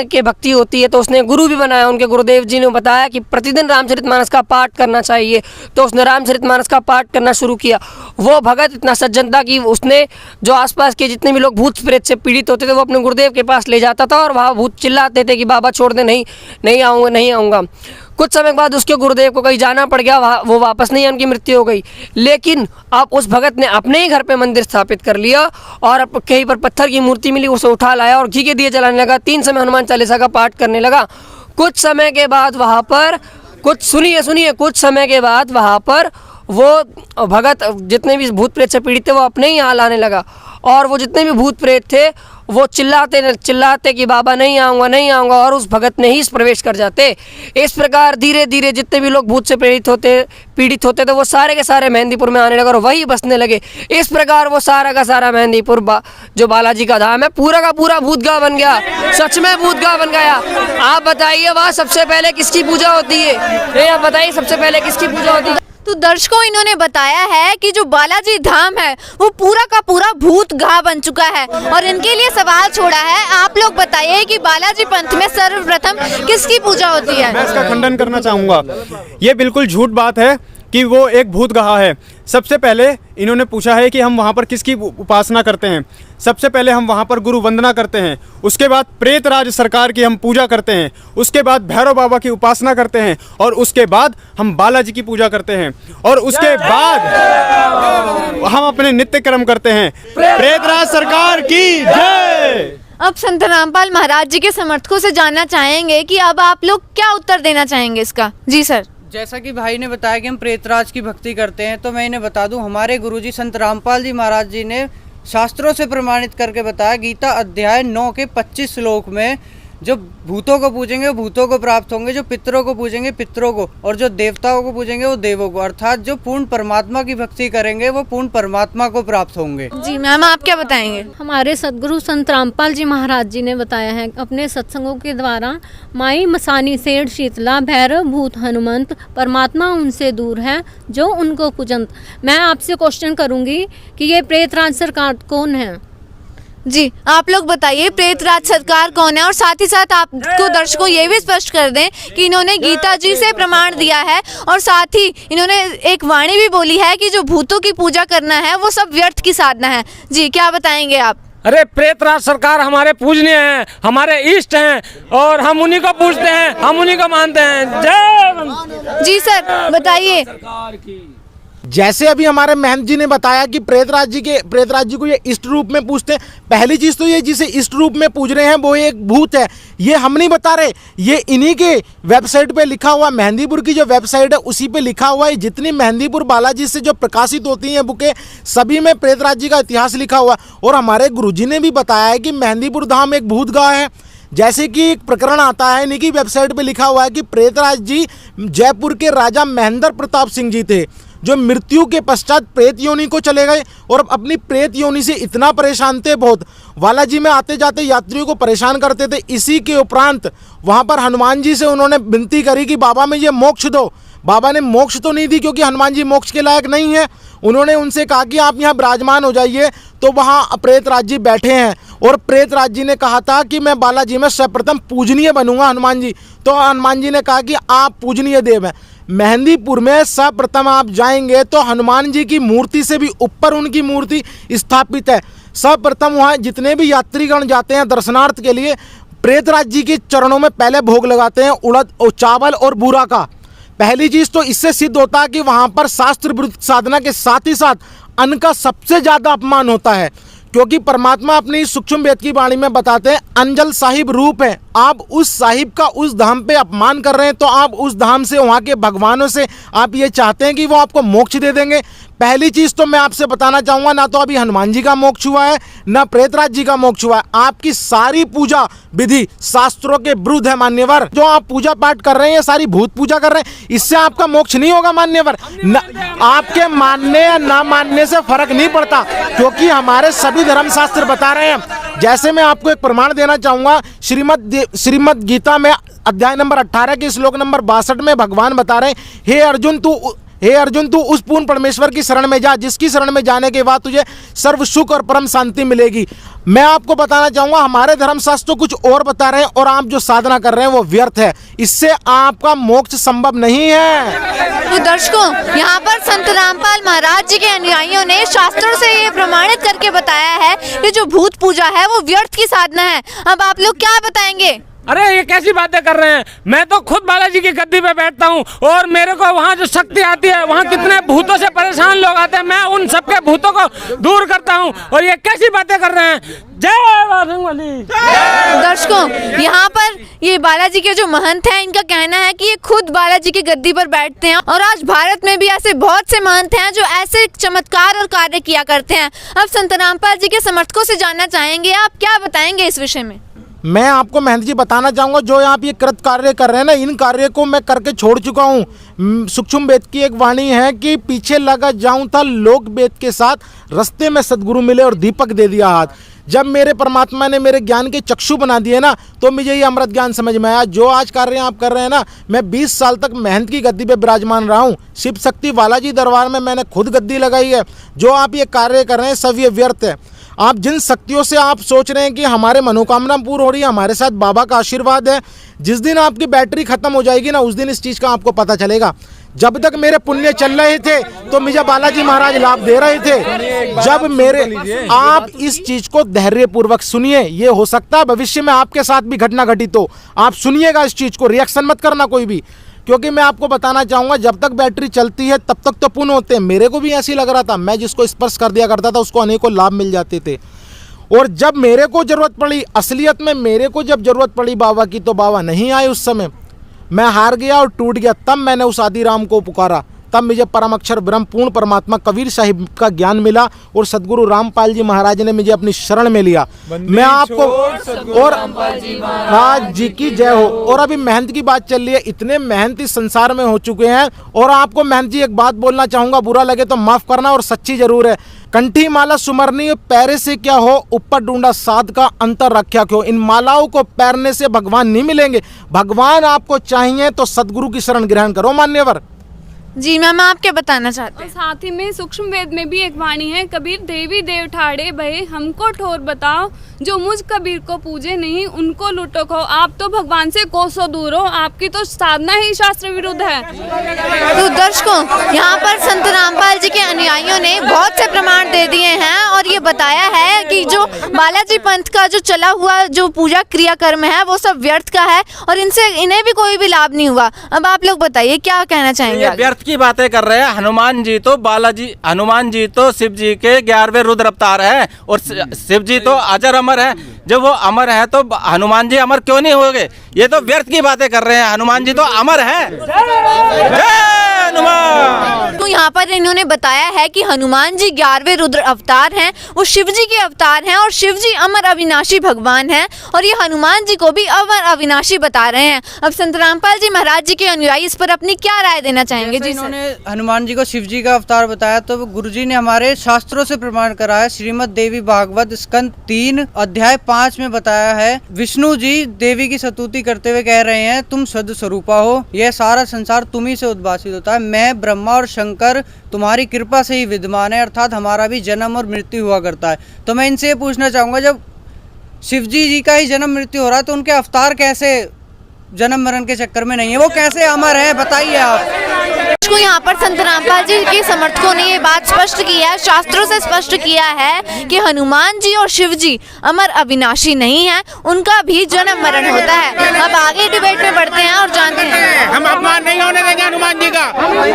के भक्ति होती है, तो उसने गुरु भी बनाया। उनके गुरुदेव जी ने बताया कि प्रतिदिन रामचरितमानस का पाठ करना चाहिए, तो उसने रामचरितमानस का पाठ करना शुरू किया। वो भगत इतना सज्जन था कि उसने जो आसपास के जितने भी लोग भूत प्रेत से पीड़ित होते थे वो अपने गुरुदेव के पास ले जाता था, और वहाँ भूत चिल्लाते थे कि बाबा छोड़ दे, नहीं आऊँगा। कुछ समय बाद उसके गुरुदेव को कहीं जाना पड़ गया, वो वापस नहीं, उनकी मृत्यु हो गई। लेकिन अब उस भगत ने अपने ही घर पे मंदिर स्थापित कर लिया, और कहीं पर पत्थर की मूर्ति मिली, उसे उठा लाया और घी के दिए जलाने लगा। 3 समय हनुमान चालीसा का पाठ करने लगा। कुछ समय के बाद वहाँ पर कुछ समय के बाद वहाँ पर वो भगत जितने भी भूत प्रेत से पीड़ित थे वो अपने ही यहाँ लाने लगा, और वो जितने भी भूत प्रेत थे वो चिल्लाते कि बाबा नहीं आऊँगा, और उस भगत ने ही प्रवेश कर जाते। इस प्रकार धीरे धीरे जितने भी लोग भूत से पीड़ित होते थे वो सारे के सारे मेहंदीपुर में आने लगे और वही बसने लगे। इस प्रकार वो सारा का सारा मेहंदीपुर जो बालाजी का धाम है पूरा का पूरा भूतगांव बन गया, सच में भूतगांव बन गया। आप बताइए वहाँ सबसे पहले किसकी पूजा होती है? आप बताइए सबसे पहले किसकी पूजा होती है? तो दर्शकों, इन्होंने बताया है कि जो बालाजी धाम है वो पूरा का पूरा भूत गांव बन चुका है, और इनके लिए सवाल छोड़ा है। आप लोग बताइए कि बालाजी पंथ में सर्वप्रथम किसकी पूजा होती है? मैं इसका खंडन करना चाहूँगा। ये बिल्कुल झूठ बात है कि वो एक भूतगाह है। सबसे पहले इन्होंने पूछा है कि हम वहाँ पर किसकी उपासना करते हैं। सबसे पहले हम वहाँ पर गुरु वंदना करते हैं, उसके बाद प्रेतराज सरकार की हम पूजा करते हैं, उसके बाद भैरव बाबा की उपासना करते हैं, और उसके बाद हम बालाजी की पूजा करते हैं, और उसके बाद हम अपने नित्य कर्म करते हैं। प्रेतराज सरकार की जय। अब संत रामपाल महाराज जी के समर्थकों से जानना चाहेंगे कि अब आप लोग क्या उत्तर देना चाहेंगे इसका। जी सर। जैसा कि भाई ने बताया कि हम प्रेतराज की भक्ति करते हैं, तो मैं इन्हें बता दूं, हमारे गुरुजी संत रामपाल जी महाराज जी ने शास्त्रों से प्रमाणित करके बताया, गीता अध्याय 9 के 25 श्लोक में, जो भूतों को पूजेंगे वो भूतों को प्राप्त होंगे, जो पितरों को पूजेंगे पितरों को, और जो देवताओं को पूजेंगे वो देवों को। अर्थात जो पूर्ण परमात्मा की भक्ति करेंगे वो पूर्ण परमात्मा को प्राप्त होंगे। जी मैम, आप क्या बताएंगे? हमारे सदगुरु संत रामपाल जी महाराज जी ने बताया है अपने सत्संगों के द्वारा, माई मसानी सेठ शीतला भैरव भूत हनुमंत, परमात्मा उनसे दूर है जो उनको पूजंत। मैं आपसे क्वेश्चन करूंगी कि ये प्रेतराज सरकार कौन है? जी, आप लोग बताइए प्रेतराज सरकार कौन है, और साथ ही साथ आपको दर्शकों ये भी स्पष्ट कर दें कि इन्होंने गीता जी से प्रमाण दिया है, और साथ ही इन्होंने एक वाणी भी बोली है कि जो भूतों की पूजा करना है वो सब व्यर्थ की साधना है। जी, क्या बताएंगे आप? अरे प्रेतराज सरकार हमारे पूजनीय हैं, हमारे इष्ट हैं, और हम उन्हीं को पूजते हैं, हम उन्हीं को मानते हैं। जय। जी सर, बताइए। जैसे अभी हमारे महंत जी ने बताया कि प्रेतराज जी को ये इष्ट रूप में पूजते हैं। पहली चीज तो ये जिसे इष्ट रूप में पूज रहे हैं वो एक भूत है, ये हम नहीं बता रहे, ये इन्हीं के वेबसाइट पे लिखा हुआ, मेहंदीपुर की जो वेबसाइट है उसी पे लिखा हुआ है। जितनी मेहंदीपुर बालाजी से जो प्रकाशित होती हैं बुकें, सभी में प्रेतराज जी का इतिहास लिखा हुआ। और हमारे गुरुजी ने भी बताया है कि मेहंदीपुर धाम एक भूतगाह है। जैसे कि एक प्रकरण आता है, इन्हीं की वेबसाइट पे लिखा हुआ है कि प्रेतराज जी जयपुर के राजा महेंद्र प्रताप सिंह जी थे, जो मृत्यु के पश्चात प्रेत योनि को चले गए और अपनी प्रेत योनि से इतना परेशान थे, बहुत बालाजी में आते जाते यात्रियों को परेशान करते थे। इसी के उपरांत वहाँ पर हनुमान जी से उन्होंने विनती करी कि बाबा में ये मोक्ष दो। बाबा ने मोक्ष तो नहीं दी क्योंकि हनुमान जी मोक्ष के लायक नहीं है। उन्होंने उनसे कहा कि आप यहाँ विराजमान हो जाइए। तो वहाँ प्रेतराज जी बैठे हैं और प्रेतराज जी ने कहा था कि मैं बालाजी में सर्वप्रथम पूजनीय बनूंगा हनुमान जी। तो हनुमान जी ने कहा कि आप पूजनीय देव हैं। मेहंदीपुर में सर्वप्रथम आप जाएंगे तो हनुमान जी की मूर्ति से भी ऊपर उनकी मूर्ति स्थापित है। सर्वप्रथम वहाँ जितने भी यात्रीगण जाते हैं दर्शनार्थ के लिए, प्रेतराज जी के चरणों में पहले भोग लगाते हैं उड़द और चावल और बूरा का। पहली चीज तो इससे सिद्ध होता है कि वहां पर शास्त्र विरुद्ध साधना के साथ ही साथ अन्न का सबसे ज्यादा अपमान होता है, क्योंकि परमात्मा अपनी सूक्ष्म वेद की वाणी में बताते हैं अंजल साहिब रूप है। आप उस साहिब का उस धाम पे अपमान कर रहे हैं तो आप उस धाम से, वहाँ के भगवानों से आप ये चाहते हैं कि वो आपको मोक्ष दे देंगे। पहली चीज तो मैं आपसे बताना चाहूंगा, ना तो अभी हनुमान जी का मोक्ष हुआ है ना प्रेतराज जी का मोक्ष हुआ है। आपकी सारी पूजा विधि शास्त्रों के विरुद्ध है मान्यवर। जो आप पूजा पाठ कर रहे हैं, सारी भूत पूजा कर रहे हैं, इससे आपका मोक्ष नहीं होगा मान्यवर। आपके मानने या ना मानने से फर्क नहीं पड़ता, क्योंकि हमारे सभी धर्मशास्त्र बता रहे हैं। जैसे मैं आपको एक प्रमाण देना चाहूंगा, श्रीमद् गीता में अध्याय नंबर 18 के श्लोक नंबर 62 में भगवान बता रहे हैं, हे अर्जुन तू उस पूर्ण परमेश्वर की शरण में जा जिसकी शरण में जाने के बाद तुझे सर्व सुख और परम शांति मिलेगी। मैं आपको बताना चाहूंगा हमारे धर्मशास्त्र तो कुछ और बता रहे हैं और आप जो साधना कर रहे हैं वो व्यर्थ है। इससे आपका मोक्ष संभव नहीं है। तो दर्शकों, यहाँ पर संत रामपाल महाराज जी के अनुयायियों ने शास्त्रों से ये प्रमाणित करके बताया है कि जो भूत पूजा है वो व्यर्थ की साधना है। अब आप लोग क्या बताएंगे? अरे ये कैसी बातें कर रहे हैं। मैं तो खुद बालाजी की गद्दी पे बैठता हूँ और मेरे को वहाँ जो शक्ति आती है, वहाँ कितने भूतों से परेशान लोग आते हैं, मैं उन सबके भूतों को दूर करता हूँ। और ये कैसी बातें कर रहे हैं। जय बाजरंगबली। दर्शकों, यहाँ पर ये बालाजी के जो महंत हैं, इनका कहना है कि ये खुद बालाजी की गद्दी पर बैठते हैं और आज भारत में भी ऐसे बहुत से महंत हैं जो ऐसे चमत्कार और कार्य किया करते हैं। अब संत रामपाल जी के समर्थकों से जानना चाहेंगे, आप क्या बताएंगे इस विषय में? मैं आपको महंत जी बताना चाहूँगा, जो आप ये कृत कार्य कर रहे हैं ना, इन कार्य को मैं करके छोड़ चुका हूँ। सूक्ष्म वेद की एक वाणी है कि पीछे लगा जाऊँ था लोक वेद के साथ, रास्ते में सदगुरु मिले और दीपक दे दिया हाथ। जब मेरे परमात्मा ने मेरे ज्ञान के चक्षु बना दिए ना, तो मुझे ये अमृत ज्ञान समझ में आया। जो आज कार्य आप कर रहे हैं ना, मैं 20 साल तक महंत की गद्दी पे विराजमान रहा हूँ। शिव शक्ति बालाजी दरबार में मैंने खुद गद्दी लगाई है। जो आप ये कार्य कर रहे हैं सब ये व्यर्थ है। आप जिन शक्तियों से आप सोच रहे हैं कि हमारे मनोकामना पूर्ण हो रही है, हमारे साथ बाबा का आशीर्वाद है, जिस दिन आपकी बैटरी खत्म हो जाएगी ना, उस दिन इस चीज़ का आपको पता चलेगा। जब तक मेरे पुण्य चल रहे थे तो मुझे बालाजी महाराज लाभ दे रहे थे। जब मेरे, आप इस चीज को धैर्य पूर्वक सुनिए, ये हो सकता है भविष्य में आपके साथ भी घटना घटित हो। आप सुनिएगा इस चीज को, रिएक्शन मत करना कोई भी, क्योंकि मैं आपको बताना चाहूँगा जब तक बैटरी चलती है तब तक तो पुण्य होते हैं। मेरे को भी ऐसे ही लग रहा था, मैं जिसको स्पर्श कर दिया करता था उसको अनेकों लाभ मिल जाते थे। और जब मेरे को जरूरत पड़ी, असलियत में मेरे को जब जरूरत पड़ी बाबा की, तो बाबा नहीं आए। उस समय मैं हार गया और टूट गया। तब मैंने उस आदि राम को पुकारा, तब मुझे परम अक्षर ब्रह्म पूर्ण परमात्मा कबीर साहिब का ज्ञान मिला और सदगुरु रामपाल जी महाराज ने मुझे अपनी शरण में लिया। मैं आपको और महाराज जी की जय हो। और अभी मेहनत की बात चल रही है, इतने मेहनत इस संसार में हो चुके हैं। और आपको मेहनत जी एक बात बोलना चाहूंगा, बुरा लगे तो माफ करना और सच्ची जरूर है। कंठी माला सुमरनी पैरे से क्या हो, ऊपर ढूंढा साध का अंतर रखा क्यों। इन मालाओं को पैरने से भगवान नहीं मिलेंगे। भगवान आपको चाहिए तो सदगुरु की शरण ग्रहण करो मान्यवर। जी मैम, आप क्या बताना चाहते हैं? साथ ही में सूक्ष्म वेद में भी एक वाणी है, कबीर देवी देव ठाड़े भये हमको ठोर बताओ, जो मुझ कबीर को पूजे नहीं उनको लूटो खो। आप तो भगवान से कोसों दूर हो, आपकी तो साधना ही शास्त्र विरुद्ध है। तो दर्शकों, यहाँ पर संत रामपाल जी के अनुयायियों ने बहुत से प्रमाण दे दिए हैं और ये बताया है कि जो बालाजी पंथ का जो चला हुआ जो पूजा क्रिया कर्म है वो सब व्यर्थ का है और इनसे इन्हें भी कोई भी लाभ नहीं हुआ। अब आप लोग बताइए क्या कहना चाहेंगे? व्यर्थ की बातें कर रहे हैं। हनुमान जी तो शिव जी के 11वें रुद्र अवतार है और शिव जी तो अजर अमर है। जब वो अमर है तो हनुमान जी अमर क्यों नहीं होंगे? ये तो व्यर्थ की बातें कर रहे हैं। हनुमान जी तो अमर है। जय हनुमान। तो यहाँ पर इन्होंने बताया है कि हनुमान जी 11वें रुद्र अवतार हैं, वो शिव जी के अवतार हैं और शिव जी अमर अविनाशी भगवान हैं और ये हनुमान जी को भी अमर अविनाशी बता रहे हैं। अब संत रामपाल जी महाराज जी के अनुयायी इस पर अपनी क्या राय देना चाहेंगे? जी इन्होंने हनुमान जी को शिव जी का अवतार बताया तो गुरु जी ने हमारे शास्त्रों से प्रमाण करा है। श्रीमद देवी भागवत स्कंद 3 अध्याय 5 में बताया है, विष्णु जी देवी की स्तुति करते हुए कह रहे हैं, तुम सद स्वरूपा हो, यह सारा संसार तुम्ही से उद्भासित होता है, मैं ब्रह्मा और शंकर तुम्हारी कृपा से ही विद्यमान है, अर्थात हमारा भी जन्म और मृत्यु हुआ करता है। तो मैं इनसे पूछना चाहूंगा, जब शिव जी का ही जन्म मृत्यु हो रहा है तो उनके अवतार कैसे जन्म मरण के चक्कर में नहीं है, वो कैसे अमर है, बताइए आप। यहाँ पर संत रामपाल जी के समर्थकों ने ये बात स्पष्ट की है, शास्त्रों से स्पष्ट किया है कि हनुमान जी और शिव जी अमर अविनाशी नहीं है, उनका भी जन्म मरण होता है। अब आगे डिबेट में बढ़ते हैं और जानते हैं। हम अपमान नहीं होने देंगे हनुमान जी का,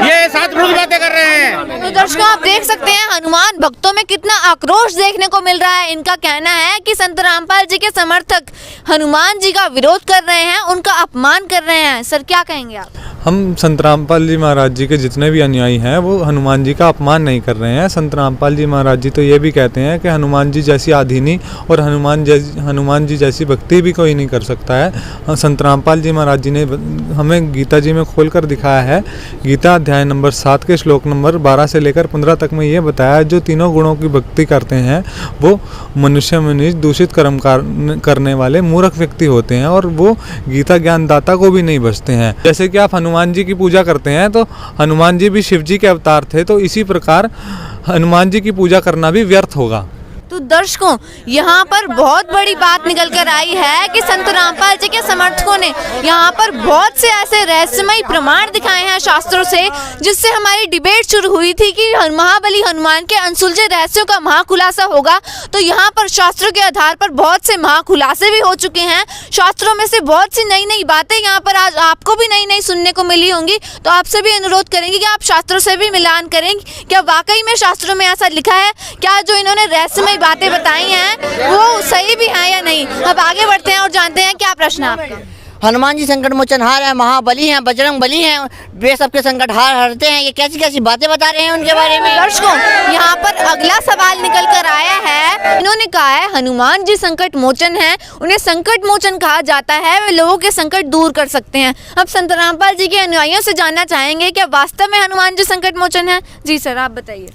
ये साथ बातें कर रहे हैं। तो दर्शकों आप देख सकते हैं हनुमान भक्तों में कितना आक्रोश देखने को मिल रहा है। इनका कहना है कि संत रामपाल जी के समर्थक हनुमान जी का विरोध कर रहे हैं, उनका अपमान कर रहे हैं। सर क्या कहेंगे आप? हम संत रामपाल जी महाराज जी के जितने भी अनुयायी हैं वो हनुमान जी का अपमान नहीं कर रहे हैं। संत रामपाल जी महाराज जी तो ये भी कहते हैं कि हनुमान जी जैसी आधीनी और हनुमान जी जैसी भक्ति भी कोई नहीं कर सकता है। संत रामपाल जी महाराज जी ने हमें गीता जी में खोल कर दिखाया है। गीता अध्याय नंबर 7 के श्लोक नंबर 12 से लेकर 15 तक में ये बताया, जो तीनों गुणों की भक्ति करते हैं वो मनुष्य दूषित कर्म करने वाले मूर्ख व्यक्ति होते हैं और वो गीता ज्ञानदाता को भी नहीं बचते हैं। जैसे कि आप हनुमान जी की पूजा करते हैं तो हनुमान जी भी शिव जी के अवतार थे, तो इसी प्रकार हनुमान जी की पूजा करना भी व्यर्थ होगा। तो दर्शकों यहाँ पर बहुत बड़ी बात निकल कर आई है कि संत रामपाल जी के समर्थकों ने यहाँ पर बहुत से ऐसे रहस्यमय प्रमाण दिखाए हैं शास्त्रों से, जिससे हमारी डिबेट शुरू हुई थी कि महाबली हनुमान के अनसुलझे रहस्यों का महाखुलासा होगा। तो यहाँ पर शास्त्रों के आधार पर बहुत से महाखुलासे भी हो चुके हैं। शास्त्रों में से बहुत सी नई नई बातें यहाँ पर आज आपको भी नई नई सुनने को मिली होंगी। तो आपसे भी अनुरोध करेंगे कि आप शास्त्रों से भी मिलान करेंगे, क्या वाकई में शास्त्रों में ऐसा लिखा है, क्या जो इन्होंने रहस्यमय बातें बताई हैं वो सही भी है या नहीं। अब आगे बढ़ते हैं और जानते हैं क्या प्रश्न है आपका। हनुमान जी संकट मोचनहार है, महाबली हैं, बजरंग बली हैं, वे सबके संकट हार हरते हैं, ये कैसी कैसी बातें बता रहे हैं उनके बारे में। दर्शकों यहाँ पर अगला सवाल निकल कर आया है। इन्होंने कहा है हनुमान जी संकट मोचन है, उन्हें संकट मोचन कहा जाता है, वे लोगों के संकट दूर कर सकते हैं। अब संत रामपाल जी के अनुयायियों से जानना चाहेंगे क्या वास्तव में हनुमान जी संकट मोचन है? जी सर आप बताइए।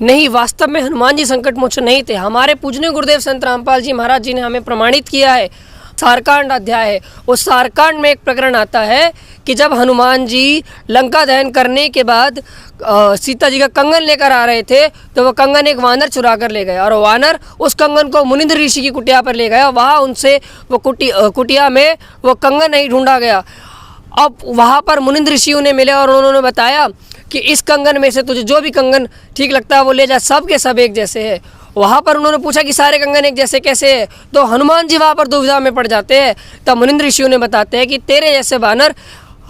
नहीं, वास्तव में हनुमान जी संकट मोचन नहीं थे। हमारे पूजनीय गुरुदेव संत रामपाल जी महाराज जी ने हमें प्रमाणित किया है। सारकांड अध्याय है, उस सारकांड में एक प्रकरण आता है कि जब हनुमान जी लंका दहन करने के बाद सीता जी का कंगन लेकर आ रहे थे तो वो कंगन एक वानर चुरा कर ले गया और वानर उस कंगन को मुनिंद्र ऋषि की कुटिया पर ले गया। वहाँ उनसे वो कुटिया में वो कंगन नहीं ढूंढा गया। अब वहाँ पर मुनिंद्र ऋषि उन्हें मिले और उन्होंने बताया कि इस कंगन में से तुझे जो भी कंगन ठीक लगता है वो ले जा, सब के सब एक जैसे है। वहाँ पर उन्होंने पूछा कि सारे कंगन एक जैसे कैसे है, तो हनुमान जी वहाँ पर दुविधा में पड़ जाते हैं। तब मुनिंद्र ऋषियों ने बताते हैं कि तेरे जैसे वानर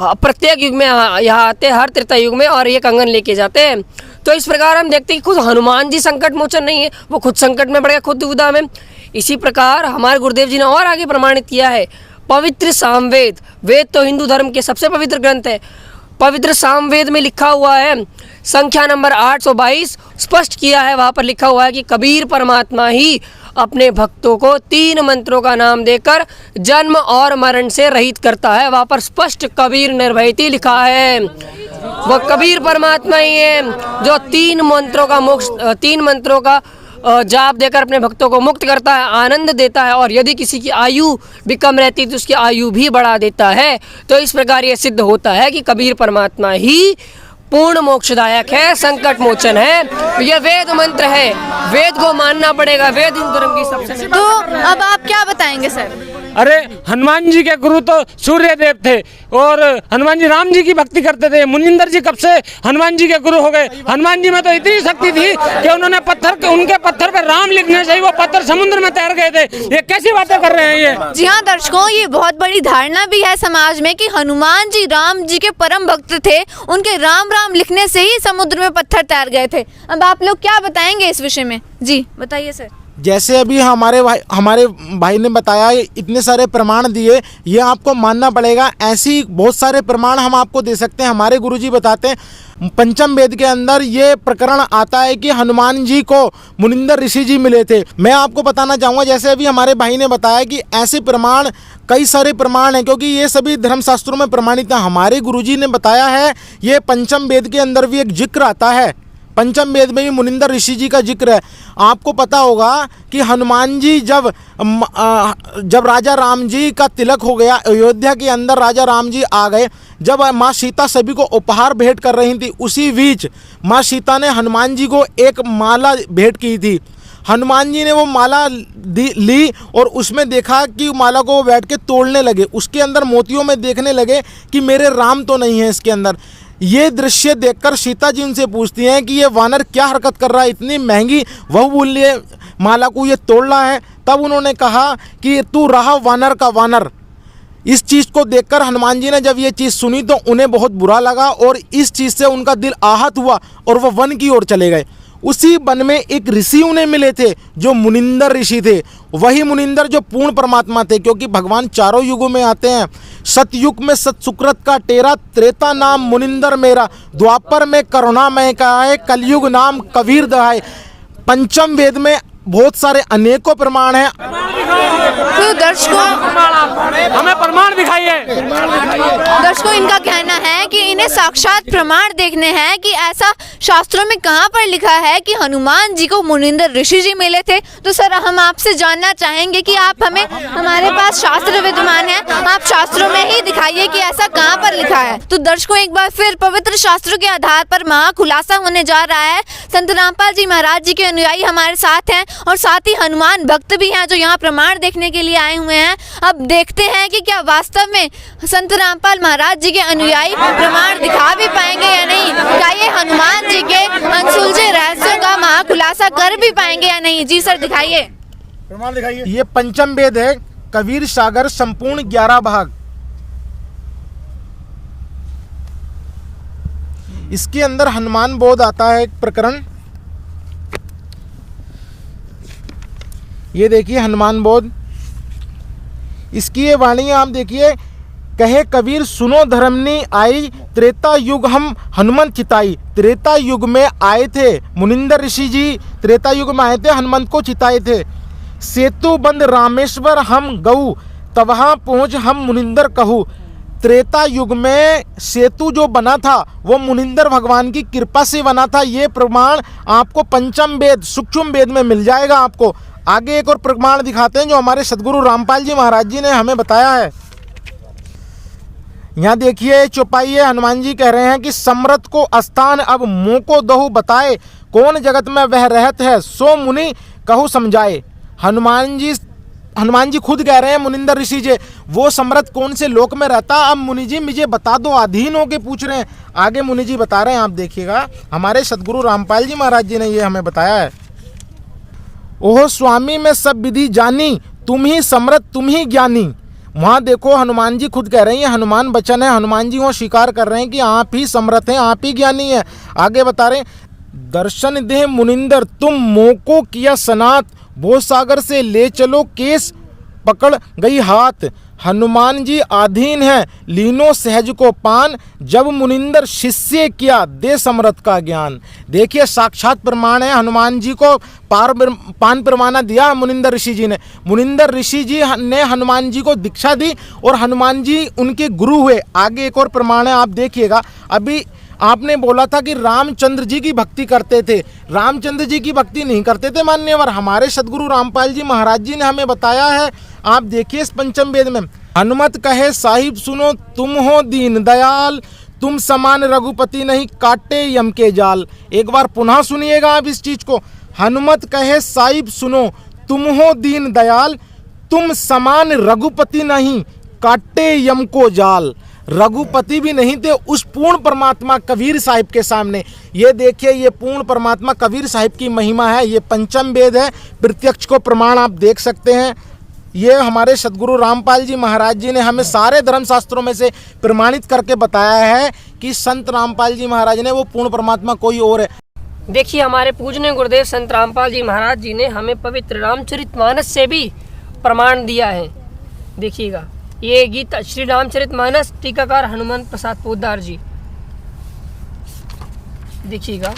प्रत्येक युग में यहाँ आते हैं, हर त्रेता युग में, और ये कंगन लेके जाते हैं। तो इस प्रकार हम देखते हैं कि खुद हनुमान जी संकट मोचन नहीं है, वो खुद संकट में पड़ गए, खुद दुविधा में। इसी प्रकार हमारे गुरुदेव जी ने और आगे प्रमाणित किया है, पवित्र सामवेद, वेद तो हिंदू धर्म के सबसे पवित्र ग्रंथ है। पवित्र सामवेद में लिखा हुआ है, संख्या नंबर 822 स्पष्ट किया है, वहाँ पर लिखा हुआ है कि कबीर परमात्मा ही अपने भक्तों को 3 मंत्रों का नाम देकर जन्म और मरण से रहित करता है। वहाँ पर स्पष्ट कबीर निर्भयति लिखा है। वो कबीर परमात्मा ही है जो 3 मंत्रों का जाप देकर अपने भक्तों को मुक्त करता है, आनंद देता है, और यदि किसी की आयु भी कम रहती तो उसकी आयु भी बढ़ा देता है। तो इस प्रकार ये सिद्ध होता है कि कबीर परमात्मा ही पूर्ण मोक्षदायक है, संकट मोचन है। यह वेद मंत्र है, वेद को मानना पड़ेगा, वेद हिंदू धर्म की सबसे। तो अब आप क्या बताएंगे सर? अरे हनुमान जी के गुरु तो सूर्य देव थे और हनुमान जी राम जी की भक्ति करते थे। मुनिंदर जी कब से हनुमान जी के गुरु हो गए? हनुमान जी में तो इतनी शक्ति थी कि उन्होंने उनके पत्थर पर राम लिखने से ही वो पत्थर समुद्र में तैर गए थे। ये कैसी बातें कर रहे हैं ये? जी हाँ दर्शकों, ये बहुत बड़ी धारणा भी है समाज में कि हनुमान जी राम जी के परम भक्त थे, उनके राम राम लिखने से ही समुद्र में पत्थर तैर गए थे। अब आप लोग क्या बताएंगे इस विषय में? जी बताइए सर। जैसे अभी हमारे भाई ने बताया, इतने सारे प्रमाण दिए, ये आपको मानना पड़ेगा। ऐसी बहुत सारे प्रमाण हम आपको दे सकते हैं। हमारे गुरुजी बताते हैं पंचम वेद के अंदर ये प्रकरण आता है कि हनुमान जी को मुनिंदर ऋषि जी मिले थे। मैं आपको बताना चाहूँगा, जैसे अभी हमारे भाई ने बताया कि ऐसे प्रमाण, कई सारे प्रमाण हैं, क्योंकि ये सभी धर्मशास्त्रों में प्रमाणित है। हमारे गुरुजी ने बताया है, ये पंचम वेद के अंदर भी एक जिक्र आता है, पंचम वेद में भी मुनिंदर ऋषि जी का जिक्र है। आपको पता होगा कि हनुमान जी जब राजा राम जी का तिलक हो गया, अयोध्या के अंदर राजा राम जी आ गए, जब माँ सीता सभी को उपहार भेंट कर रही थी, उसी बीच माँ सीता ने हनुमान जी को एक माला भेंट की थी। हनुमान जी ने वो माला ली और उसमें देखा कि माला को वो बैठ के तोड़ने लगे, उसके अंदर मोतियों में देखने लगे कि मेरे राम तो नहीं है इसके अंदर। ये दृश्य देखकर सीता जी उनसे पूछती हैं कि ये वानर क्या हरकत कर रहा है, इतनी महंगी बहुमूल्य माला को ये तोड़ रहा है। तब उन्होंने कहा कि तू रहा वानर का वानर। इस चीज़ को देखकर हनुमान जी ने जब ये चीज़ सुनी तो उन्हें बहुत बुरा लगा और इस चीज़ से उनका दिल आहत हुआ और वह वन की ओर चले गए। उसी वन में एक ऋषि उन्हें मिले थे जो मुनिंदर ऋषि थे, वही मुनिंदर जो पूर्ण परमात्मा थे, क्योंकि भगवान चारों युगों में आते हैं। सतयुग में सत सुकृत का टेरा, त्रेता नाम मुनिंदर मेरा, द्वापर में करुणामय का है, कलयुग नाम कबीर दहाय। पंचम वेद में बहुत सारे अनेकों प्रमाण हैं। तो दर्शकों, हमें प्रमाण दिखाइए। दर्शकों, इनका कहना है कि इन्हें साक्षात प्रमाण देखने हैं कि ऐसा शास्त्रों में कहाँ पर लिखा है कि हनुमान जी को मुनिंदर ऋषि जी मिले थे। तो सर, हम आपसे जानना चाहेंगे कि आप हमें, हमारे पास शास्त्र विद्यमान है, आप शास्त्रों में ही दिखाइए कि ऐसा कहाँ पर लिखा है। तो दर्शकों, एक बार फिर पवित्र शास्त्रों के आधार पर महा खुलासा होने जा रहा है। संत रामपाल जी महाराज जी के अनुयायी हमारे साथ हैं और साथ ही हनुमान भक्त भी हैं जो यहाँ प्रमाण देखने के लिए आए हुए हैं। अब देखते हैं कि क्या वास्तव में संत रामपाल महाराज जी के अनुयायी प्रमाण दिखा भी पाएंगे या नहीं। क्या ये हनुमान जी के अनसुलझे रहस्यों का महाखुलासा कर भी पाएंगे या नहीं। जी सर, दिखाइए, प्रमाण दिखाइए। ये पंचम वेद है, कबीर सागर, संपूर्ण 11 भाग। इसके अंदर हनुमान बोध आता है एक प्रकरण। ये देखिए हनुमान बोध, इसकी ये वाणी आप देखिए। कहे कबीर सुनो धर्मनी आई, त्रेता युग हम हनुमंत चिताई। त्रेता युग में आए थे मुनिंदर ऋषि जी, त्रेता युग में आए थे, हनुमंत को चिताए थे। सेतु बंद रामेश्वर हम गऊ, तवहाँ पहुँच हम मुनिंदर कहू। त्रेता युग में सेतु जो बना था वो मुनिंदर भगवान की कृपा से बना था। ये प्रमाण आपको पंचम वेद, सूक्ष्म वेद में मिल जाएगा। आपको आगे एक और प्रमाण दिखाते हैं जो हमारे सदगुरु रामपाल जी महाराज जी ने हमें बताया है। यहाँ देखिए चौपाई है, हनुमान जी कह रहे हैं कि समरथ को स्थान अब मुँह को दहु बताए, कौन जगत में वह रहत है सो मुनि कहू समझाए। हनुमान जी खुद कह रहे हैं मुनिंदर ऋषि जी, वो समरथ कौन से लोक में रहता, अब मुनि जी मुझे बता दो, अधीन होके पूछ रहे हैं। आगे मुनि जी बता रहे हैं, आप देखिएगा। हमारे सदगुरु रामपाल जी महाराज जी ने ये हमें बताया है। ओह स्वामी में सब विधि जानी, तुम ही समरथ तुम ही ज्ञानी। वहाँ देखो हनुमान जी खुद कह रहे हैं, हनुमान वचन है, हनुमान जी वो स्वीकार कर रहे हैं कि आप ही समरथ हैं, आप ही ज्ञानी हैं। आगे बता रहे हैं, दर्शन दे मुनिंदर तुम मोको किया सनात, भो सागर से ले चलो केस पकड़ गई हाथ। हनुमान जी आधीन है लीनो सहज को पान, जब मुनिंदर शिष्य किया दे समरथ का ज्ञान। देखिए साक्षात प्रमाण है, हनुमान जी को पान परवाना दिया मुनिंदर ऋषि जी ने। मुनिंदर ऋषि जी ने हनुमान जी को दीक्षा दी और हनुमान जी उनके गुरु हुए। आगे एक और प्रमाण है, आप देखिएगा। अभी आपने बोला था कि रामचंद्र जी की भक्ति करते थे, रामचंद्र जी की भक्ति नहीं करते थे मान्यवर। हमारे सदगुरु रामपाल जी महाराज जी ने हमें बताया है, आप देखिए इस पंचम वेद में। हनुमत कहे साहिब सुनो तुम हो दीन दयाल, तुम समान रघुपति नहीं काटे यम के जाल। एक बार पुनः सुनिएगा आप इस चीज को। हनुमत कहे साहिब सुनो तुम हो दीन दयाल, तुम समान रघुपति नहीं काटे यम को जाल। रघुपति भी नहीं थे उस पूर्ण परमात्मा कबीर साहिब के सामने। ये देखिए, ये पूर्ण परमात्मा कबीर साहिब की महिमा है। ये पंचम वेद है, प्रत्यक्ष को प्रमाण आप देख सकते हैं। ये हमारे सदगुरु रामपाल जी महाराज जी ने हमें सारे धर्मशास्त्रों में से प्रमाणित करके बताया है कि संत रामपाल जी महाराज ने वो पूर्ण परमात्मा कोई और है। देखिए हमारे पूजनीय गुरुदेव संत रामपाल जी महाराज जी ने हमें पवित्र रामचरितमानस से भी प्रमाण दिया है। देखिएगा, ये गीता श्री रामचरितमानस टीकाकार हनुमंत प्रसाद पोद्दार जी। देखिएगा,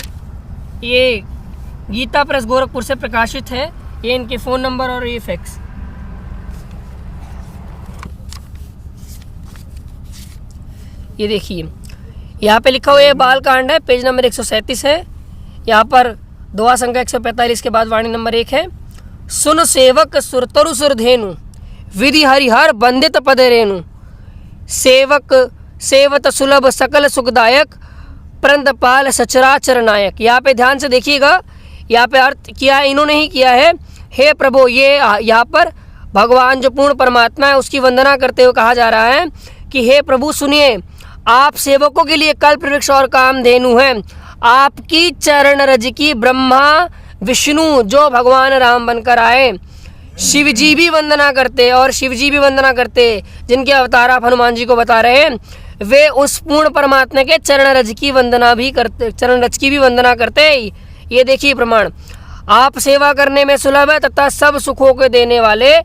ये गीता प्रेस गोरखपुर से प्रकाशित है। ये इनके फ़ोन नंबर और ये फैक्स। ये देखिए, यहाँ पे लिखा हुआ है बाल कांड है, पेज नंबर 137 है। यहाँ पर दोहा संख्या 145 के बाद वाणी नंबर 1 है। सुन सेवक सुरतरु सुरधेनु विधि हरिहर बंदित पद रेणु सेवक सेवत सुलभ सकल सुखदायक प्रंदपाल सचराचर नायक। यहाँ पे ध्यान से देखिएगा, यहाँ पे अर्थ किया है इन्होंने ही किया है। हे प्रभु, ये यहाँ पर भगवान जो पूर्ण परमात्मा है उसकी वंदना करते हुए कहा जा रहा है कि हे प्रभु सुनिए, आप सेवकों के लिए कल्प वृक्ष और कामधेनु हैं। आपकी चरण रज की ब्रह्मा विष्णु जो भगवान राम बनकर आए, शिव जी भी वंदना करते और शिव जी भी वंदना करते जिनके अवतार आप हनुमान जी को बता रहे हैं, वे उस पूर्ण परमात्मा के चरण रज की वंदना भी करते, चरण रज की भी वंदना करते। ये देखिए प्रमाण, आप सेवा करने में सुलभ है तथा सब सुखों के देने वाले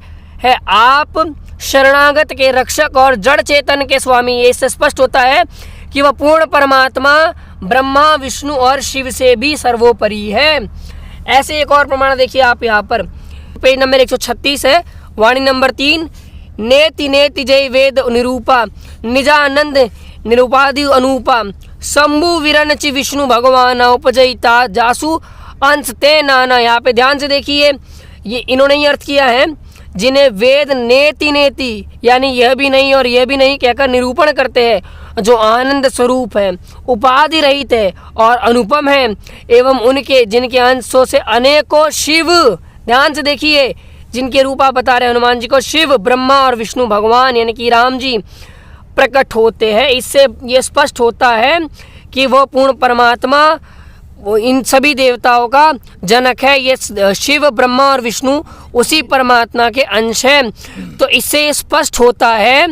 है। आप शरणागत के रक्षक और जड़ चेतन के स्वामी। ये इससे स्पष्ट होता है कि वह पूर्ण परमात्मा ब्रह्मा विष्णु और शिव से भी सर्वोपरि है। ऐसे एक और प्रमाण देखिए आप यहाँ पर, पेज नंबर 136 है, वाणी नंबर 3। नेति नेति जय वेद निरूपा निजानंद निरूपादि अनूपा शंभु विरनचि विष्णु भगवान उपजयिता जासु अंश ते नाना। यहाँ पे ध्यान से देखिए, ये इन्होंने ही अर्थ किया है, जिन्हें वेद नेति नेति यानी यह भी नहीं और यह भी नहीं कहकर निरूपण करते हैं, जो आनंद स्वरूप है, उपाधि रहित है और अनुपम है, एवं उनके जिनके अंशों से अनेकों शिव, ध्यान से देखिए, जिनके रूप आप बता रहे हैं हनुमान जी को, शिव ब्रह्मा और विष्णु भगवान यानी कि राम जी प्रकट होते हैं। इससे ये स्पष्ट होता है कि वो पूर्ण परमात्मा वो इन सभी देवताओं का जनक है। ये शिव ब्रह्मा और विष्णु उसी परमात्मा के अंश हैं। तो इससे स्पष्ट होता है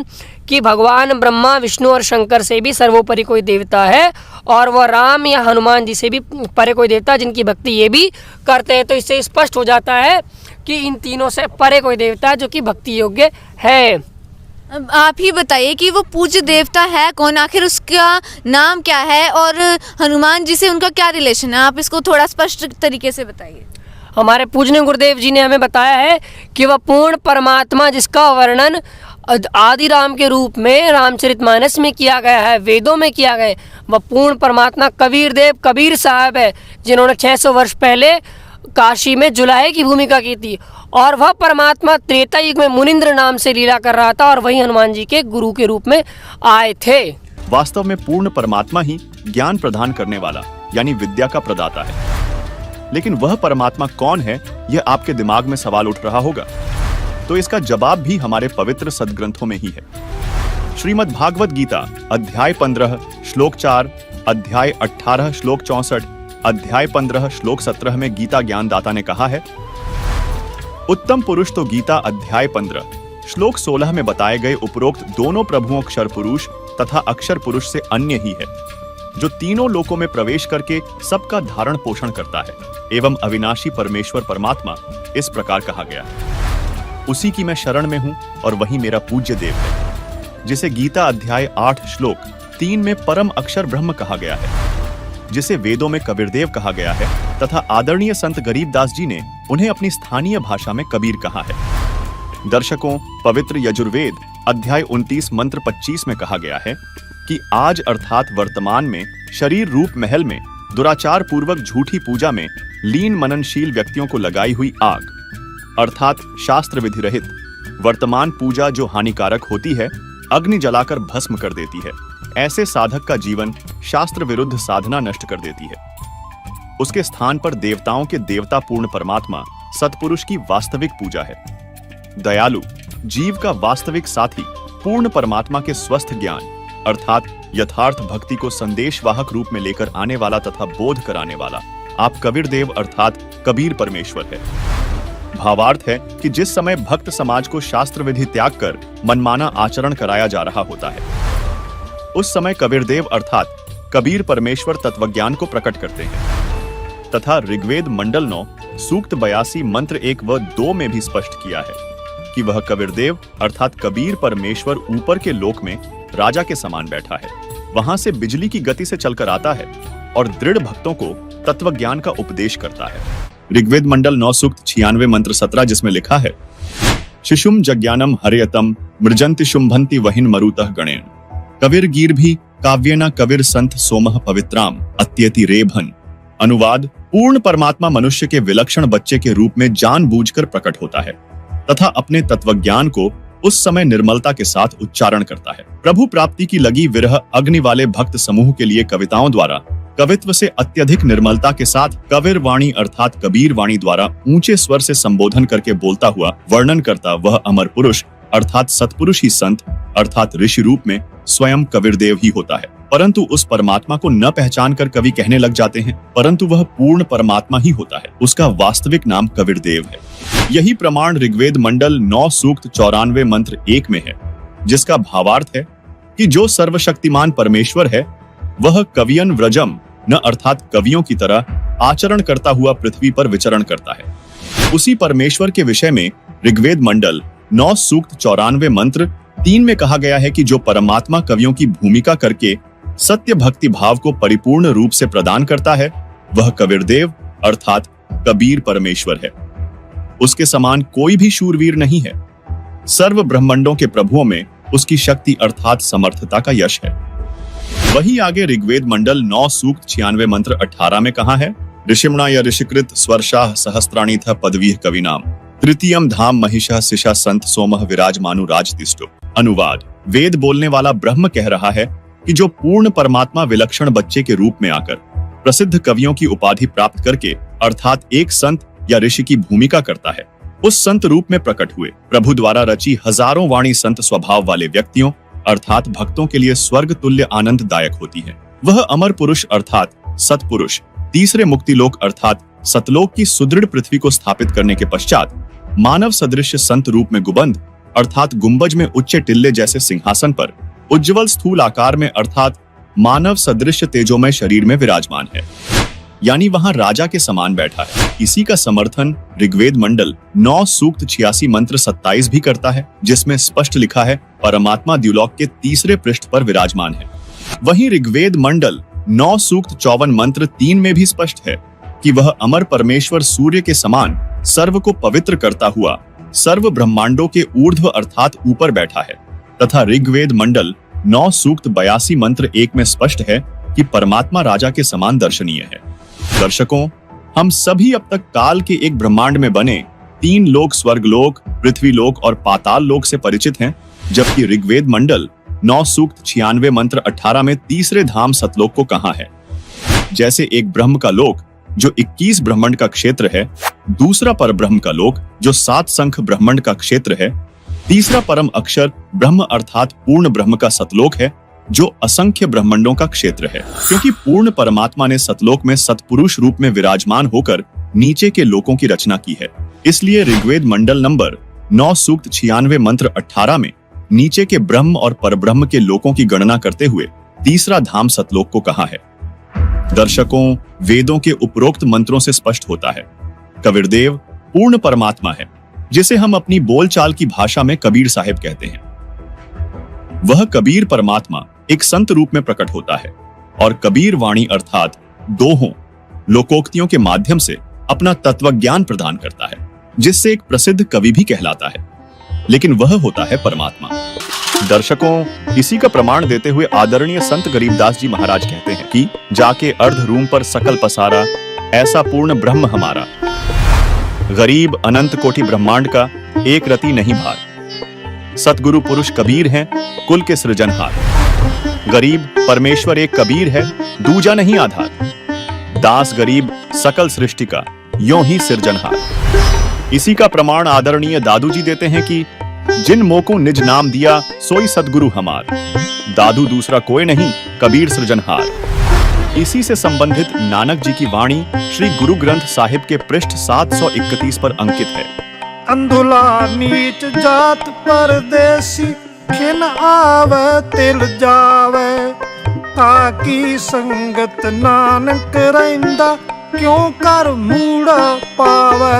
कि भगवान ब्रह्मा विष्णु और शंकर से भी सर्वोपरि कोई देवता है और वह राम या हनुमान जी से भी परे कोई देवता जिनकी भक्ति ये भी करते हैं। तो इससे स्पष्ट हो जाता है कि इन तीनों से परे कोई देवता जो कि भक्ति योग्य है। अब आप ही बताइए कि वो पूज्य देवता है कौन, आखिर उसका नाम क्या है और हनुमान जी से उनका क्या रिलेशन है, आप इसको थोड़ा स्पष्ट तरीके से बताइए। हमारे पूजनीय गुरुदेव जी ने हमें बताया है कि वह पूर्ण परमात्मा जिसका वर्णन आदि राम के रूप में रामचरितमानस में किया गया है, वेदों में किया गया है, वह पूर्ण परमात्मा कबीर देव कबीर साहब है, जिन्होंने 600 वर्ष पहले काशी में जुलाहे की भूमिका की थी। और वह परमात्मा त्रेता युग में मुनिंद्र नाम से लीला कर रहा था और वही हनुमान जी के गुरु के रूप में आए थे। वास्तव में पूर्ण परमात्मा ही ज्ञान प्रदान करने वाला यानी विद्या का प्रदाता है। लेकिन वह परमात्मा कौन है, यह आपके दिमाग में सवाल उठ रहा होगा। तो इसका जवाब भी हमारे पवित्र सदग्रंथों में ही है। श्रीमद् भागवत गीता अध्याय 15 श्लोक 4, अध्याय 18 श्लोक 64, अध्याय 15 श्लोक 17 में गीता ज्ञानदाता ने कहा है, उत्तम पुरुष तो गीता अध्याय 15 श्लोक 16 में बताए गए उपरोक्त दोनों प्रभुओं अक्षर पुरुष तथा अक्षर पुरुष से अन्य ही है, जो तीनों लोकों में प्रवेश करके सबका धारण पोषण करता है एवं अविनाशी परमेश्वर परमात्मा इस प्रकार कहा गया है। उसी की मैं शरण में हूं और वही मेरा पूज्य देव है, जिसे गीता अध्याय 8 श्लोक 3 में परम अक्षर ब्रह्म कहा गया है, जिसे वेदों में कबीरदेव कहा गया है तथा आदरणीय संत गरीबदास जी ने उन्हें अपनी स्थानीय भाषा में कबीर कहा है। दर्शकों, पवित्र यजुर्वेद अध्याय 29 मंत्र 25 में कहा गया है कि आज अर्थात वर्तमान में शरीर रूप महल में दुराचार पूर्वक झूठी पूजा में लीन मननशील व्यक्तियों को लगाई हुई आग अर्थात शास्त्र विधि रहित वर्तमान पूजा जो हानिकारक होती है, अग्नि जलाकर भस्म कर देती है। ऐसे साधक का जीवन शास्त्र विरुद्ध साधना नष्ट कर देती है। उसके स्थान पर देवताओं के देवता पूर्ण परमात्मा सतपुरुष की वास्तविक पूजा है। दयालु जीव का वास्तविक साथी पूर्ण परमात्मा के स्वस्थ ज्ञान अर्थात यथार्थ भक्ति को संदेशवाहक रूप में लेकर आने वाला तथा बोध कराने वाला आप कबीर देव अर्थात कबीर परमेश्वर है। भावार्थ है कि जिस समय भक्त समाज को शास्त्र विधि त्याग कर मनमाना आचरण कराया जा रहा होता है, उस समय कबीर देव अर्थात कबीर परमेश्वर तत्वज्ञान को प्रकट करते हैं। तथा ऋग्वेद मंडल 9 सूक्त 82 मंत्र 1 व 2 में भी स्पष्ट किया है कि वह कबीरदेव अर्थात कबीर परमेश्वर ऊपर के लोक में राजा के समान बैठा है। वहां से बिजली की गति से चलकर आता है और दृढ़ भक्तों को तत्व ज्ञान का उपदेश करता है। ऋग्वेद मंडल 9 सूक्त 96 मंत्र 17 जिसमें लिखा है, शिशुम जज्ञानम हरेयतम मृजंति शुंभंति वहिन मरुतः गणेन कविर गीर्भि काव्येन कविर संत सोमः पवित्राम अत्यति रेभन। अनुवाद, पूर्ण परमात्मा मनुष्य के विलक्षण बच्चे के रूप में जानबूझकर प्रकट होता है तथा अपने तत्वज्ञान को उस समय निर्मलता के साथ उच्चारण करता है। प्रभु प्राप्ति की लगी विरह अग्नि वाले भक्त समूह के लिए कविताओं द्वारा कवित्व से अत्यधिक निर्मलता के साथ कविर वाणी अर्थात कबीर वाणी द्वारा ऊंचे स्वर से संबोधन करके बोलता हुआ वर्णन करता वह अमर पुरुष अर्थात सतपुरुष ही संत अर्थात ऋषि रूप में स्वयं कबीरदेव ही होता है। परंतु उस परमात्मा को न पहचान कर कवि कहने लग जाते हैं, परंतु वह पूर्ण परमात्मा ही होता है। उसका वास्तविक नाम कबीरदेव है। यही प्रमाण ऋग्वेद मंडल 9 सूक्त 94 मंत्र 1 में है, जिसका भावार्थ है कि जो सर्वशक्तिमान परमेश्वर है वह कवियन व्रजम न अर्थात कवियों की तरह आचरण करता हुआ पृथ्वी पर विचरण करता है। उसी परमेश्वर के विषय में ऋग्वेद मंडल 9 सूक्त 94 मंत्र 3 में कहा गया है कि जो परमात्मा कवियों की भूमिका करके सत्य भक्ति भाव को परिपूर्ण रूप से प्रदान करता है वह कबीरदेव अर्थात कबीर परमेश्वर है। उसके समान कोई भी शूरवीर नहीं है। सर्व ब्रह्मांडों के प्रभुओं में उसकी शक्ति अर्थात समर्थता का यश है। वही आगे ऋग्वेद मंडल 9 सूक्त 96 मंत्र 18 में कहा है, ऋषिमणा या ऋषिकृत स्वर्षाः सहस्त्राणि थ पदवीः कविनाम तृतीयम धाम महिषः सिषा संत सोमः विराजमानु राजतिष्ठो। अनुवाद, वेद बोलने वाला ब्रह्म कह रहा है कि जो पूर्ण परमात्मा विलक्षण बच्चे के रूप में आकर प्रसिद्ध कवियों की उपाधि प्राप्त करके अर्थात एक संत या ऋषि की भूमिका करता है, उस संत रूप में प्रकट हुए प्रभु द्वारा रची हजारों वाणी संत स्वभाव वाले व्यक्तियों अर्थात भक्तों के लिए स्वर्ग तुल्य आनंददायक होती है। वह अमर पुरुष अर्थात सतपुरुष तीसरे मुक्तिलोक अर्थात सतलोक की सुदृढ़ पृथ्वी को स्थापित करने के पश्चात मानव सदृश संत रूप में गुबंद अर्थात गुंबज में उच्च टिल्ले जैसे सिंहासन पर उज्जवल स्थूल आकार में अर्थात मानव सदृश तेजोमय शरीर में विराजमान है, यानी वहां राजा के समान बैठा है। इसी का समर्थन ऋग्वेद मंडल 9 सूक्त 86 मंत्र 27 भी करता है, जिसमें स्पष्ट लिखा है परमात्मा द्युलोक के तीसरे पृष्ठ पर विराजमान है। वहीं ऋग्वेद मंडल 9 सूक्त 54 मंत्र 3 में भी स्पष्ट है कि वह अमर परमेश्वर सूर्य के समान सर्व को पवित्र करता हुआ सर्व ब्रह्मांडों के ऊर्ध्व अर्थात ऊपर बैठा है, तथा ऋग्वेद मंडल 9 सूक्त 82 मंत्र 1 में स्पष्ट है कि परमात्मा राजा के समान दर्शनीय है। दर्शकों, हम सभी अब तक काल के एक ब्रह्मांड में बने 3 लोक स्वर्गलोक, पृथ्वीलोक और पाताल लोक से परिचित हैं, जबकि ऋग्वेद मंडल 9 सूक्त 96 मंत्र 18 में तीसरे धाम सतलोक को कहा है। जैसे एक ब्रह्म का लोक जो 21 ब्रह्मांड का क्षेत्र है, दूसरा परब्रह्म का लोक जो 7 संख ब्रह्मांड का क्षेत्र है, तीसरा परम अक्षर ब्रह्म अर्थात पूर्ण ब्रह्म का सतलोक है जो असंख्य ब्रह्मांडों का क्षेत्र है। क्योंकि पूर्ण परमात्मा ने सतलोक में सतपुरुष रूप में विराजमान होकर नीचे के लोकों की रचना की है, इसलिए ऋग्वेद मंडल नंबर 9 सूक्त 96 मंत्र 18 में नीचे के ब्रह्म और परब्रह्म के लोकों की गणना करते हुए तीसरा धाम सतलोक को कहा है। दर्शकों, वेदों के उपरोक्त मंत्रों से स्पष्ट होता है कबीरदेव पूर्ण परमात्मा है, जिसे हम अपनी बोलचाल की भाषा में कबीर साहिब कहते हैं। वह कबीर परमात्मा एक संत रूप में प्रकट होता है और कबीर वाणी अर्थात दोहों लोकोक्तियों के माध्यम से अपना तत्वज्ञान प्रदान करता है, जिससे एक प्रसिद्ध कवि भी कहलाता है, लेकिन वह होता है परमात्मा। दर्शकों, इसी का प्रमाण देते हुए आदरणीय संत गरीबदास जी महाराज कहते हैं कि जाके अर्ध रूम पर सकल पसारा ऐसा पूर्ण ब्रह्म हमारा, गरीब अनंत कोटि ब्रह्मांड का एक रति नहीं भार। सतगुरु पुरुष कबीर हैं कुल के सृजनहार। गरीब परमेश्वर एक कबीर है दूजा नहीं आधार। दास गरीब सकल सृष्टि का यों ही सृजनहार। इसी का प्रमाण आदरणीय दादू जी देते हैं कि जिन मोको निज नाम दिया सोई सतगुरु हमार। दादू दूसरा कोई नहीं कबीर सृजनहार। इसी से संबंधित नानक जी की वाणी श्री गुरु ग्रंथ साहिब के पृष्ठ 731 पर अंकित है। अंधुला नीच जात परदेसी खिन आवे तिल जावे, ताकी संगत नानक रहिंदा क्यों कर मूड पावे।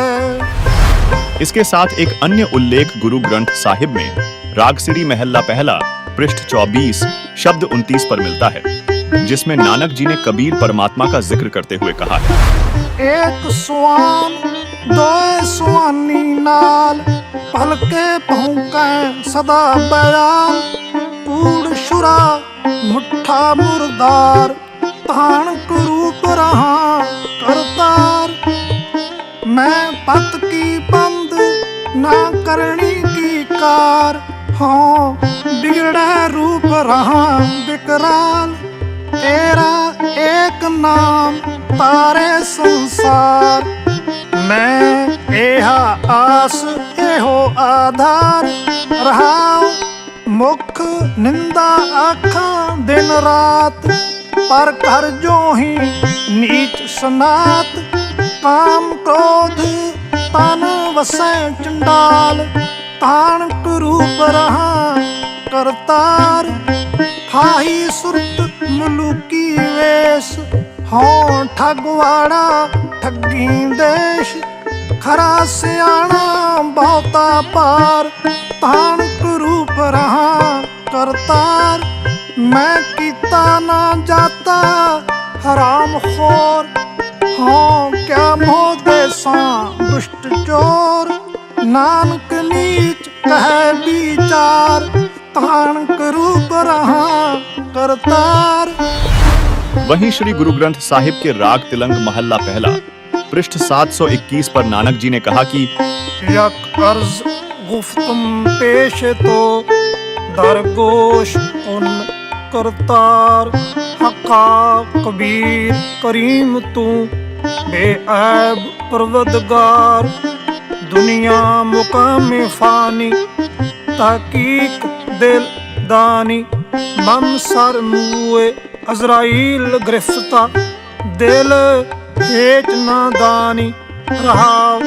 इसके साथ एक अन्य उल्लेख गुरु ग्रंथ साहिब में रागसिरी महल्ला पहला पृष्ठ 24 शब्द 29 पर मिलता है, जिसमें नानक जी ने कबीर परमात्मा का जिक्र करते हुए कहा है, एक स्वान दो स्वानी नाल पलके भौंके सदा बयान कूड़ शुरा मुठा मुर्दार तान रूप रहा करतार। मैं पत की बंद ना करनी की कार हाँ बिगड़े रूप रहा विकराल। तेरा एक नाम तारे संसार मैं एहा आस एहो आधार। रहा मुख निंदा आखा दिन रात पर कर जो ही नीच सनात। काम क्रोध तन वसै चंडाल तान रूप रहा करतार। हाही सुरत मुलुकी वेश हों ठगवाड़ा ठगी देश। खरा सियाणा बहुता पार तान रूप रहा करतार। मैं कीता ना जाता हराम खोर हाँ क्या मोह देसा दुष्ट चोर। नानक नीच कहे विचार तान रूप रहा करतार। वहीं श्री गुरु ग्रंथ साहिब के राग तिलंग महल्ला पहला पृष्ठ 721 पर नानक जी ने कहा कि यक अर्ज गुफ्तम पेश तो दरगोश उन करतार। हका कबीर करीम तू बेऐब परवदगार। दुनिया मुकाम फानी तहकीक दिल दानी। मम सर मुए अजराइल गिरफ्ता दिल हेच नादानी। रहा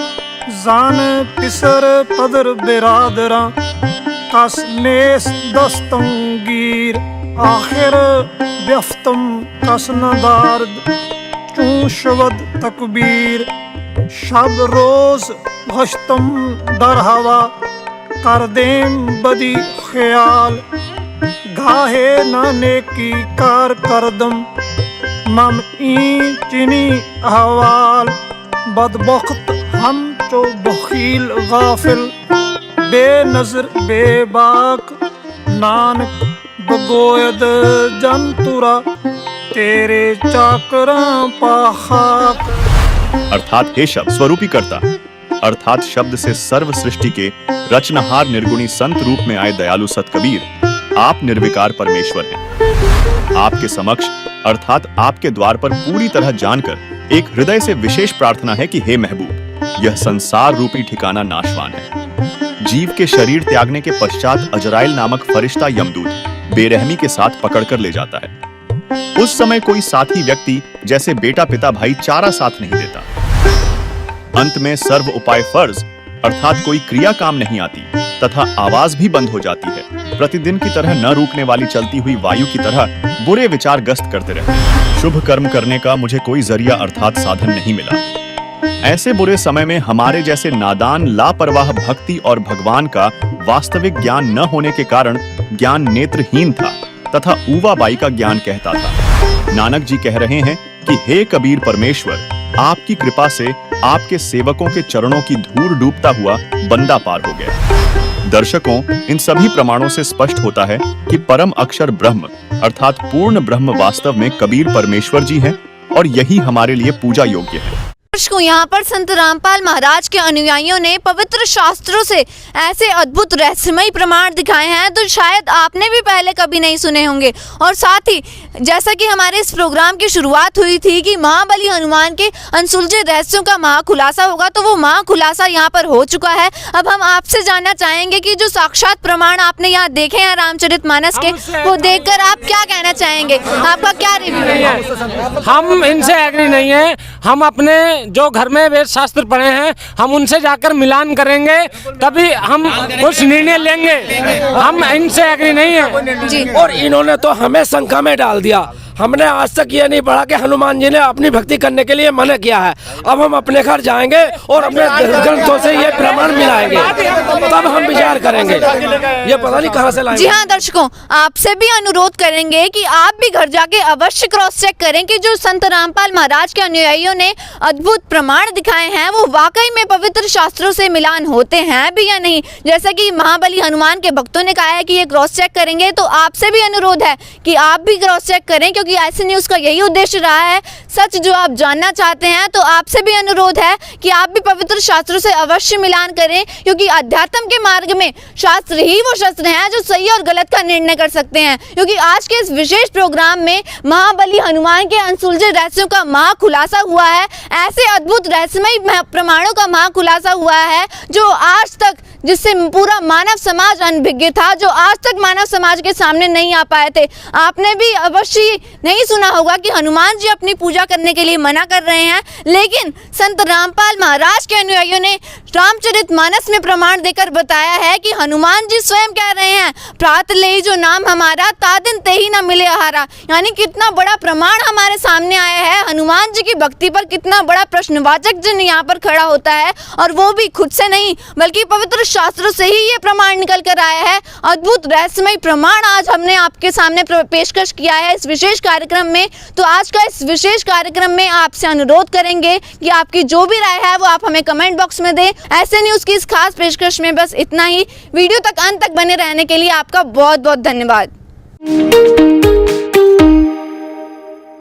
जान पिसर पदर बिरादरा कस नेस दस्तंगीर। आखिर व्यफ्तम कस नदार्द चूं शवद तकबीर। शब रोज घश्तम दर हवा कर देम बदी ख्याल। घाहे नाने की कार करदम मम ई चिनी अहवाल। बदबख्त हम चो बखील गाफिल बेनजर बेबाक। नानक बगोयद जंतुरा तेरे चाकरा पाखाक। अर्थात हे शब्द स्वरूपी करता अर्थात शब्द से सर्व सृष्टि के रचनहार निर्गुणी संत रूप में आए दयालु सत कबीर आप निर्विकार परमेश्वर हैं। आपके समक्ष अर्थात आपके द्वार पर पूरी तरह जानकर एक हृदय से विशेष प्रार्थना है कि हे महबूब यह संसार रूपी ठिकाना नाशवान है। जीव के शरीर त्यागने के पश्चात अजराइल नामक फरिश्ता यमदूत बेरहमी के साथ पकड़कर ले जाता है। उस समय कोई साथी व्यक्ति जैसे बेटा पिता भाई चारा साथ नहीं देता। अंत में सर्व उपाय फर्ज अर्थात कोई क्रिया काम नहीं आती तथा आवाज भी बंद हो जाती है। प्रतिदिन की तरह न रुकने वाली चलती हुई वायु की तरह बुरे विचार गस्त करते रहते। शुभ कर्म करने का मुझे कोई जरिया अर्थात साधन नहीं मिला। ऐसे बुरे समय में हमारे जैसे नादान लापरवाह भक्ति और भगवान का वास्तविक ज्ञान न होने के कारण ज्ञान नेत्रहीन था तथा ऊवा बाई का ज्ञान कहता था। नानक जी कह रहे हैं कि हे कबीर परमेश्वर आपकी कृपा से आपके सेवकों के चरणों की धूल डूबता हुआ बंदा पार हो गया। दर्शकों इन सभी प्रमाणों से स्पष्ट होता है कि परम अक्षर ब्रह्म अर्थात पूर्ण ब्रह्म वास्तव में कबीर परमेश्वर जी हैं और यही हमारे लिए पूजा योग्य है। को यहाँ पर संत रामपाल महाराज के अनुयायियों ने पवित्र शास्त्रों से ऐसे अद्भुत रहस्यमयी प्रमाण दिखाए हैं तो शायद आपने भी पहले कभी नहीं सुने होंगे। और साथ ही जैसा कि हमारे इस प्रोग्राम की शुरुआत हुई थी कि महाबली हनुमान के अनसुलझे रहस्यों का महाखुलासा होगा, तो वो महाखुलासा यहाँ पर हो चुका है। अब हम आपसे जानना चाहेंगे कि जो साक्षात प्रमाण आपने यहाँ देखे हैं रामचरितमानस के, वो देखकर आप क्या कहना चाहेंगे, आपका क्या रिव्यू है? हम इनसे एग्री नहीं है। हम अपने जो घर में वेद शास्त्र पढ़े हैं हम उनसे जाकर मिलान करेंगे तभी हम कुछ निर्णय लेंगे। हम इनसे एग्री नहीं है जी। और इन्होंने तो हमें शंका में डाल दिया। हमने आज तक ये नहीं पढ़ा कि हनुमान जी ने अपनी भक्ति करने के लिए मना किया है। अब हम अपने घर जाएंगे और अपने ग्रंथों से ये प्रमाण मिलाएंगे, तब हम विचार करेंगे। ये पता नहीं कहाँ से लाएंगे। जी हाँ दर्शकों, आपसे भी अनुरोध करेंगे कि आप भी घर जाके अवश्य क्रॉस चेक करें कि जो संत रामपाल महाराज के अनुयायियों ने अद्भुत प्रमाण दिखाए हैं वो वाकई में पवित्र शास्त्रों से मिलान होते हैं भी या नहीं। जैसा कि महाबली हनुमान के भक्तों ने कहा है कि ये क्रॉस चेक करेंगे, तो आपसे भी अनुरोध है कि आप भी क्रॉस चेक करें, क्योंकि ऐसे न्यूज़ का यही उद्देश्य रहा है, सच जो आप जानना चाहते हैं। तो आपसे भी अनुरोध है कि आप भी पवित्र शास्त्रों से अवश्य मिलान करें, क्योंकि अध्यात्म के मार्ग में शास्त्र ही वो शस्त्र हैं जो सही और गलत का निर्णय कर सकते हैं। क्योंकि आज के इस विशेष प्रोग्राम में महाबली हनुमान के अनसुलझे रहस्यों का महाखुलासा हुआ है। ऐसे अद्भुत रहस्यमय प्रमाणों का महाखुलासा हुआ है जो आज तक, जिससे पूरा मानव समाज अनभिज्ञ था, जो आज तक मानव समाज के सामने नहीं आ पाए थे। आपने भी अवश्य नहीं सुना होगा कि हनुमान जी अपनी पूजा करने के लिए मना कर रहे हैं, लेकिन संत रामपाल महाराज के अनुयायियों ने रामचरितमानस में प्रमाण देकर बताया है कि हनुमान जी स्वयं कह रहे हैं, प्रात ले जो नाम हमारा, ता दिन ते ही न मिले आहारा। यानी कितना बड़ा प्रमाण हमारे सामने आया है। हनुमान जी की भक्ति पर कितना बड़ा प्रश्नवाचक चिन्ह यहाँ पर खड़ा होता है, और वो भी खुद से नहीं बल्कि पवित्र शास्त्रों से ही ये प्रमाण निकल कर आया है। अद्भुत रहस्यमय प्रमाण आज हमने आपके सामने पेशकश किया है इस विशेष कार्यक्रम में। तो आज का इस विशेष कार्यक्रम में आपसे अनुरोध करेंगे कि आपकी जो भी राय है वो आप हमें कमेंट बॉक्स में दें। ऐसे न्यूज़ की इस खास पेशकश में बस इतना ही। वीडियो तक अंत तक बने रहने के लिए आपका बहुत बहुत धन्यवाद।